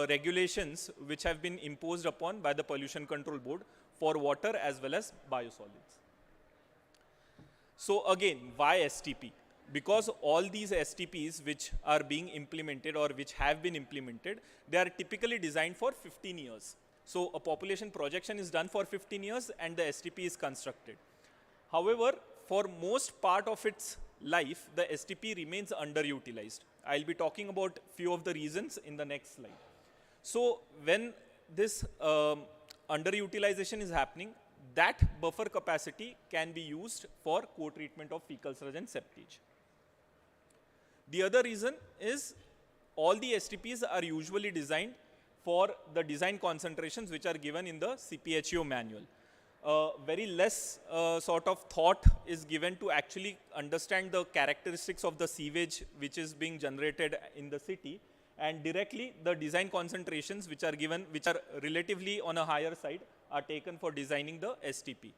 regulations which have been imposed upon by the Pollution Control Board for water as well as biosolids. So again, why STP? Because all these STPs which are being implemented or which have been implemented, they are typically designed for 15 years. So a population projection is done for 15 years and the STP is constructed. However, for most part of its life, the STP remains underutilized. I'll be talking about few of the reasons in the next slide. So when this underutilization is happening, that buffer capacity can be used for co-treatment of fecal sludge and septage. The other reason is all the STPs are usually designed for the design concentrations which are given in the CPHEO manual. Very less sort of thought is given to actually understand the characteristics of the sewage which is being generated in the city, and directly the design concentrations which are given, which are relatively on a higher side, are taken for designing the STP.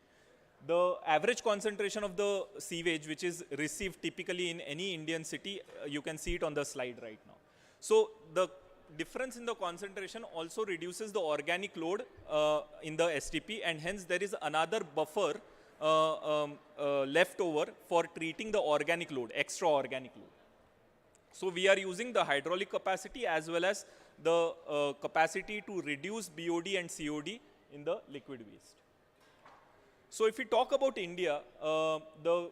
The average concentration of the sewage which is received typically in any Indian city, you can see it on the slide right now. So the difference in the concentration also reduces the organic load in the STP, and hence there is another buffer left over for treating the organic load, extra organic load. So we are using the hydraulic capacity as well as the capacity to reduce BOD and COD in the liquid waste. So if we talk about India, the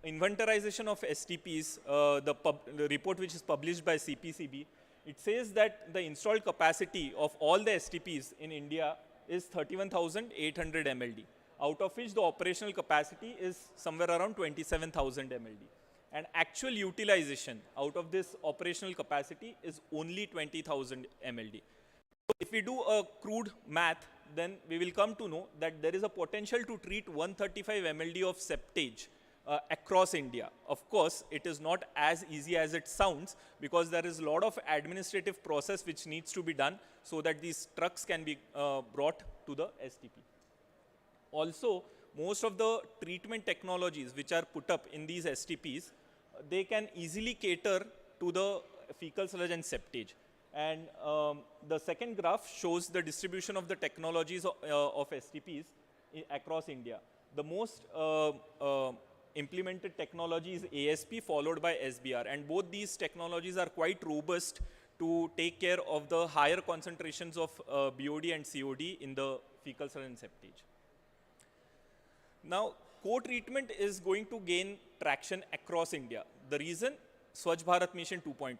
inventorization of STPs, the report which is published by CPCB, it says that the installed capacity of all the STPs in India is 31,800 MLD, out of which the operational capacity is somewhere around 27,000 MLD. And actual utilization out of this operational capacity is only 20,000 MLD. So if we do a crude math, then we will come to know that there is a potential to treat 135 MLD of septage across India. Of course, it is not as easy as it sounds, because there is a lot of administrative process which needs to be done so that these trucks can be brought to the STP. Also, most of the treatment technologies which are put up in these STPs, they can easily cater to the fecal sludge and septage. And the second graph shows the distribution of the technologies of STPs across India. The most implemented technology is ASP, followed by SBR, and both these technologies are quite robust to take care of the higher concentrations of BOD and COD in the fecal sludge and septage. Now, co-treatment is going to gain traction across India. The reason, Swachh Bharat Mission 2.0.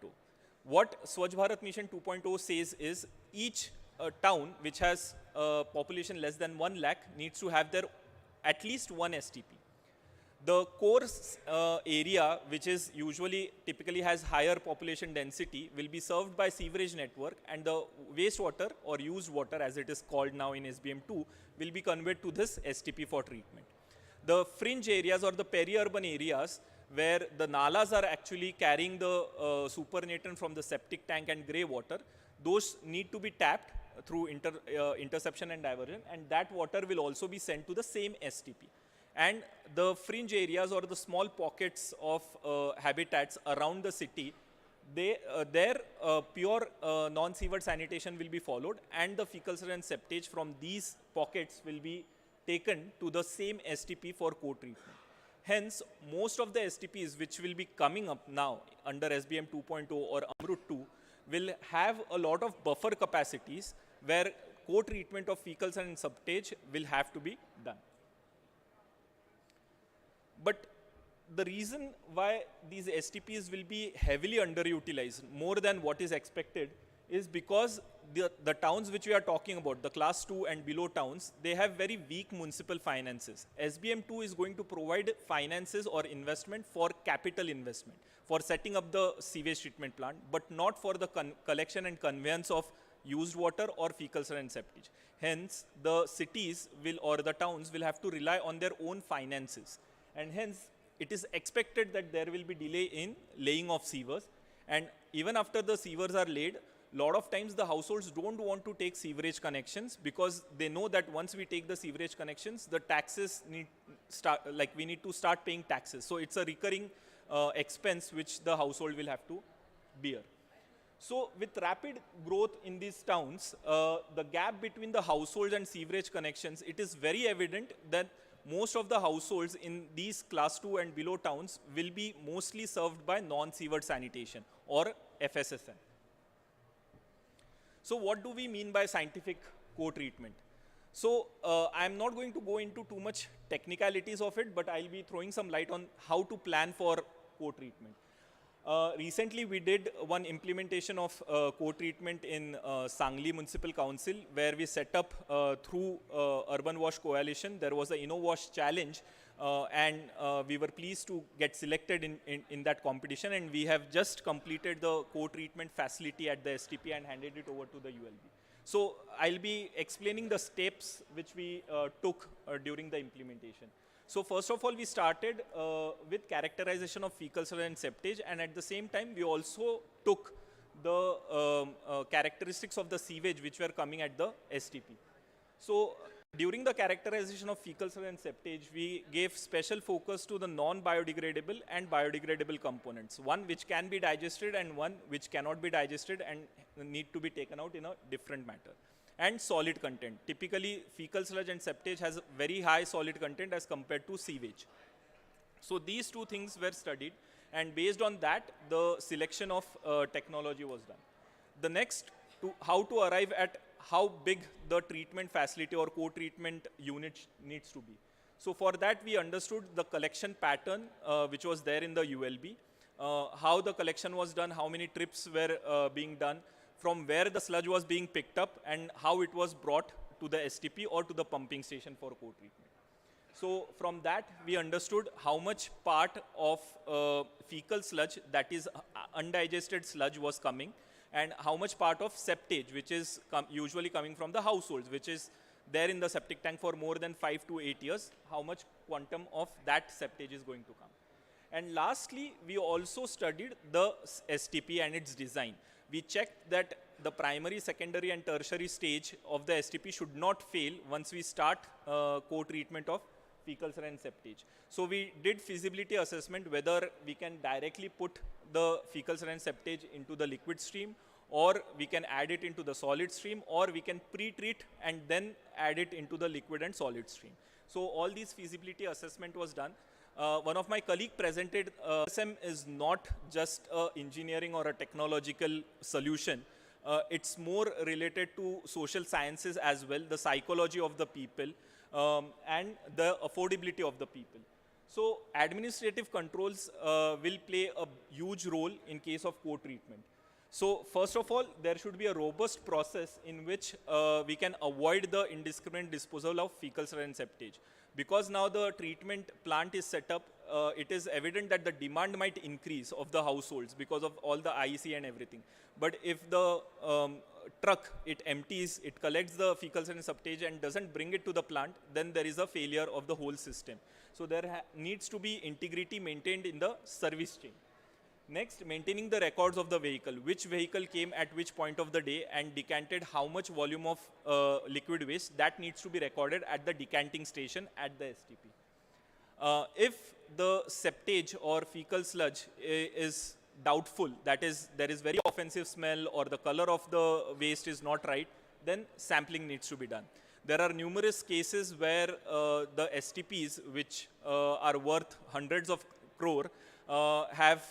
What Swachh Bharat Mission 2.0 says is each town which has a population less than 1 lakh needs to have their at least one STP. The core area, which is usually typically has higher population density, will be served by sewerage network, and the wastewater or used water, as it is called now in SBM2, will be conveyed to this STP for treatment. The fringe areas or the peri-urban areas where the nalas are actually carrying the supernatant from the septic tank and grey water, those need to be tapped through interception and diversion, and that water will also be sent to the same STP. And the fringe areas or the small pockets of habitats around the city, their pure non-sewered sanitation will be followed, and the fecal sludge and septage from these pockets will be taken to the same STP for co-treatment. Hence, most of the STPs which will be coming up now under SBM 2.0 or AMRUT 2 will have a lot of buffer capacities where co-treatment of fecal sludge and septage will have to be done. But the reason why these STPs will be heavily underutilized, more than what is expected, is because the towns which we are talking about, the class 2 and below towns, they have very weak municipal finances. SBM 2 is going to provide finances or investment for capital investment, for setting up the sewage treatment plant, but not for the collection and conveyance of used water or fecal sludge and septage. Hence, the cities will, or the towns will have to rely on their own finances. And hence, it is expected that there will be delay in laying of sewers. And even after the sewers are laid, a lot of times the households don't want to take sewerage connections, because they know that once we take the sewerage connections, the taxes start paying taxes. So it's a recurring expense which the household will have to bear. So with rapid growth in these towns, the gap between the households and sewerage connections, it is very evident that most of the households in these class 2 and below towns will be mostly served by non-sewered sanitation or FSSN. So what do we mean by scientific co-treatment? So I'm not going to go into too much technicalities of it, but I'll be throwing some light on how to plan for co-treatment. Recently, we did one implementation of co-treatment in Sangli Municipal Council, where we set up through Urban Wash Coalition. There was a InnoWash challenge, and we were pleased to get selected in that competition. And we have just completed the co-treatment facility at the STP and handed it over to the ULB. So I'll be explaining the steps which we took during the implementation. So first of all, we started with characterization of fecal sludge and septage, and at the same time, we also took the characteristics of the sewage which were coming at the STP. So during the characterization of fecal sludge and septage, we gave special focus to the non-biodegradable and biodegradable components, one which can be digested and one which cannot be digested and need to be taken out in a different matter. And solid content. Typically, fecal sludge and septage has very high solid content as compared to sewage. So these two things were studied, and based on that, the selection of technology was done. The next, how to arrive at how big the treatment facility or co-treatment unit needs to be. So for that, we understood the collection pattern which was there in the ULB, how the collection was done, how many trips were being done, from where the sludge was being picked up, and how it was brought to the STP or to the pumping station for co-treatment. So from that, we understood how much part of fecal sludge, that is undigested sludge, was coming, and how much part of septage, which is usually coming from the households, which is there in the septic tank for more than 5 to 8 years, how much quantum of that septage is going to come. And lastly, we also studied the STP and its design. We checked that the primary, secondary and tertiary stage of the STP should not fail once we start co-treatment of fecal sludge and septage. So we did feasibility assessment whether we can directly put the fecal sludge and septage into the liquid stream, or we can add it into the solid stream, or we can pre-treat and then add it into the liquid and solid stream. So all these feasibility assessment was done. One of my colleagues presented, SM is not just an engineering or a technological solution. It's more related to social sciences as well, the psychology of the people, and the affordability of the people. So administrative controls will play a huge role in case of co-treatment. So first of all, there should be a robust process in which we can avoid the indiscriminate disposal of fecal sludge and septage. Because now the treatment plant is set up, it is evident that the demand might increase of the households because of all the IEC and everything. But if the truck, it empties, it collects the fecal sludge and septage and doesn't bring it to the plant, then there is a failure of the whole system. So there needs to be integrity maintained in the service chain. Next, maintaining the records of the vehicle, which vehicle came at which point of the day and decanted how much volume of liquid waste, that needs to be recorded at the decanting station at the STP. If the septage or fecal sludge is doubtful, that is, there is very offensive smell or the color of the waste is not right, then sampling needs to be done. There are numerous cases where the STPs, which are worth hundreds of crore, have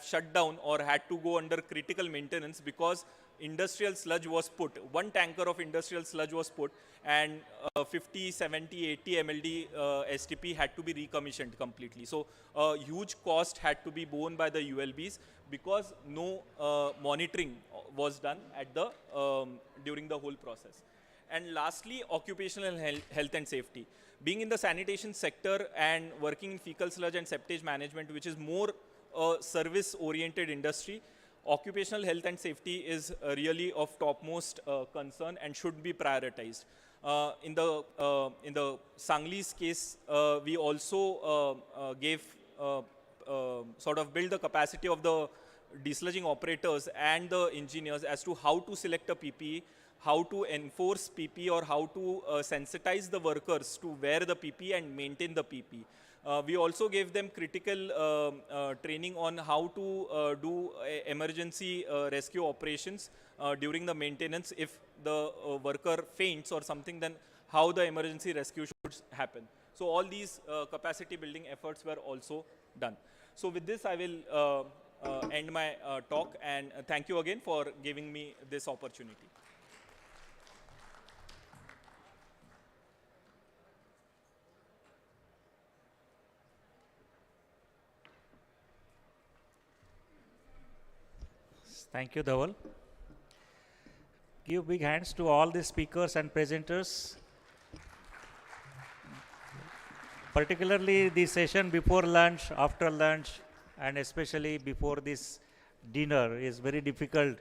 shut down or had to go under critical maintenance because industrial sludge was put. One tanker of industrial sludge was put, and 50, 70, 80 MLD STP had to be recommissioned completely. So a huge cost had to be borne by the ULBs because no monitoring was done at the during the whole process. And lastly, occupational health and safety. Being in the sanitation sector and working in fecal sludge and septage management, which is more a service-oriented industry, occupational health and safety is really of topmost concern and should be prioritized. In the Sangli's case, we also gave sort of build the capacity of the desludging operators and the engineers as to how to select a PPE, how to enforce PP or how to sensitize the workers to wear the PP and maintain the PP. We also gave them critical training on how to do emergency rescue operations during the maintenance. If the worker faints or something, then how the emergency rescue should happen. So all these capacity building efforts were also done. So with this, I will end my talk, and thank you again for giving me this opportunity. Thank you, Dhaval. Give big hands to all the speakers and presenters. Particularly the session before lunch, after lunch, and especially before this dinner is very difficult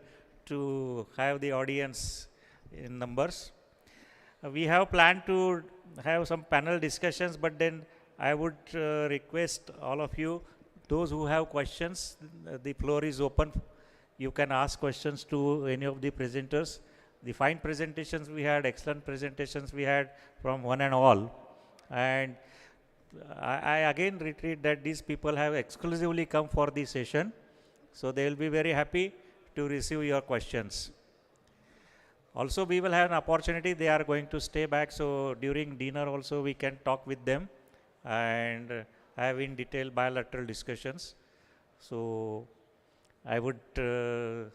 to have the audience in numbers. We have planned to have some panel discussions, but then I would request all of you, those who have questions, the floor is open. You can ask questions to any of the presenters. The fine presentations we had, excellent presentations we had from one and all. And I again reiterate that these people have exclusively come for this session. So they will be very happy to receive your questions. Also, we will have an opportunity. They are going to stay back. So during dinner also we can talk with them and have in detail bilateral discussions. So I would prefer,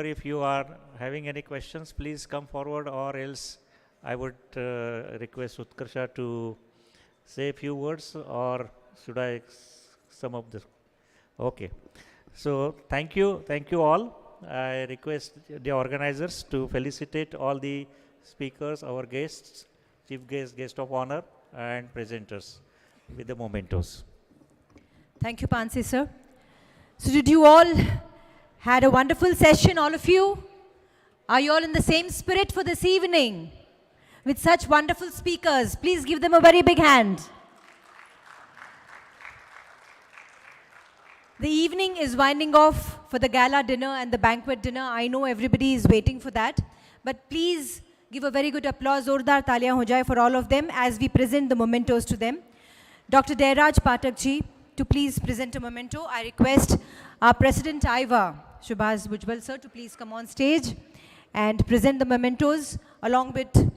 if you are having any questions, please come forward, or else I would request Utkarsha to say a few words, or should I sum up this? Okay. So thank you all. I request the organizers to felicitate all the speakers, our guests, chief guest, guest of honor, and presenters with the mementos. Thank you, Panse sir. So did you all had a wonderful session, all of you? Are you all in the same spirit for this evening? With such wonderful speakers, please give them a very big hand. The evening is winding off for the gala dinner and the banquet dinner. I know everybody is waiting for that. But please give a very good applause, zordar taliyan ho jaye for all of them as we present the mementos to them. Dr. Dairaj Pathak ji, to please present a memento. I request our President IVA, Subhas Bujbal sir, to please come on stage and present the mementos along with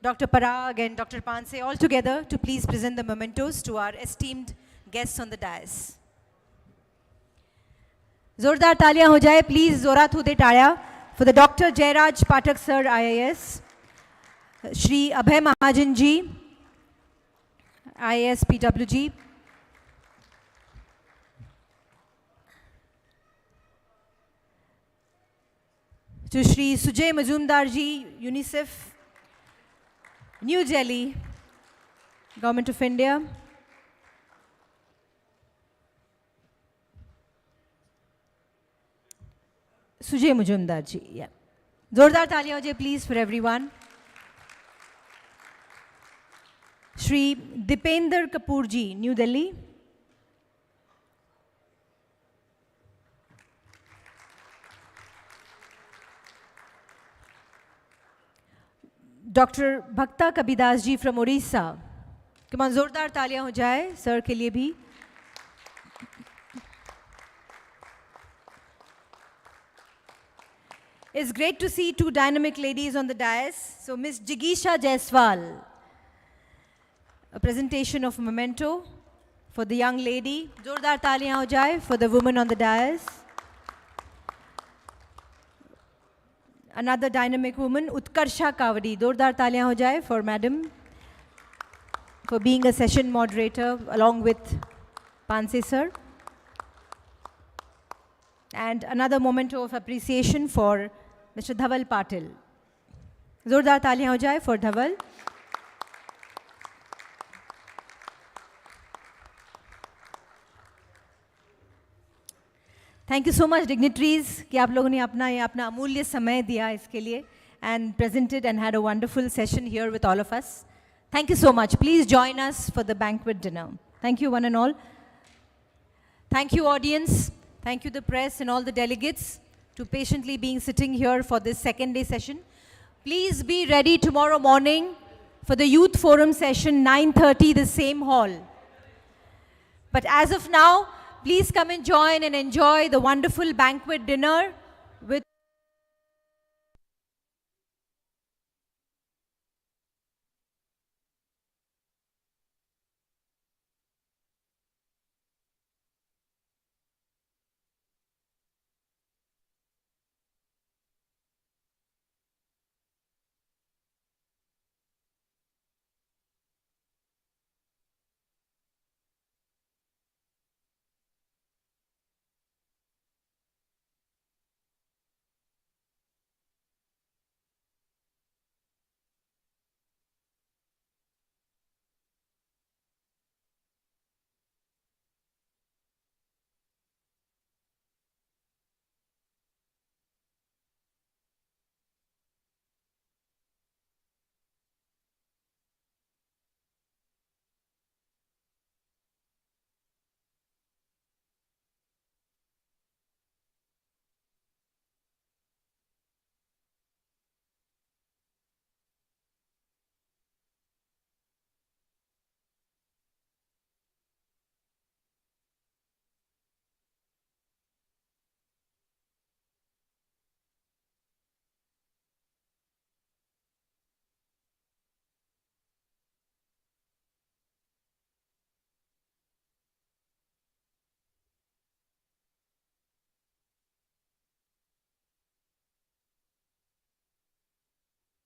Dr. Parag and Dr. Panse all together to please present the mementos to our esteemed guests on the dais. Zordar taliyan ho jaye, please zorat ho de talia for the Dr. Jairaj Pathak sir, IAS, Shri Abhay Mahajan ji, IAS PWG, to Shri Sujay Majumdar ji, UNICEF, New Delhi, Government of India. Sujay Majumdar ji, yeah. Zordar taliyan ho jaye, please, for everyone. Shri Dipender Kapoor ji, New Delhi. Dr. Bhakta Kabidas ji from Orissa. Come on, zordar taliyan ho jaye, sir ke liye bhi. It's great to see two dynamic ladies on the dais. So Miss Jigisha Jaiswal, a presentation of memento for the young lady. Zordar taliyan ho jaye for the woman on the dais. Another dynamic woman, Utkarsha Kavadi. Zordar taliyan ho jaye for madam, for being a session moderator along with Panse sir. And another memento of appreciation for Mr. Dhaval Patil. Zordar taliyan ho jaye for Dhaval. Thank you so much, dignitaries, कि आप लोगों ने अपना अमूल्य समय दिया इसके लिए and presented and had a wonderful session here with all of us. Thank you so much. Please join us for the banquet dinner. Thank you, one and all. Thank you, audience. Thank you, the press and all the delegates. to patiently being sitting here for this second day session. Please be ready tomorrow morning for the Youth Forum session, 9:30, the same hall. But as of now, please come and join and enjoy the wonderful banquet dinner